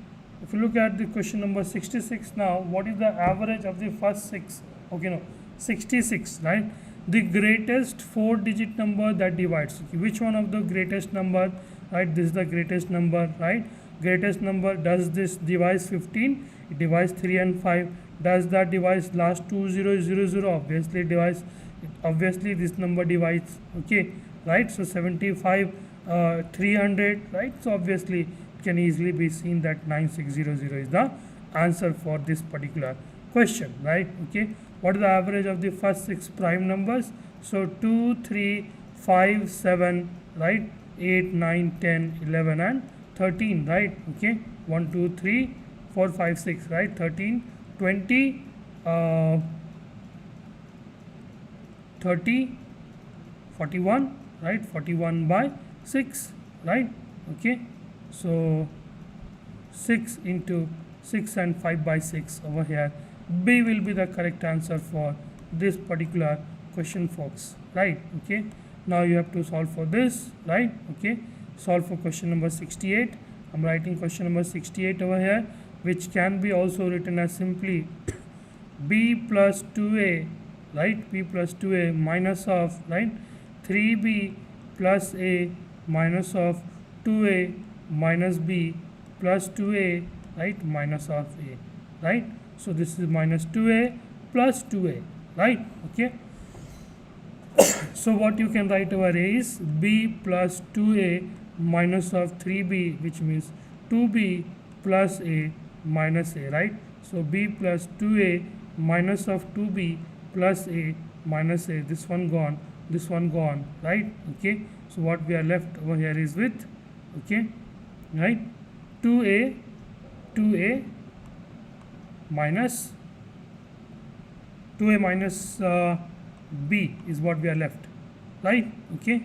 If you look at the question number 66 now, what is the average of the first 6? Okay, no, 66, right? The greatest 4-digit number that divides. Okay, which one of the greatest number, right? This is the greatest number, right? Greatest number, does this divide 15? It divides 3 and 5. Does that divide last 2000? Obviously divides. Obviously this number divides. Okay, right? So 75, 300, right? So obviously it can easily be seen that 9600 is the answer for this particular question, right? Okay, what is the average of the first 6 prime numbers? So 2, 3, 5, 7, right? 8, 9, 10, 11 and 13, right? Okay, 1, 2, 3, 4, 5, 6, right? 13, 20, 30, 41, right? 41 by 6, right? Okay, so 6 into 6 and 5 by 6 over here. B will be the correct answer for this particular question, folks, right? Okay, now you have to solve for this, right? Okay, solve for question number 68. I'm writing question number 68 over here, which can be also written as simply b plus 2a, right? b plus 2a minus of, right, 3b plus a minus of 2a minus b plus 2a, right, minus of a, right? So this is minus 2a plus 2a, right? Okay, so what you can write over is b plus 2a minus of 3b, which means 2b plus a minus a, right? So b plus 2a minus of 2b plus a minus a, this one gone, this one gone, right? Okay, so what we are left over here is with, okay, right, 2a minus 2a minus b is what we are left, right? Okay,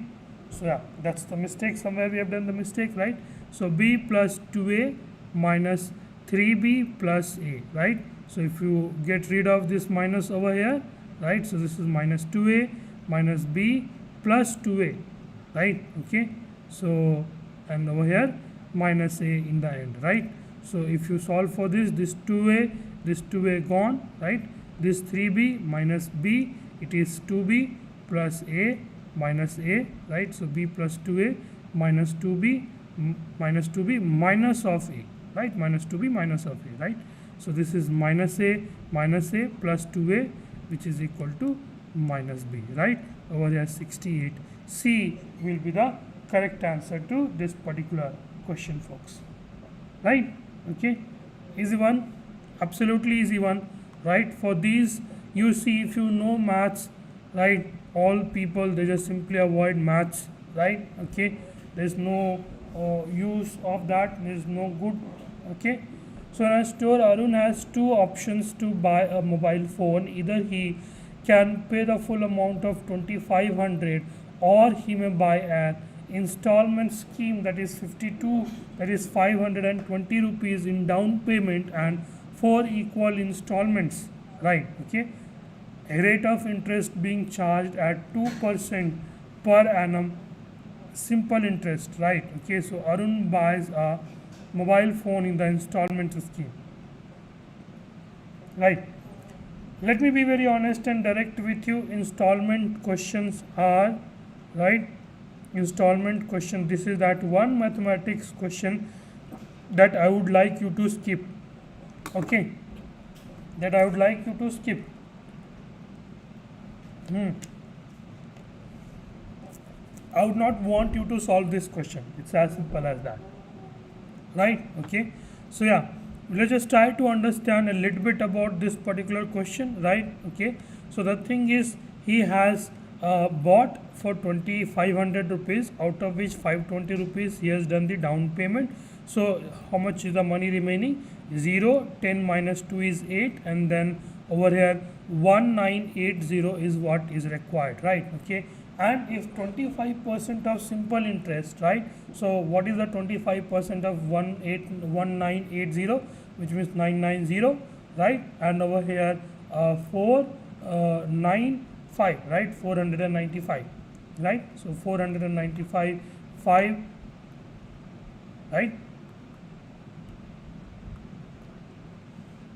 so yeah, that's the mistake. Somewhere we have done the mistake, right? So b plus 2a minus 3b plus a, right? So if you get rid of this minus over here, right, so this is minus 2a minus b plus 2a, right? Okay, so and over here minus a in the end, right? So if you solve for this 2a gone, right? This 3b minus b, it is 2b plus a minus a, right? So b plus 2a minus 2b minus 2b minus of a, right? Minus 2b minus of a, right? So this is minus a plus 2a, which is equal to minus b, right? Over here 68. C will be the correct answer to this particular question, folks, right? Okay, easy one, absolutely easy one, right? For these, you see, if you know maths, right, all people they just simply avoid maths, right? Okay, there's no use of that, there's no good. Okay, so in our store, Arun has two options to buy a mobile phone. Either he can pay the full amount of 2500, or he may buy an installment scheme, that is 52, that is 520 rupees in down payment and 4 equal installments, right? Okay, a rate of interest being charged at 2% per annum, simple interest, right? Okay, so Arun buys a mobile phone in the installment scheme, right? Let me be very honest and direct with you. Installment questions are, right, installment question, this is that one mathematics question that I would like you to skip. Okay, that I would like you to skip. I would not want you to solve this question. It's as simple as that, right? Okay, so yeah, let's just try to understand a little bit about this particular question, right? Okay, so the thing is, he has bought for 2500 rupees, out of which 520 rupees he has done the down payment. So how much is the money remaining? 0, 10 minus 2 is 8, and then over here 1980 is what is required, right? Okay, and if 25% of simple interest, right? So what is the 25% of 1980, which means 990, right? And over here 495, right? 495, right? So 495, 5, right?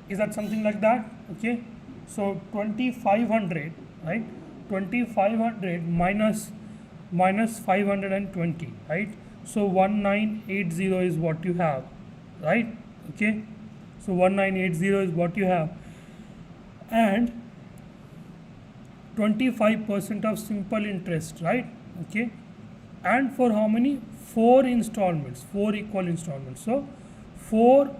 Is that something like that? Okay, so 2500, right? 2500 minus 520, right? So 1980 is what you have, right? Okay, so 1980 is what you have, and 25% of simple interest, right? Okay, and for how many? 4 installments, 4 equal installments. So 4,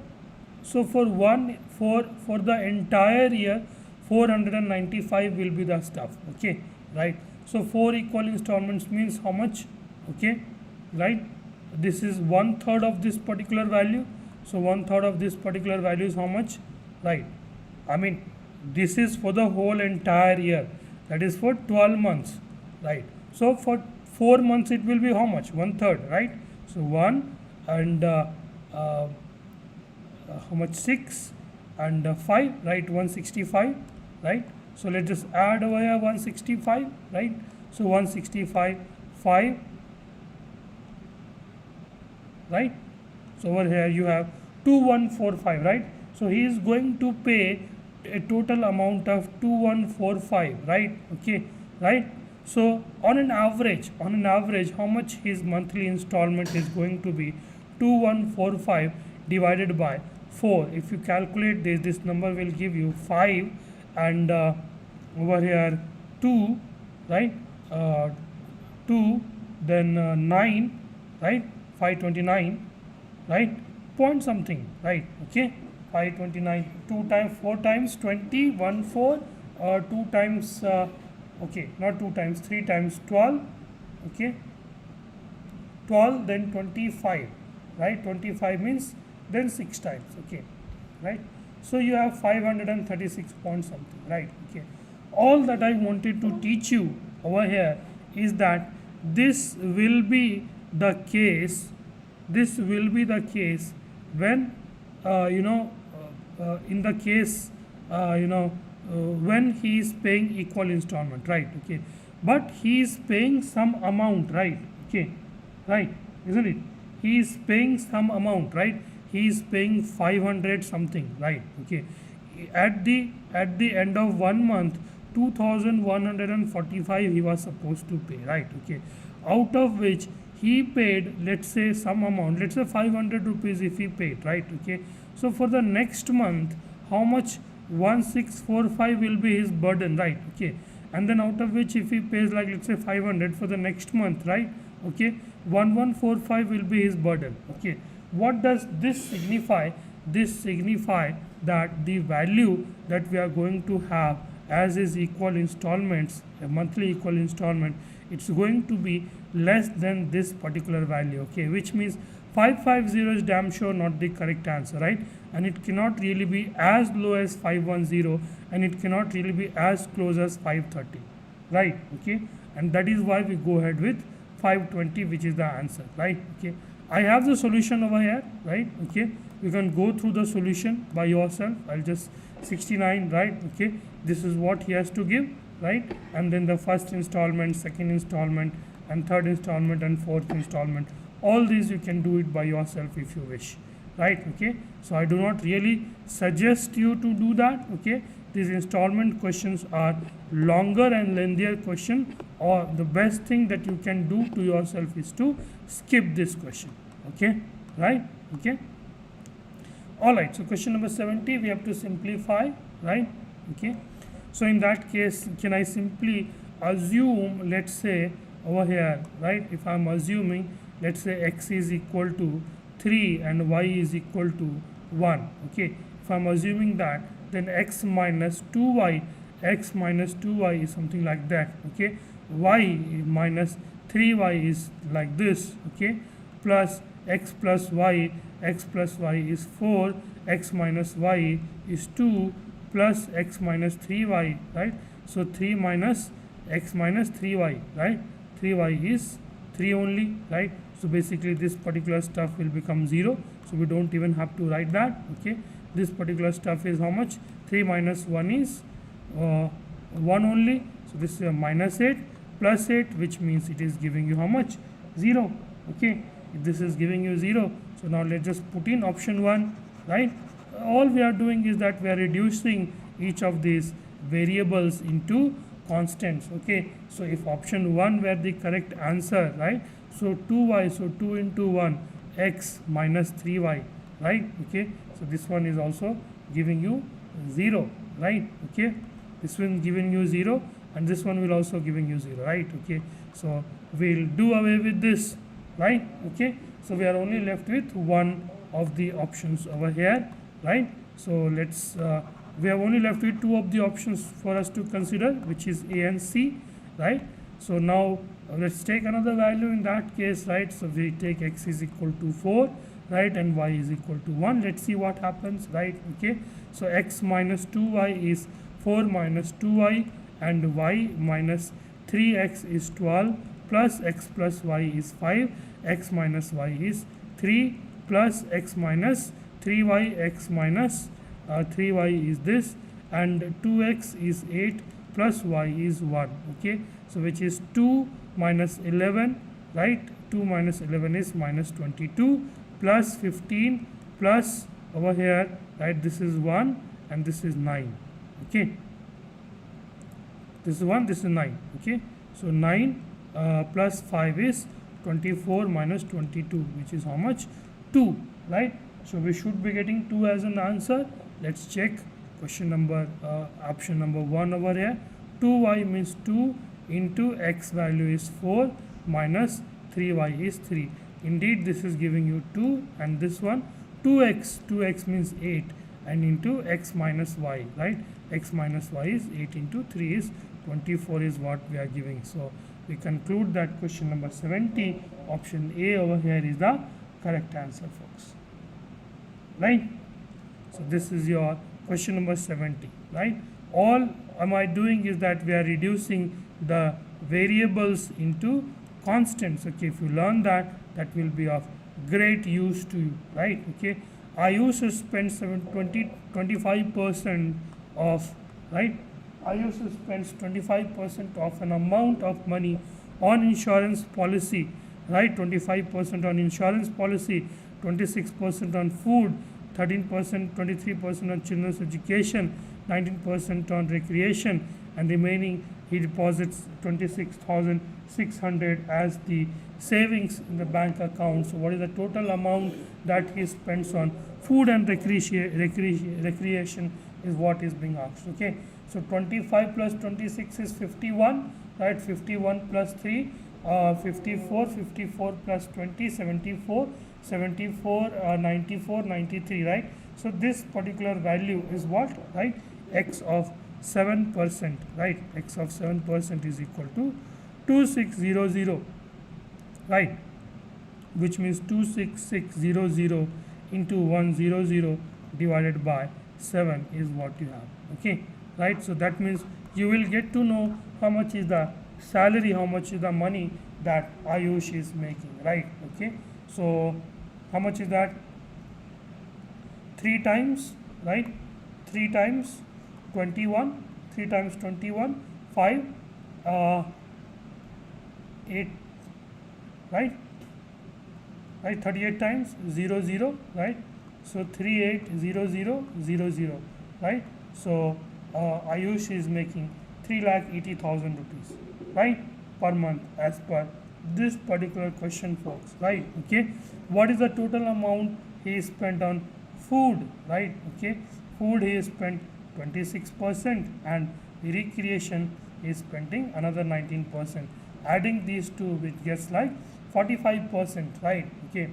so for the entire year 495 will be the stuff. Okay, right? So 4 equal installments means how much? Okay, right? This is 1/3 of this particular value. So 1/3 of this particular value is how much, right? I mean, this is for the whole entire year, that is for 12 months, right? So for 4 months it will be how much? 1/3, right? So 1 and how much? 6 and 5, right? 165, right? So let's just add over here 165, right? So 165, 5, right? So over here you have 2145, right? So he is going to pay a total amount of 2145, right? Okay, right? So on an average, how much his monthly installment is going to be? 2145 divided by 4. If you calculate this number will give you 5 and over here 2, right? 2, then 9, right? 529, right? Point something, right? Okay, 529, 2 times 4 times 20, 1 4, 2 times okay, not 2 times, 3 times 12, okay, 12, then 25, right? 25 means then 6 times, okay, right? So you have 536 point something, right? Okay, all that I wanted to teach you over here is that this will be the case, when in the case when he is paying equal installment, right? Okay, but he is paying some amount, right? Okay, right, isn't it? He is paying some amount, right? He is paying 500 something, right? Okay, at the end of 1 month 2145 he was supposed to pay, right? Okay, out of which he paid, let's say some amount, let's say 500 rupees if he paid, right? Okay, so for the next month how much? 1645 will be his burden, right? Okay, and then out of which if he pays like let's say 500 for the next month, right? Okay, 1145 will be his burden. Okay, what does this signify? this signify that the value that we are going to have as is equal installments, a monthly equal installment, it's going to be less than this particular value, okay, which means 550 is damn sure not the correct answer, right? And it cannot really be as low as 510, and it cannot really be as close as 530, right? Okay, and that is why we go ahead with 520, which is the answer, right? Okay, I have the solution over here, right? Okay, you can go through the solution by yourself. I'll just 69, right? Okay, this is what he has to give, right? And then the first installment, second installment, and third installment, and fourth installment. All these you can do it by yourself if you wish, right? Okay, so I do not really suggest you to do that. Okay, these installment questions are longer and lengthier question, or the best thing that you can do to yourself is to skip this question, okay, right? Okay, all right, so question number 70 we have to simplify, right? Okay, so in that case, can I simply assume, let's say over here, right, if I'm assuming, let's say x is equal to 3 and y is equal to 1, okay, if I'm assuming that, then x minus 2y is something like that, okay, y minus 3y is like this, okay, plus x plus y is 4, x minus y is 2, plus x minus 3y, right? So 3 minus x minus 3y, right? 3y is 3 only, right? So basically this particular stuff will become 0, so we don't even have to write that, okay. This particular stuff is how much? 3 minus 1 is 1 only, so this is a minus 8 plus 8, which means it is giving you how much? 0, okay. If this is giving you 0, so now let's just put in option 1, right? All we are doing is that we are reducing each of these variables into constants, okay. So if option 1 were the correct answer, right, so 2y, so 2 into 1, x minus 3y, right? Okay, so this one is also giving you 0, right? Okay, this one giving you 0, and this one will also giving you 0, right? Okay, so we'll do away with this, right? Okay, so we are only left with one of the options over here, right? So let's we have only left with two of the options for us to consider, which is A and C, right? So now let's take another value in that case, right? So we take x is equal to 4, right, and y is equal to 1. Let's see what happens, right? Okay, so x minus 2y is 4 minus 2y, and y minus 3x is 12, plus x plus y is 5, x minus y is 3, plus x minus 3y, x minus 3y is this, and 2x is 8, plus y is 1, okay. So which is 2 minus 11, right? 2 minus 11 is minus 22, plus 15, plus over here, right, this is 1 and this is 9, okay. This is 1, this is 9, okay. So 9 plus 5 is 24 minus 22, which is how much? 2, right? So we should be getting 2 as an answer. Let's check question number option number 1 over here. 2y means 2 into x value is 4 minus 3y is 3. Indeed, this is giving you 2, and this one 2x means 8, and into x minus y, right? X minus y is 8 into 3 is 24 is what we are giving. So we conclude that question number 70, option A over here is the correct answer, folks, right? So this is your question number 70, right? All am I doing is that we are reducing the variables into constants, okay. If you learn that, that will be of great use to you, right? Okay, I used to spend 25% of, right, I used to spend 25% of an amount of money on insurance policy, right? 25% on insurance policy, 26% on food, 13%, 23% on children's education, 19% on recreation, and remaining he deposits 26,600 as the savings in the bank account. So what is the total amount that he spends on food and recreation is what is being asked, okay. So 25 plus 26 is 51, right? 51 plus 3, 54, 54 plus 20, 74, 74, 94, 93, right? So this particular value is what, right? X of 7%, right? X of 7% is equal to 2600, right? Which means 26600 into 100 divided by 7 is what you have. Okay, right? So that means you will get to know how much is the salary, how much is the money that Ayush is making, right? Okay, so how much is that? 3 times, right? 3 times 21, 3 times 21, 5, 8, right? Right, 38 times 00, right? So 380000, right? So Ayush is making 3,80,000 rupees, right, per month as per this particular question, folks, right? Okay, what is the total amount he spent on food, right? Okay, food he spent 26% and recreation is spending another 19%. Adding these two, which gets like 45%, right? Okay,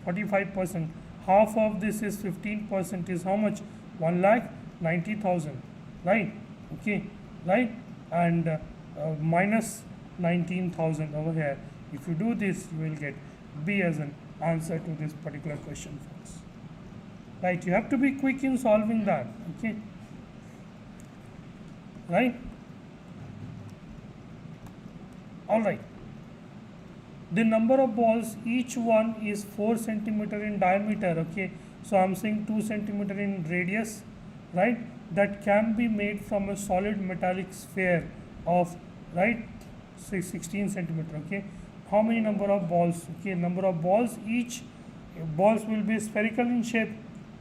45%. Half of this is 15% is how much? 1,90,000, right? Okay, right? And minus 19,000 over here. If you do this, you will get B as an answer to this particular question, folks. Right? You have to be quick in solving that. Okay, right? All right. The number of balls, each one is 4 centimeter in diameter. Okay, so I'm saying 2 centimeter in radius, right? That can be made from a solid metallic sphere of, right, 16 centimeter. Okay, how many number of balls? Okay, number of balls, each balls will be spherical in shape,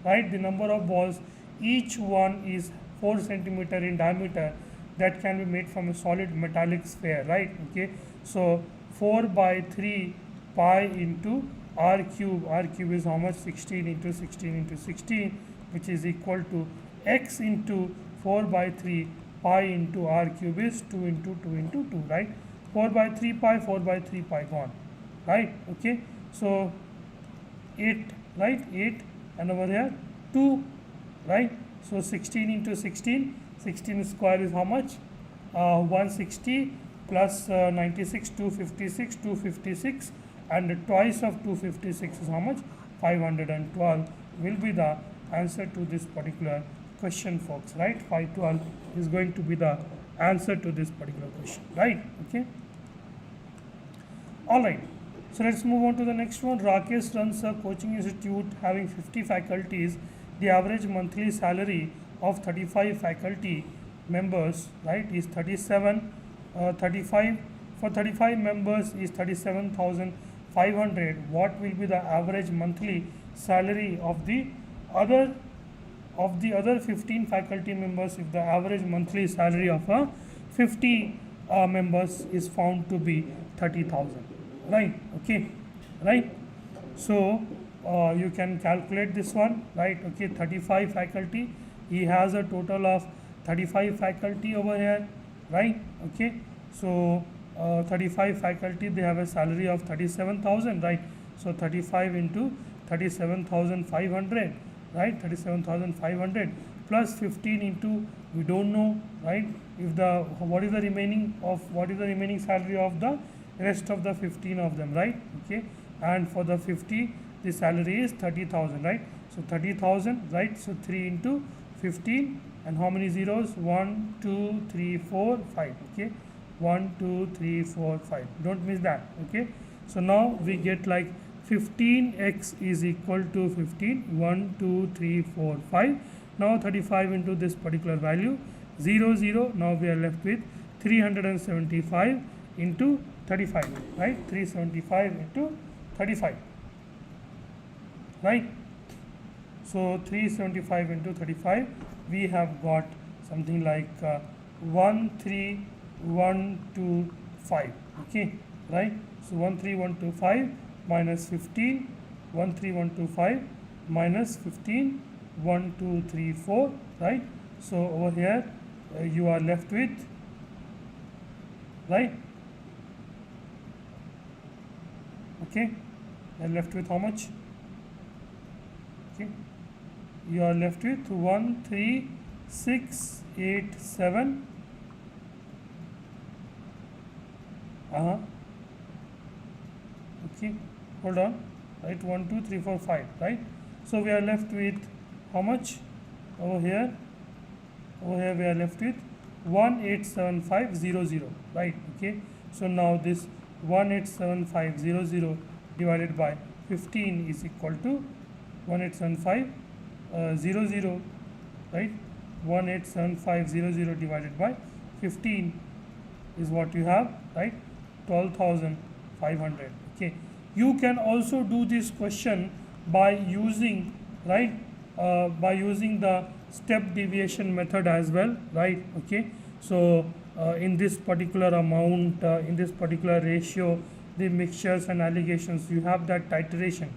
right? The number of balls, each one is 4 centimeter in diameter, that can be made from a solid metallic sphere, right? Okay, so 4 by 3 pi into r cube. R cube is how much? 16 into 16 into 16, which is equal to x into 4 by 3 pi into r cube is 2 into 2 into 2, right? 4 by 3 pi, 4 by 3 pi gone, right? Okay, so 8, right? 8, and over here 2, right? So 16 into 16, 16 square is how much? 160 plus 96, 256, 256, and twice of 256 is how much? 512 will be the answer to this particular question, folks, right? 512 is going to be the answer to this particular question, right? Okay, all right. So let's move on to the next one. Rakesh runs a coaching institute having 50 faculties. The average monthly salary of 35 faculty members, right, is 35 for 35 members is 37,500. What will be the average monthly salary of the other 15 faculty members if the average monthly salary of 50 members is found to be 30,000, right? Okay, right? So you can calculate this one, right? Okay, 35 faculty, he has a total of 35 faculty over here, right? Okay, so 35 faculty, they have a salary of 37,000, right? So 35 into 37,500, right? 37,500 plus 15 into, we don't know, right? If the what is the remaining salary of the rest of the 15 of them, right? Okay, and for the 50 the salary is 30,000, right? So 30,000, right? So 3 into 15, and how many zeros? 1 2 3 4 5. Okay, 1 2 3 4 5, don't miss that. Okay, so now we get like 15x is equal to 15, 1 2 3 4 5. Now 35 into this particular value 0 0. Now we are left with 375 into 35, right? 375 into 35, right? So 375 into 35, we have got something like 13125. Okay, right? So 13125 minus 15, 13125 minus 15, 1234, right? So over here you are left with, right? Okay, you are left with how much? Okay, you are left with 13687. Okay, hold on, right, 1 2 3 4 5, right? So we are left with how much over here? Over here we are left with 187500, right? Okay, so now this 187500 divided by 15 is equal to 187500, right? 187500 divided by 15 is what you have, right? 12,500. Okay, you can also do this question by using, right, by using the step deviation method as well, right? Okay, so in this particular amount, in this particular ratio, the mixtures and allegations, you have that titration,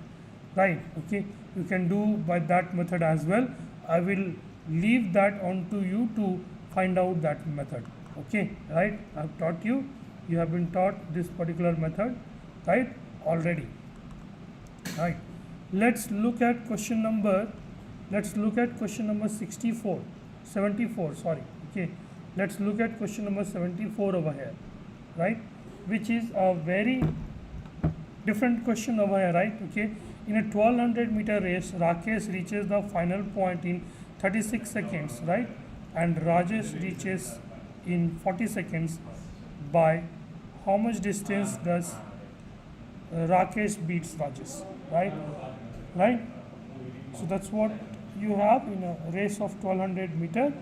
right? Okay, you can do by that method as well. I will leave that on to you to find out that method. Okay, right, I've taught you, you have been taught this particular method, right, already, right? Let's look at question number 74, sorry. Okay, let's look at question number 74 over here, right, which is a very different question over here, right? Okay, in a 1200-meter race, Rakesh reaches the final point in 36 seconds, right, and Rajesh reaches in 40 seconds. By how much distance does Rakesh beats Rajesh, right? So that's what you have in a race of 1200 meter,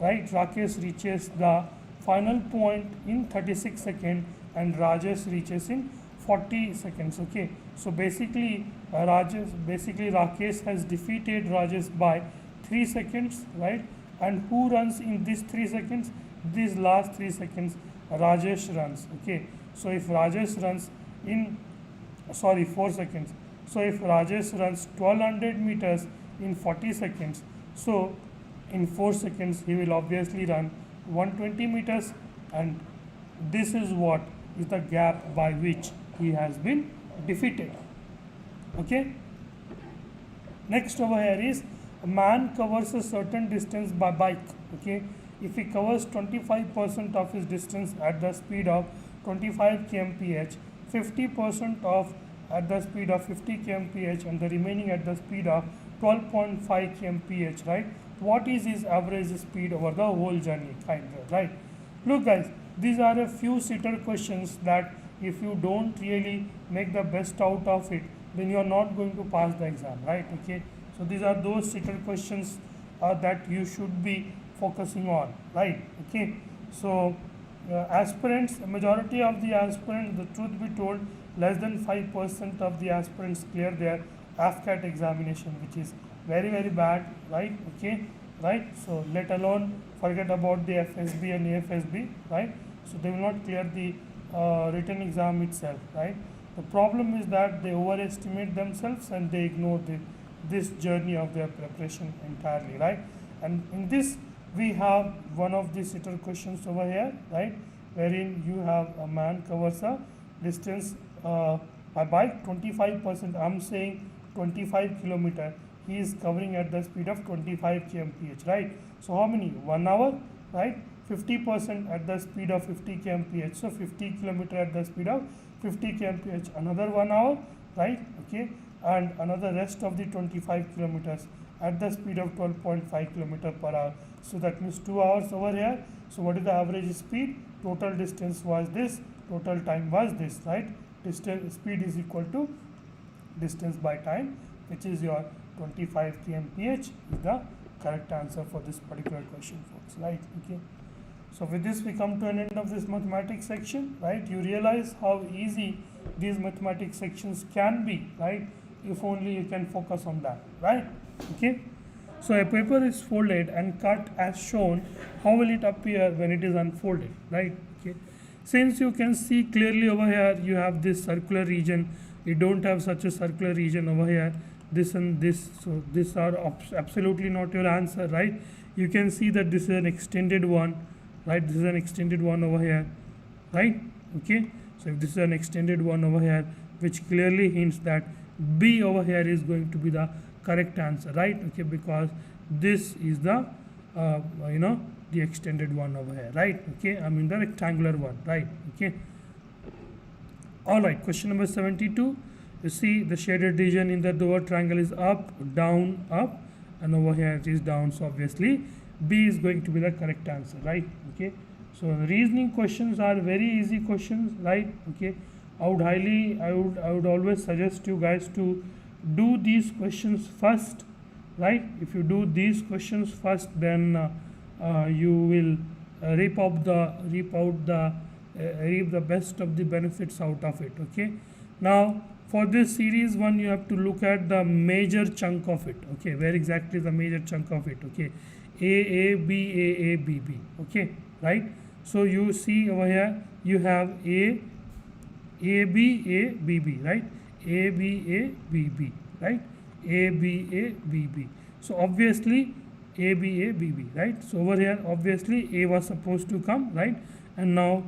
right? Rakesh reaches the final point in 36 seconds and Rajesh reaches in 40 seconds. Okay, so basically Rakesh has defeated Rajesh by 3 seconds, right? And who runs in these 3 seconds? These last 3 seconds Rajesh runs. Okay, so if Rajesh runs in 4 seconds, so if Rajesh runs 1200 meters in 40 seconds, so in 4 seconds he will obviously run 120 meters, and this is what is the gap by which he has been defeated. Okay, next over here is a man covers a certain distance by bike. Okay, if he covers 25% of his distance at the speed of 25 kmph, 50% of at the speed of 50 kmph, and the remaining at the speed of 12.5 kmph, right? What is his average speed over the whole journey? Right? Look guys, these are a few sitter questions that if you don't really make the best out of it, then you are not going to pass the exam, right? Okay, so these are those sitter questions that you should be focusing on, right? Okay, so aspirants, majority of the aspirants, the truth be told, less than 5% of the aspirants clear their AFCAT examination, which is very bad, right? Okay, right, so let alone forget about the FSB and AFSB, right? So they will not clear the written exam itself, right? The problem is that they overestimate themselves and they ignore this journey of their preparation entirely, right? And in this we have one of the sitter questions over here, right, wherein you have a man covers a distance by bike 25%, I'm saying 25 kilometer, he is covering at the speed of 25 kmph, right? So how many? 1 hour, right? 50% at the speed of 50 kmph, so 50 kilometer at the speed of 50 kmph, another 1 hour, right? Okay, and another rest of the 25 kilometers at the speed of 12.5 kilometer per hour. So that means 2 hours over here. So what is the average speed? Total distance was this, total time was this, right? Distance speed is equal to distance by time, which is your 25 kmph is the correct answer for this particular question, folks, right? Okay, so with this we come to an end of this mathematics section, right? You realize how easy these mathematics sections can be, right, if only you can focus on that, right? Okay, so a paper is folded and cut as shown. How will it appear when it is unfolded, right? Okay, since you can see clearly over here you have this circular region, you don't have such a circular region over here, this and this, so these are absolutely not your answer, right? You can see that this is an extended one, right? This is an extended one over here, right? Okay, so if this is an extended one over here, which clearly hints that B over here is going to be the correct answer, right? Okay, because this is the the extended one over here, right? Okay, I mean the rectangular one, right? Okay. All right, question number 72. You see the shaded region in the lower triangle is up, down, up, and over here it is down. So obviously B is going to be the correct answer, right? Okay. So the reasoning questions are very easy questions, right? Okay. I would always suggest you guys to do these questions first, right? If you do these questions first, then you will reap the best of the benefits out of it. Okay. Now for this series one, you have to look at the major chunk of it. Okay, where exactly is the major chunk of it? Okay, A B B. Okay, right? So you see over here you have A B B, right? A B B, right? A B B. So obviously A B, right? So over here obviously A was supposed to come, right? And now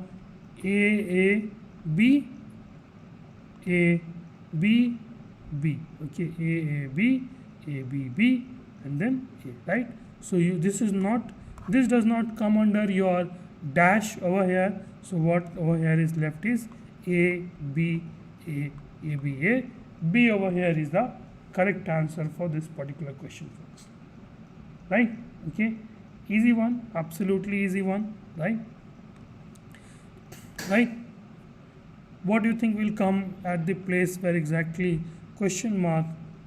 A B B, okay, A B B, and then A, right? So this does not come under your dash over here. So what over here is left is A B A B over here is the correct answer for this particular question, folks. Right? Okay, easy one, absolutely easy one, right? Right? What do you think will come at the place where exactly question mark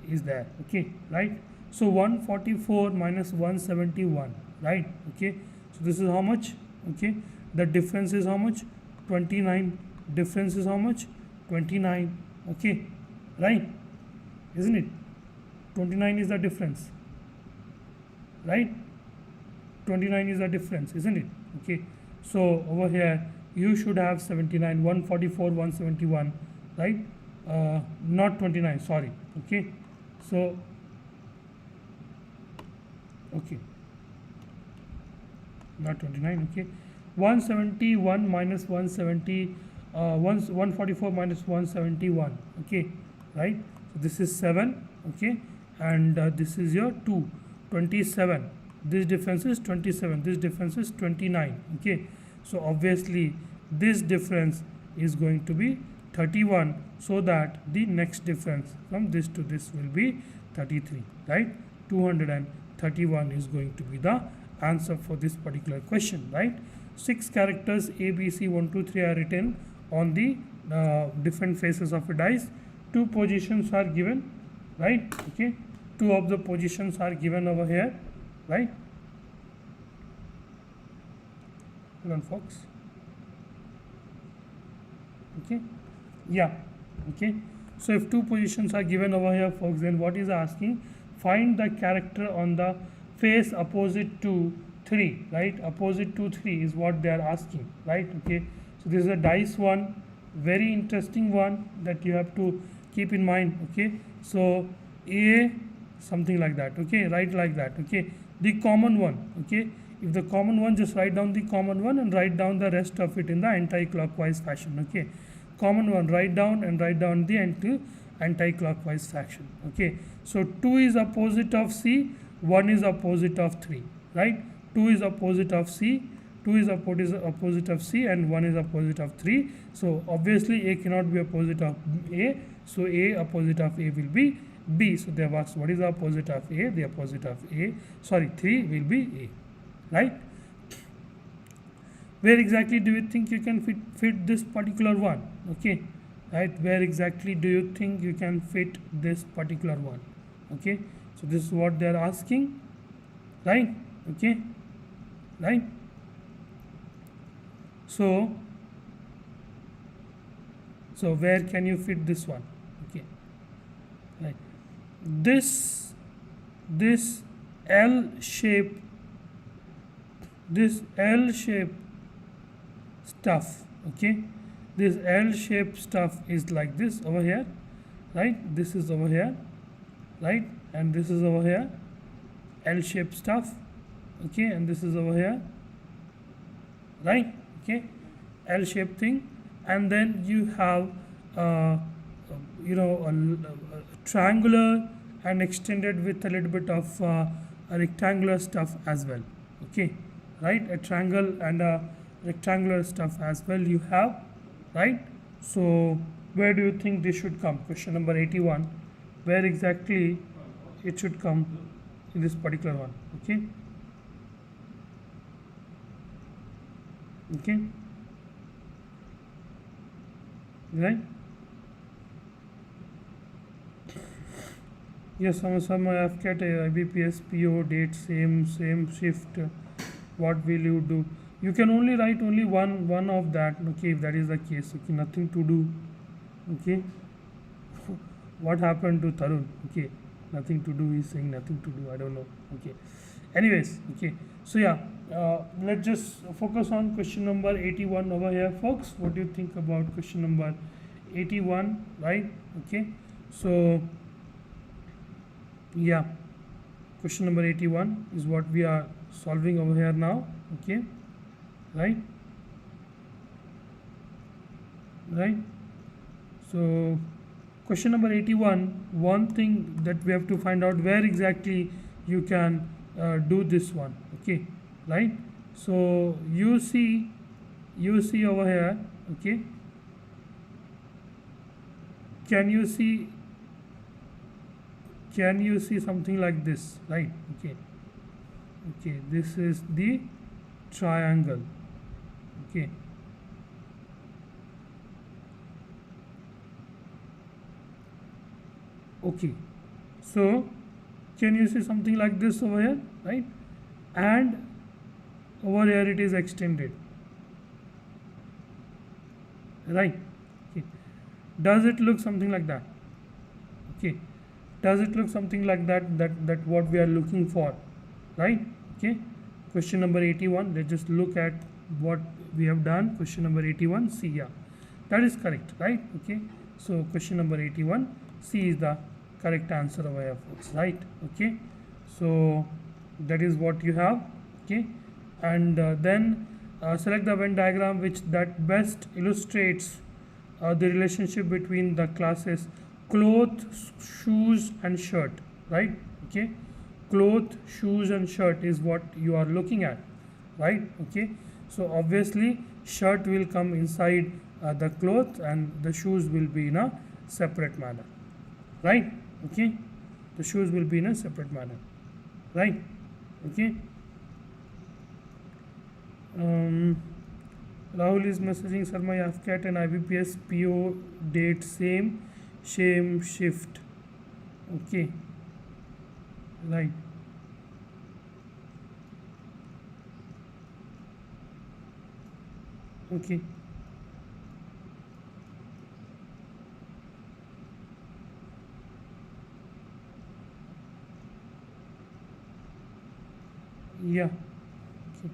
is there? Okay, right? So 144 minus 171, right? Okay, so this is how much? Okay, the difference is how much? 29. Difference is how much? 29. Okay, right? Isn't it? 29 is the difference, right? 29 is the difference, isn't it? Okay, so over here you should have 79, 144, 171, right? Not 29, sorry. Okay, so okay, not 29. Okay, 171 minus 170, 144 minus 171. Okay, right? So this is 7. Okay, and this is your 2, 27. This difference is 27. This difference is 29. Okay. So obviously this difference is going to be 31, so that the next difference from this to this will be 33, right? 231 is going to be the answer for this particular question, right? 6 characters A, B, C, 1, 2, 3 are written on the different faces of a dice. 2 positions are given, right? Okay, 2 of the positions are given over here, right? Hold on, folks. Okay, yeah, okay. So if 2 positions are given over here, folks, then what is asking? Find the character on the face opposite to 3, right? Opposite to 3 is what they are asking, right? Okay, so this is a dice one, very interesting one that you have to keep in mind. Okay, so A, something like that. Okay, write like that. Okay, the common one. Okay, if the common one, just write down the common one and write down the rest of it in the anti-clockwise fashion. Okay, common one, write down the anti-clockwise fashion. Okay, so 2 is opposite of C, 1 is opposite of 3, right? 2 is opposite of C, 2 is opposite of C, and 1 is opposite of 3. So obviously A cannot be opposite of A, so A opposite of A will be B. So they have asked what is the opposite of A? The opposite of A, sorry, 3 will be A, right? Where exactly do you think you can fit this particular one? Okay, right? Where exactly do you think you can fit this particular one? Okay, so this is what they are asking, right? Okay, right? So where can you fit this one? Okay, right? This L shape stuff. Okay, this L-shaped stuff is like this over here, right? This is over here, right? And this is over here, L-shaped stuff. Okay, and this is over here, right? Okay, L-shaped thing, and then you have a triangular and extended with a little bit of a rectangular stuff as well. Okay, right? A triangle and a rectangular stuff as well you have, right? So where do you think this should come? Question number 81. Where exactly it should come in this particular one? Okay. Okay. Right? Yes, some AFCAT, IBPS, PO, date, same shift. What will you do? You can only write only one of that. Okay, if that is the case. Okay, nothing to do. Okay. What happened to Tarun? Okay, nothing to do. He's saying nothing to do. I don't know. Okay. Anyways, okay. So yeah, let's just focus on question number 81 over here, folks. What do you think about question number 81? Right? Okay. So yeah, question number 81 is what we are solving over here now. Okay, right? Right. So question number 81, one thing that we have to find out where exactly you can do this one. Okay, right? So you see over here. Okay, can you see something like this, right? Okay, okay, this is the triangle. Okay, okay, so can you see something like this over here, right? And over here it is extended, right? Okay, does it look something like that? Okay, does it look something like that what we are looking for, right? Okay, question number 81, let's just look at what we have done. Question number 81, C, yeah, that is correct, right? Okay, so question number 81, C is the correct answer over here, folks, right? Okay, so that is what you have. Okay, and then select the Venn diagram which that best illustrates the relationship between the classes clothes, shoes and shirt, right? Okay, cloth, shoes and shirt is what you are looking at, right? Okay, so obviously shirt will come inside the cloth and the shoes will be in a separate manner, right? Okay, the shoes will be in a separate manner, right? Okay. Rahul is messaging, sir, my AFCAT and IBPS PO date same shift. Okay, right. Okay, yeah. Okay.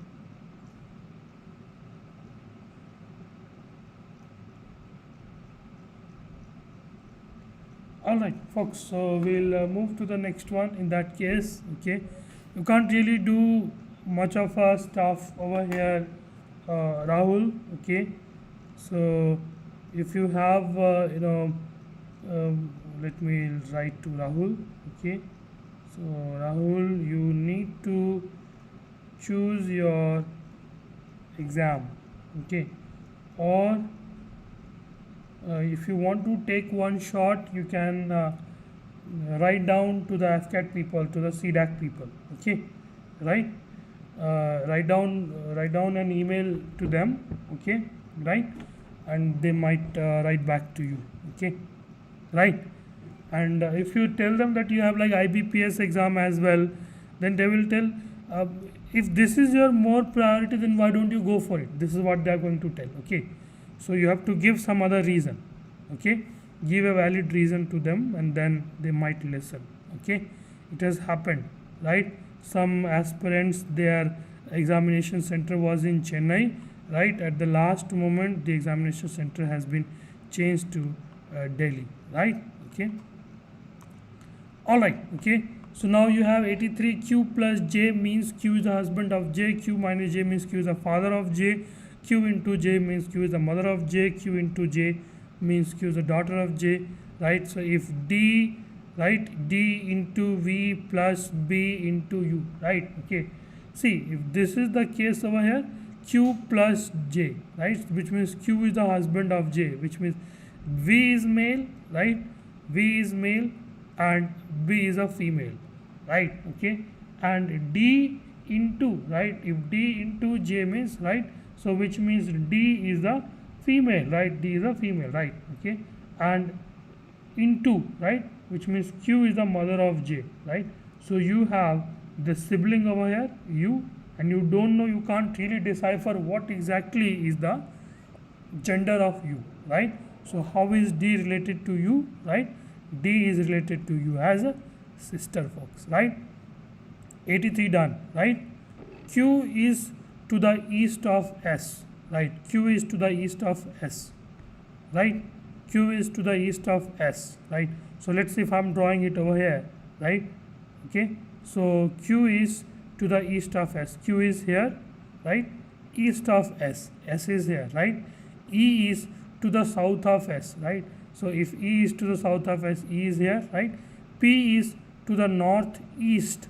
Alright, folks, so we'll move to the next one in that case. Okay, you can't really do much of stuff over here, Rahul. Okay, so if you have let me write to Rahul. Okay, so Rahul, you need to choose your exam. Okay, or if you want to take one shot, you can write down to the AFCAT people, to the CDAC people. Okay, right? Write down an email to them. Okay, right? And they might write back to you. Okay, right? And if you tell them that you have like IBPS exam as well, then they will tell, if this is your more priority, then why don't you go for it? This is what they are going to tell. Okay, so you have to give some other reason. Okay, give a valid reason to them and then they might listen. Okay, it has happened, right? Some aspirants, their examination center was in Chennai, right? At the last moment the examination center has been changed to Delhi, right? Okay, all right. Okay, so now you have 83. Q plus J means Q is the husband of J. Q minus J means Q is the father of J. Q into J means Q is the mother of J. Q into J means Q is the daughter of J, right? So if D, right? D into V plus B into U, right? Okay, see, if this is the case over here, Q plus J, right, which means Q is the husband of J, which means V is male, right? V is male and B is a female, right? Okay, and D into, right, if D into J means, right, so which means D is the female, right? D is a female, right? Okay, and into, right, which means Q is the mother of J, right? So you have the sibling over here, U, and you don't know, you can't really decipher what exactly is the gender of U, right? So how is D related to U, right? D is related to U as a sister, folks, right? 83 done, right? Q is to the east of S, right? Q is to the east of S, right? Q is to the east of S, right? So let's see if I'm drawing it over here, right? Okay, so Q is to the east of S. Q is here, right? East of S. S is here, right? E is to the south of S, right? So if E is to the south of S, E is here, right? P is to the northeast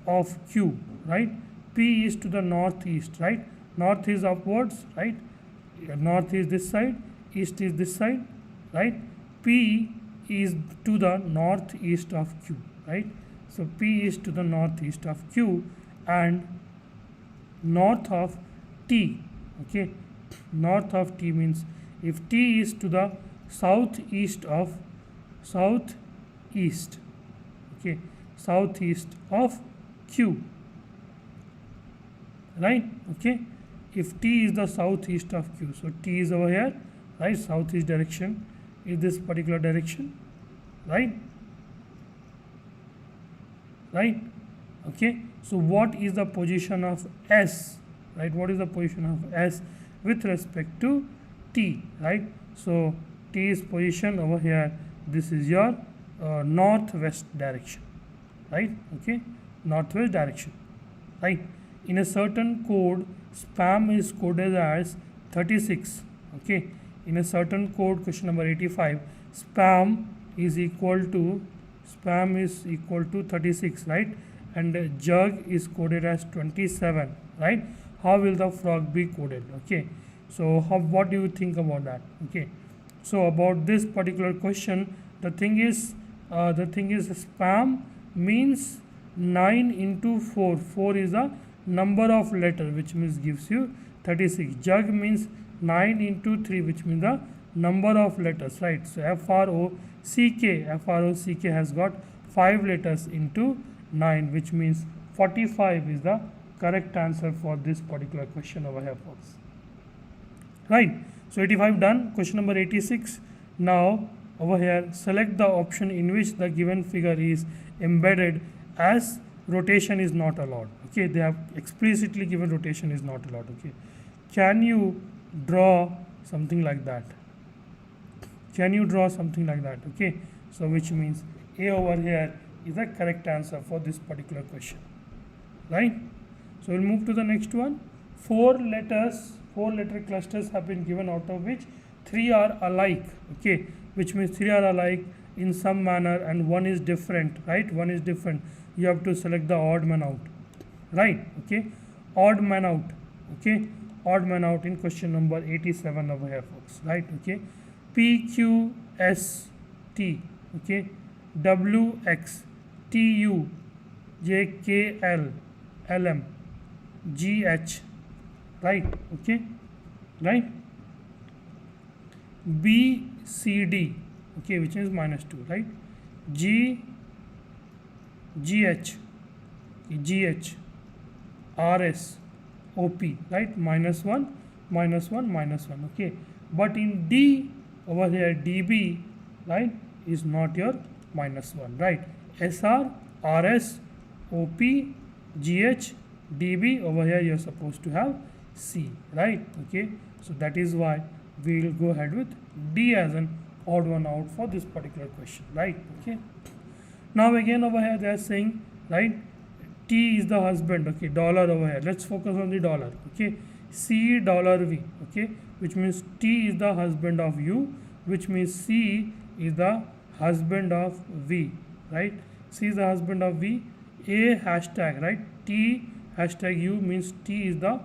of Q, right? P is to the northeast, right? North is upwards, right? North is this side, east is this side, right? P is to the northeast of Q, right? So P is to the northeast of Q and north of T, okay? North of T means if T is to the southeast of southeast, okay, southeast of Q, right? Okay, if T is the southeast of Q, so T is over here, right? Southeast direction is this particular direction, right? Right? Okay, so what is the position of S, right? What is the position of S with respect to T, right? So T is position over here, this is your northwest direction, right? Okay, northwest direction, right? In a certain code, spam is coded as 36, okay? In a certain code, question number 85, spam is equal to 36, right? And jug is coded as 27, right? How will the frog be coded? Okay, so what do you think about that? Okay, so about this particular question, the thing is spam means 9 into 4. 4 is the number of letter, which means gives you 36. Jug means 9 into 3, which means the number of letters, right? So FROCK has got 5 letters into 9, which means 45 is the correct answer for this particular question over here, folks, right? So 85 done. Question number 86. Now over here, select the option in which the given figure is embedded as rotation is not allowed. Okay, they have explicitly given rotation is not allowed. Okay, can you draw something like that? Can you draw something like that? Okay, so which means A over here is the correct answer for this particular question, right? So we'll move to the next one. 4 letter clusters have been given, out of which 3 are alike, okay, which means 3 are alike in some manner and 1 is different, right? 1 is different. You have to select the odd man out, right? Okay, odd man out, okay, odd man out in question number 87 over here, folks, right? Okay, PQST, okay, WXTU, JKL, LM, GH, right? Okay, right? BCD, okay, which is -2, right? GH, RS, OP, right? -1, -1, -1, okay. But in D over here, DB, right, is not your -1, right? SR, RS, OP, GH, DB, over here you're supposed to have C, right? Okay, so that is why we will go ahead with D as an odd one out for this particular question, right? Okay, now again over here they are saying, right, T is the husband, okay, dollar over here, let's focus on the dollar, okay, C $V, okay, which means T is the husband of U, which means C is the husband of V, right? C is the husband of V. A hashtag, right? T hashtag U means T is the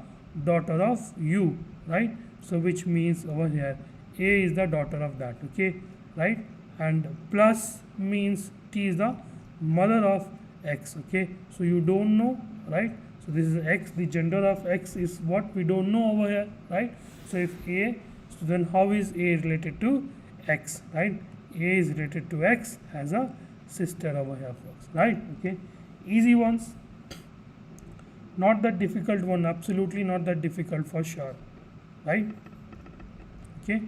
daughter of U, right? So which means over here A is the daughter of that, okay, right? And plus means T is the mother of X, okay? So you don't know, right? So this is X, the gender of X is what we don't know over here, right? So if A, so then how is A related to X, right? A is related to X as a sister over here, folks, right? Okay, easy ones, not that difficult one, absolutely not that difficult for sure, right? Okay,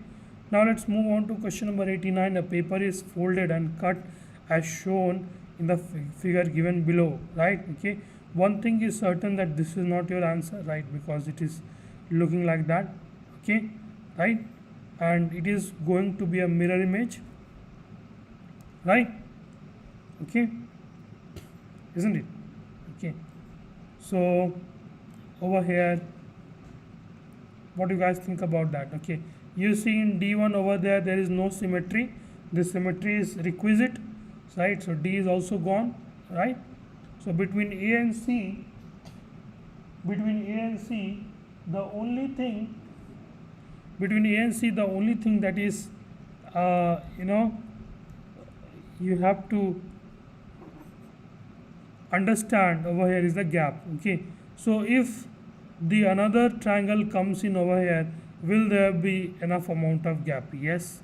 now let's move on to question number 89. A paper is folded and cut as shown in the figure given below, right? Okay, one thing is certain that this is not your answer, right? Because it is looking like that, okay, right? And it is going to be a mirror image, right? Okay, isn't it? Okay, so over here, what do you guys think about that? Okay, you see in D1 over there is no symmetry. This symmetry is requisite, right? So D is also gone, right? So between A and C, the only thing that is you have to understand over here is the gap, okay? So if the another triangle comes in over here, will there be enough amount of gap? Yes,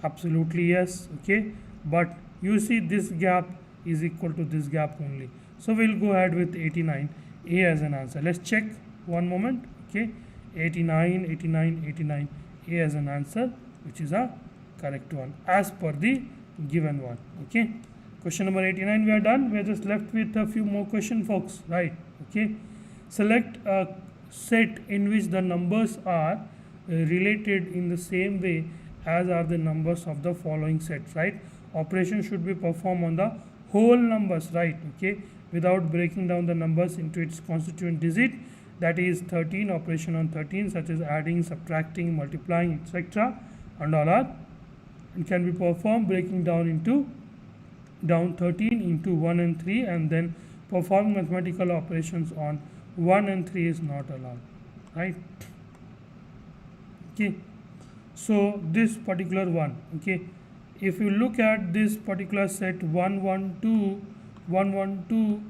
absolutely yes, okay? But you see this gap is equal to this gap only, so we'll go ahead with 89 A as an answer. Let's check one moment, okay? 89 A as an answer, which is a correct one as per the given one, okay? Question number 89 we are done. We are just left with a few more questions, folks, right? Okay, select a set in which the numbers are related in the same way as are the numbers of the following sets, right? Operation should be performed on the whole numbers, right? Okay, without breaking down the numbers into its constituent digit, that is 13, operation on 13 such as adding, subtracting, multiplying, etc. and all are, it can be performed breaking down 13 into 1 and 3, and then performing mathematical operations on 1 and 3 is not allowed, right? Okay, so this particular one, okay, if you look at this particular set 1 1 2 1 1 2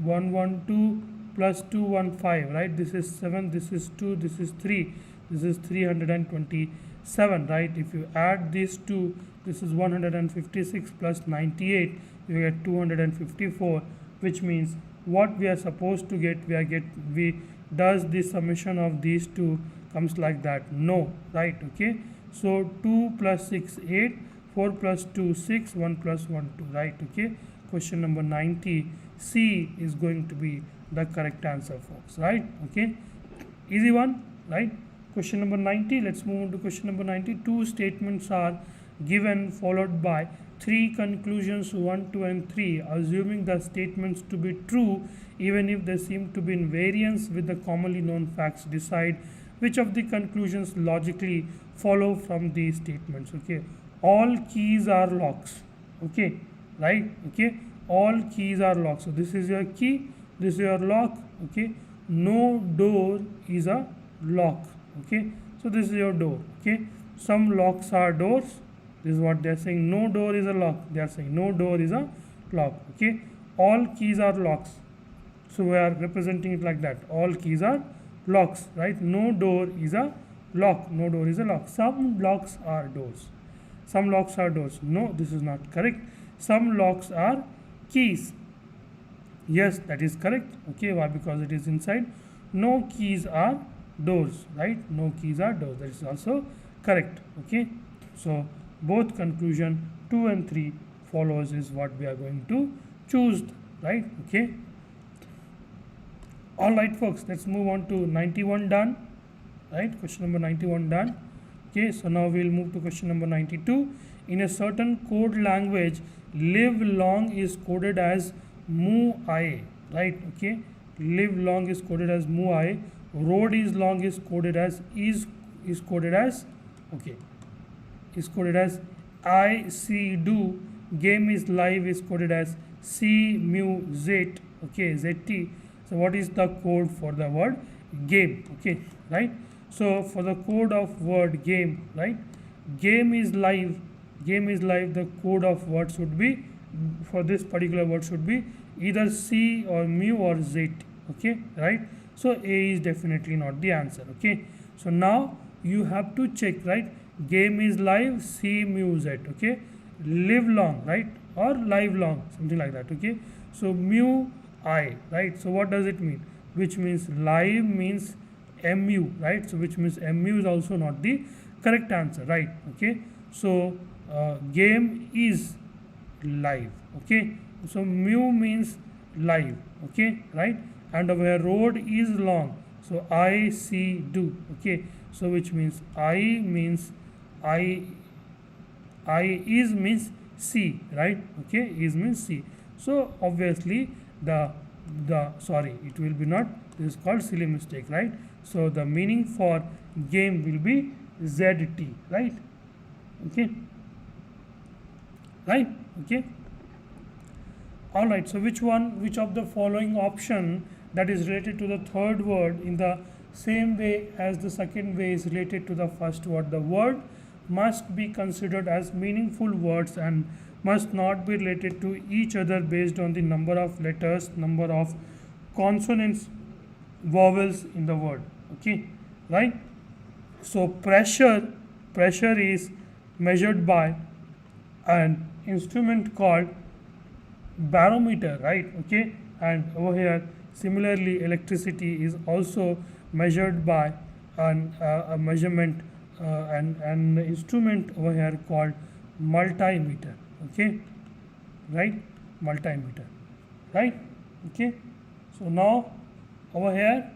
1 1 2 plus 2 1 5, right? This is 7, this is 2, this is 3, this is 327, right? If you add these two, this is 156 plus 98, you get 254, which means what we are supposed to get, does the summation of these two comes like that? No, right? Okay, so 2 plus 6 8, 4 plus 2 6, 1 plus 1 2, right? Okay, question number 90 C is going to be the correct answer, folks, right? Okay, easy one, right? Question number 90, let's move on to question number 90. Two statements are given followed by three conclusions 1 2 and 3, assuming the statements to be true even if they seem to be in variance with the commonly known facts. Decide which of the conclusions logically follow from these statements. Okay, all keys are locks, okay, right? Okay, all keys are locks. So this is your key, this is your lock, okay? No door is a lock, okay? So this is your door, okay? Some locks are doors. This is what they are saying. No door is a lock. They are saying no door is a lock, okay? All keys are locks. So we are representing it like that. All keys are locks, right? No door is a lock. No door is a lock. Some locks are doors. Some locks are doors. No, this is not correct. Some locks are keys. Yes, that is correct. Okay, why? Because it is inside. No keys are doors, right? No keys are doors. That is also correct. Okay, so both conclusion 2 and 3 follows is what we are going to choose, right? Okay, all right, folks, let's move on to 91 done, right? Question number 91 done. Okay, so now we'll move to question number 92. In a certain code language, live long is coded as mu I, right? Okay, live long is coded as mu I. Road is long is coded as is coded as, okay, is coded as I see do, game is live is coded as C mu Z, okay, ZT. So what is the code for the word game? Okay, right? So for the code of word game, right? Game is live. Game is live. The code of word should be, for this particular word should be either C or mu or Z. Okay, right? So A is definitely not the answer. Okay. So now you have to check, right? Game is live, C mu Z. Okay. Live long, right? Or live long, something like that. Okay. So mu I, right? So what does it mean? Which means live means mu, right? So which means mu is also not the correct answer, right? Okay. So game is live. Okay. So mu means live. Okay, right? And our road is long. So I see do. Okay. So which means I means I is means C, right? Okay, is means C. So obviously the sorry, it will be not, this is called silly mistake, right? So the meaning for game will be ZT, right? Okay, right? Okay, all right. So which of the following option that is related to the third word in the same way as the second way is related to the first word? The word must be considered as meaningful words and must not be related to each other based on the number of letters, number of consonants, vowels in the word. Okay, right? So pressure is measured by an instrument called barometer, right? Okay, and over here similarly electricity is also measured by a measurement an instrument over here called multimeter. Okay, right? Multimeter, right? Okay. So now over here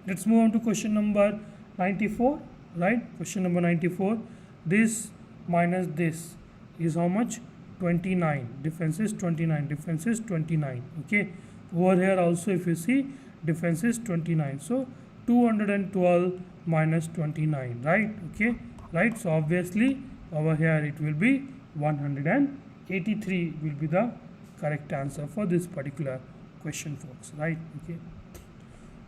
let's move on to question number 94, right? Question number 94. This minus this is how much? 29. Difference is 29. Difference is 29. Okay. Over here also if you see, difference is 29. So 212 minus 29, right? Okay, right? So obviously over here it will be 183 will be the correct answer for this particular question, folks, right? Okay.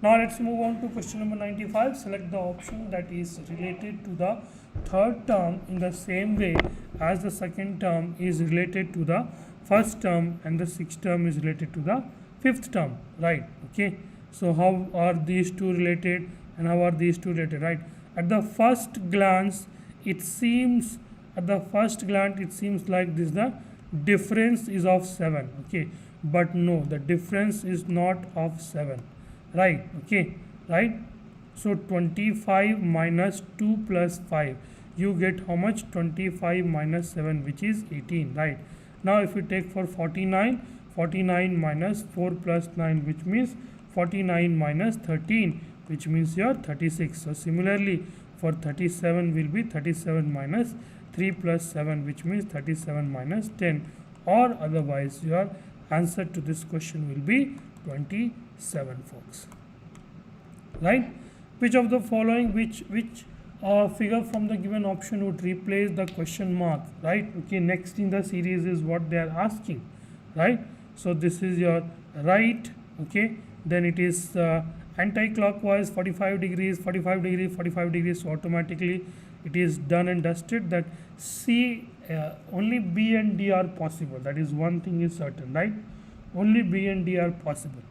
Now let's move on to question number 95. Select the option that is related to the third term in the same way as the second term is related to the first term and the sixth term is related to the fifth term, right? Okay. So how are these two related and how are these two related, right? At the first glance it seems like this, the difference is of 7. Okay, but no, the difference is not of 7, right? Okay, right? So 25 minus 2 plus 5, you get how much? 25 minus 7, which is 18, right? Now if you take for 49 minus 4 plus 9, which means 49 minus 13, which means your 36. So similarly for 37 will be 37 minus 3 plus 7, which means 37 minus 10, or otherwise your answer to this question will be 27, folks, right? Which of the following, which figure from the given option would replace the question mark, right? Okay, next in the series is what they are asking, right? So this is your right. Okay, then it is anti-clockwise 45 degrees, 45 degrees, 45 degrees. So automatically it is done and dusted. That C, only B and D are possible. That is one thing is certain, right? Only B and D are possible,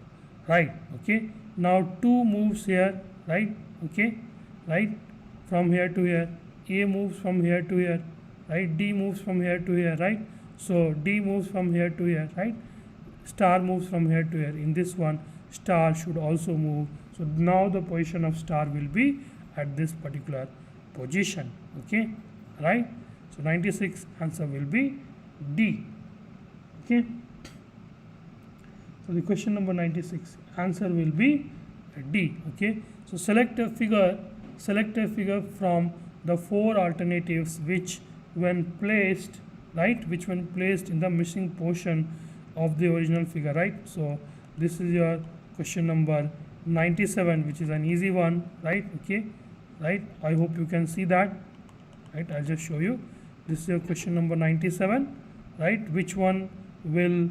right? Okay, now 2 moves here, right? Okay, right? From here to here, A moves from here to here, right? D moves from here to here, right? So D moves from here to here, right? Star moves from here to here. In this one, star should also move. So now the position of star will be at this particular position. Okay, right? So 96 answer will be D. Okay. So the question number 96 answer will be D. Okay. So select a figure from the 4 alternatives which when placed, right, which when placed in the missing portion of the original figure, right? So this is your question number 97, which is an easy one, right? Okay, right? I hope you can see that, right? I'll just show you. This is your question number 97, right? Which one will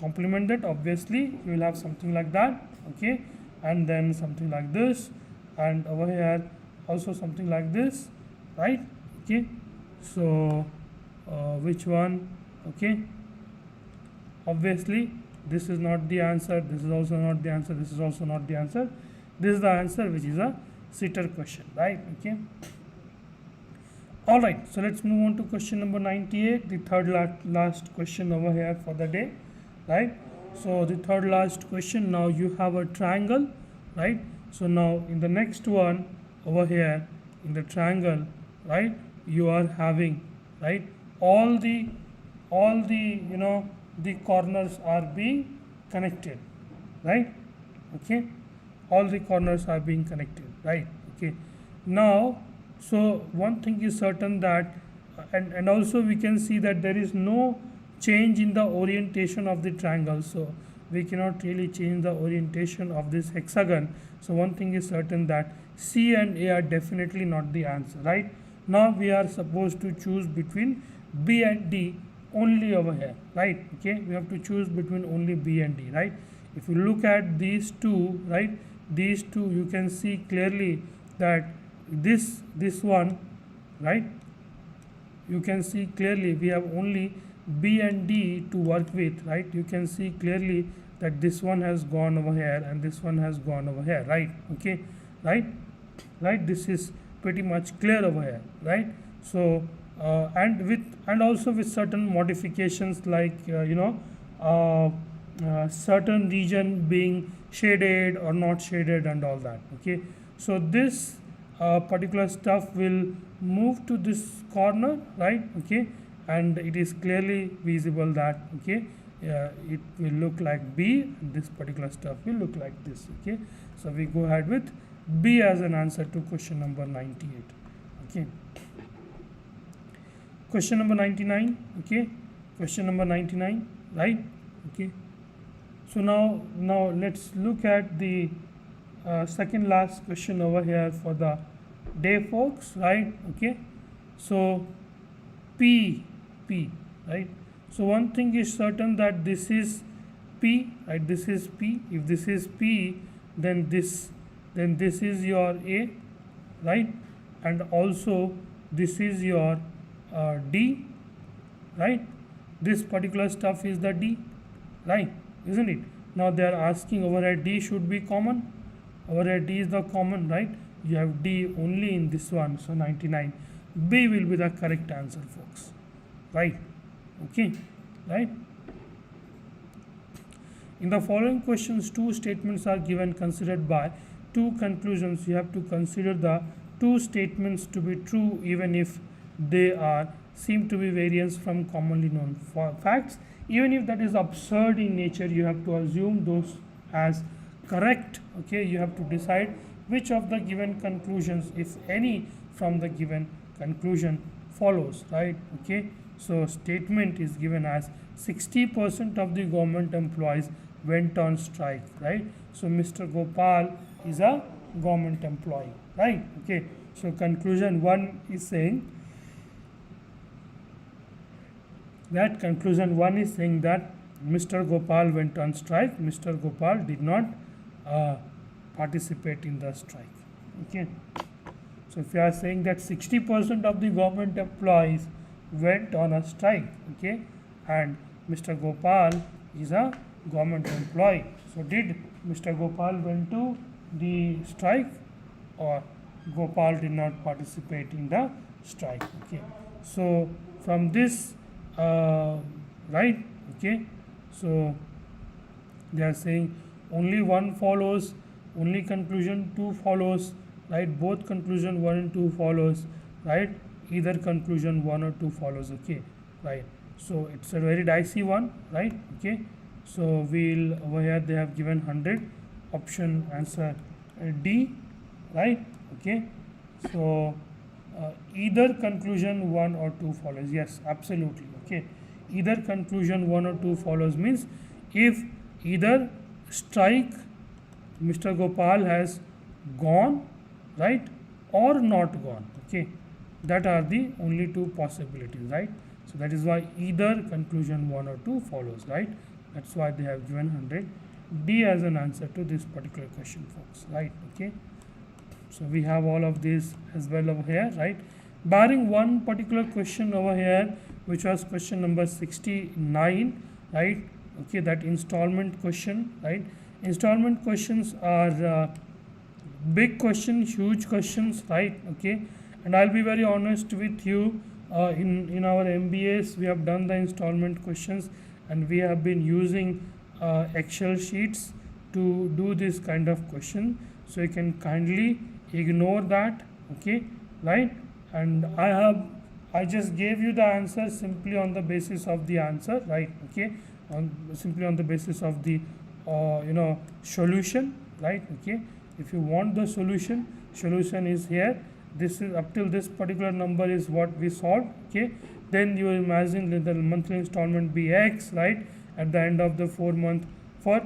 complement that? Obviously you will have something like that, okay, and then something like this, and over here also something like this, right? Okay, so which one? Okay, obviously this is not the answer, this is also not the answer, this is also not the answer. This is the answer, which is a sitter question, right? Okay, all right, so let's move on to question number 98, the third last question over here for the day, right? So the third last question, now you have a triangle, right? So now in the next one over here in the triangle, right, you are having, right, all the the corners are being connected, right? Okay, all the corners are being connected, right? Okay, now so one thing is certain that and also we can see that there is no change in the orientation of the triangle, so we cannot really change the orientation of this hexagon. So one thing is certain that C and A are definitely not the answer, right? Now we are supposed to choose between B and D only over here, right? Okay, we have to choose between only B and D, right? If you look at these two, right, these two, you can see clearly that this one, right, you can see clearly we have only B and D to work with, right? You can see clearly that this one has gone over here and this one has gone over here, right? Okay, right, this is pretty much clear over here, right? So and also with certain modifications like certain region being shaded or not shaded and all that, okay. So this particular stuff will move to this corner, right? Okay, and it is clearly visible that, okay, it will look like B and this particular stuff will look like this, okay. So we go ahead with B as an answer to question number 98, okay. Question number 99, okay, question number 99, right? Okay, so now let's look at the second last question over here for the day, folks, right? Okay, so P, right? So one thing is certain that this is P, right? This is P. If this is P, then this is your A, right? And also this is your D, right? This particular stuff is the D, right? Isn't it? Now they are asking over here D should be common. Over here D is the common, right? You have D only in this one, so 99. B will be the correct answer, folks, right? Okay, right? In the following questions, two statements are given considered by two conclusions. You have to consider the two statements to be true even if they seem to be variance from commonly known facts. Even if that is absurd in nature, you have to assume those as correct, okay. You have to decide which of the given conclusions, if any, from the given conclusion follows, right? Okay, so statement is given as 60% of the government employees went on strike, right? So Mr. Gopal is a government employee, right? Okay, so conclusion 1 is saying that Mr. Gopal went on strike. Mr. Gopal did not participate in the strike, okay. So if you are saying that 60% of the government employees went on a strike, okay, and Mr. Gopal is a government employee, so did Mr. Gopal went to the strike or Gopal did not participate in the strike, okay. So from this, right, okay, so they are saying only one follows, only conclusion 2 follows, right? Both conclusion 1 and 2 follows, right? Either conclusion 1 or 2 follows, okay, right? So it's a very dicey one, right? Okay, so we'll over here they have given 100, option answer D, right? Okay, so either conclusion 1 or 2 follows, yes, absolutely, okay. Either conclusion 1 or 2 follows means if either strike Mr. Gopal has gone, right, or not gone, okay, That are the only two possibilities, right? So that is why either conclusion 1 or 2 follows, right? That's why they have given 100 D as an answer to this particular question, folks, right? Okay, so we have all of these as well over here, right? Barring one particular question over here, which was question number 69, right? Okay, that installment question, right? Installment questions are big questions, huge questions, right? Okay, and I'll be very honest with you, in our MBAs we have done the installment questions, and we have been using Excel sheets to do this kind of question, so you can kindly ignore that, okay, right? And I just gave you the answer simply on the basis of the answer, right? Okay, simply on the basis of the solution, right? Okay, if you want the solution is here. This is up till this particular number is what we solved, okay. Then you imagine that the monthly installment be X, right? At the end of the 4 month, for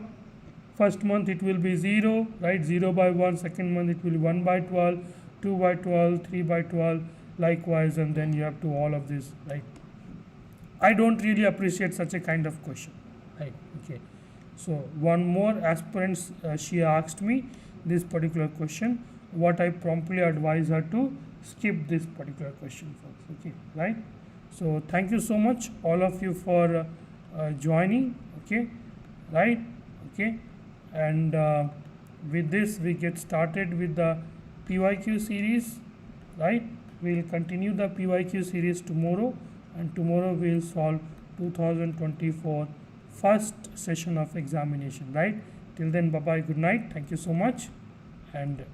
first month it will be 0, right? 0 by 1. Second month it will be 1 by 12, 2 by 12, 3 by 12, likewise, and then you have to all of this, right? I don't really appreciate such a kind of question, right? Okay, so one more aspirant, she asked me this particular question. What I promptly advise her to skip this particular question, folks, okay, right? So thank you so much all of you for joining, okay, right? Okay, and with this we get started with the PYQ series, right? We will continue the PYQ series tomorrow, and tomorrow we will solve 2024 first session of examination, right? Till then, bye bye, good night, thank you so much, and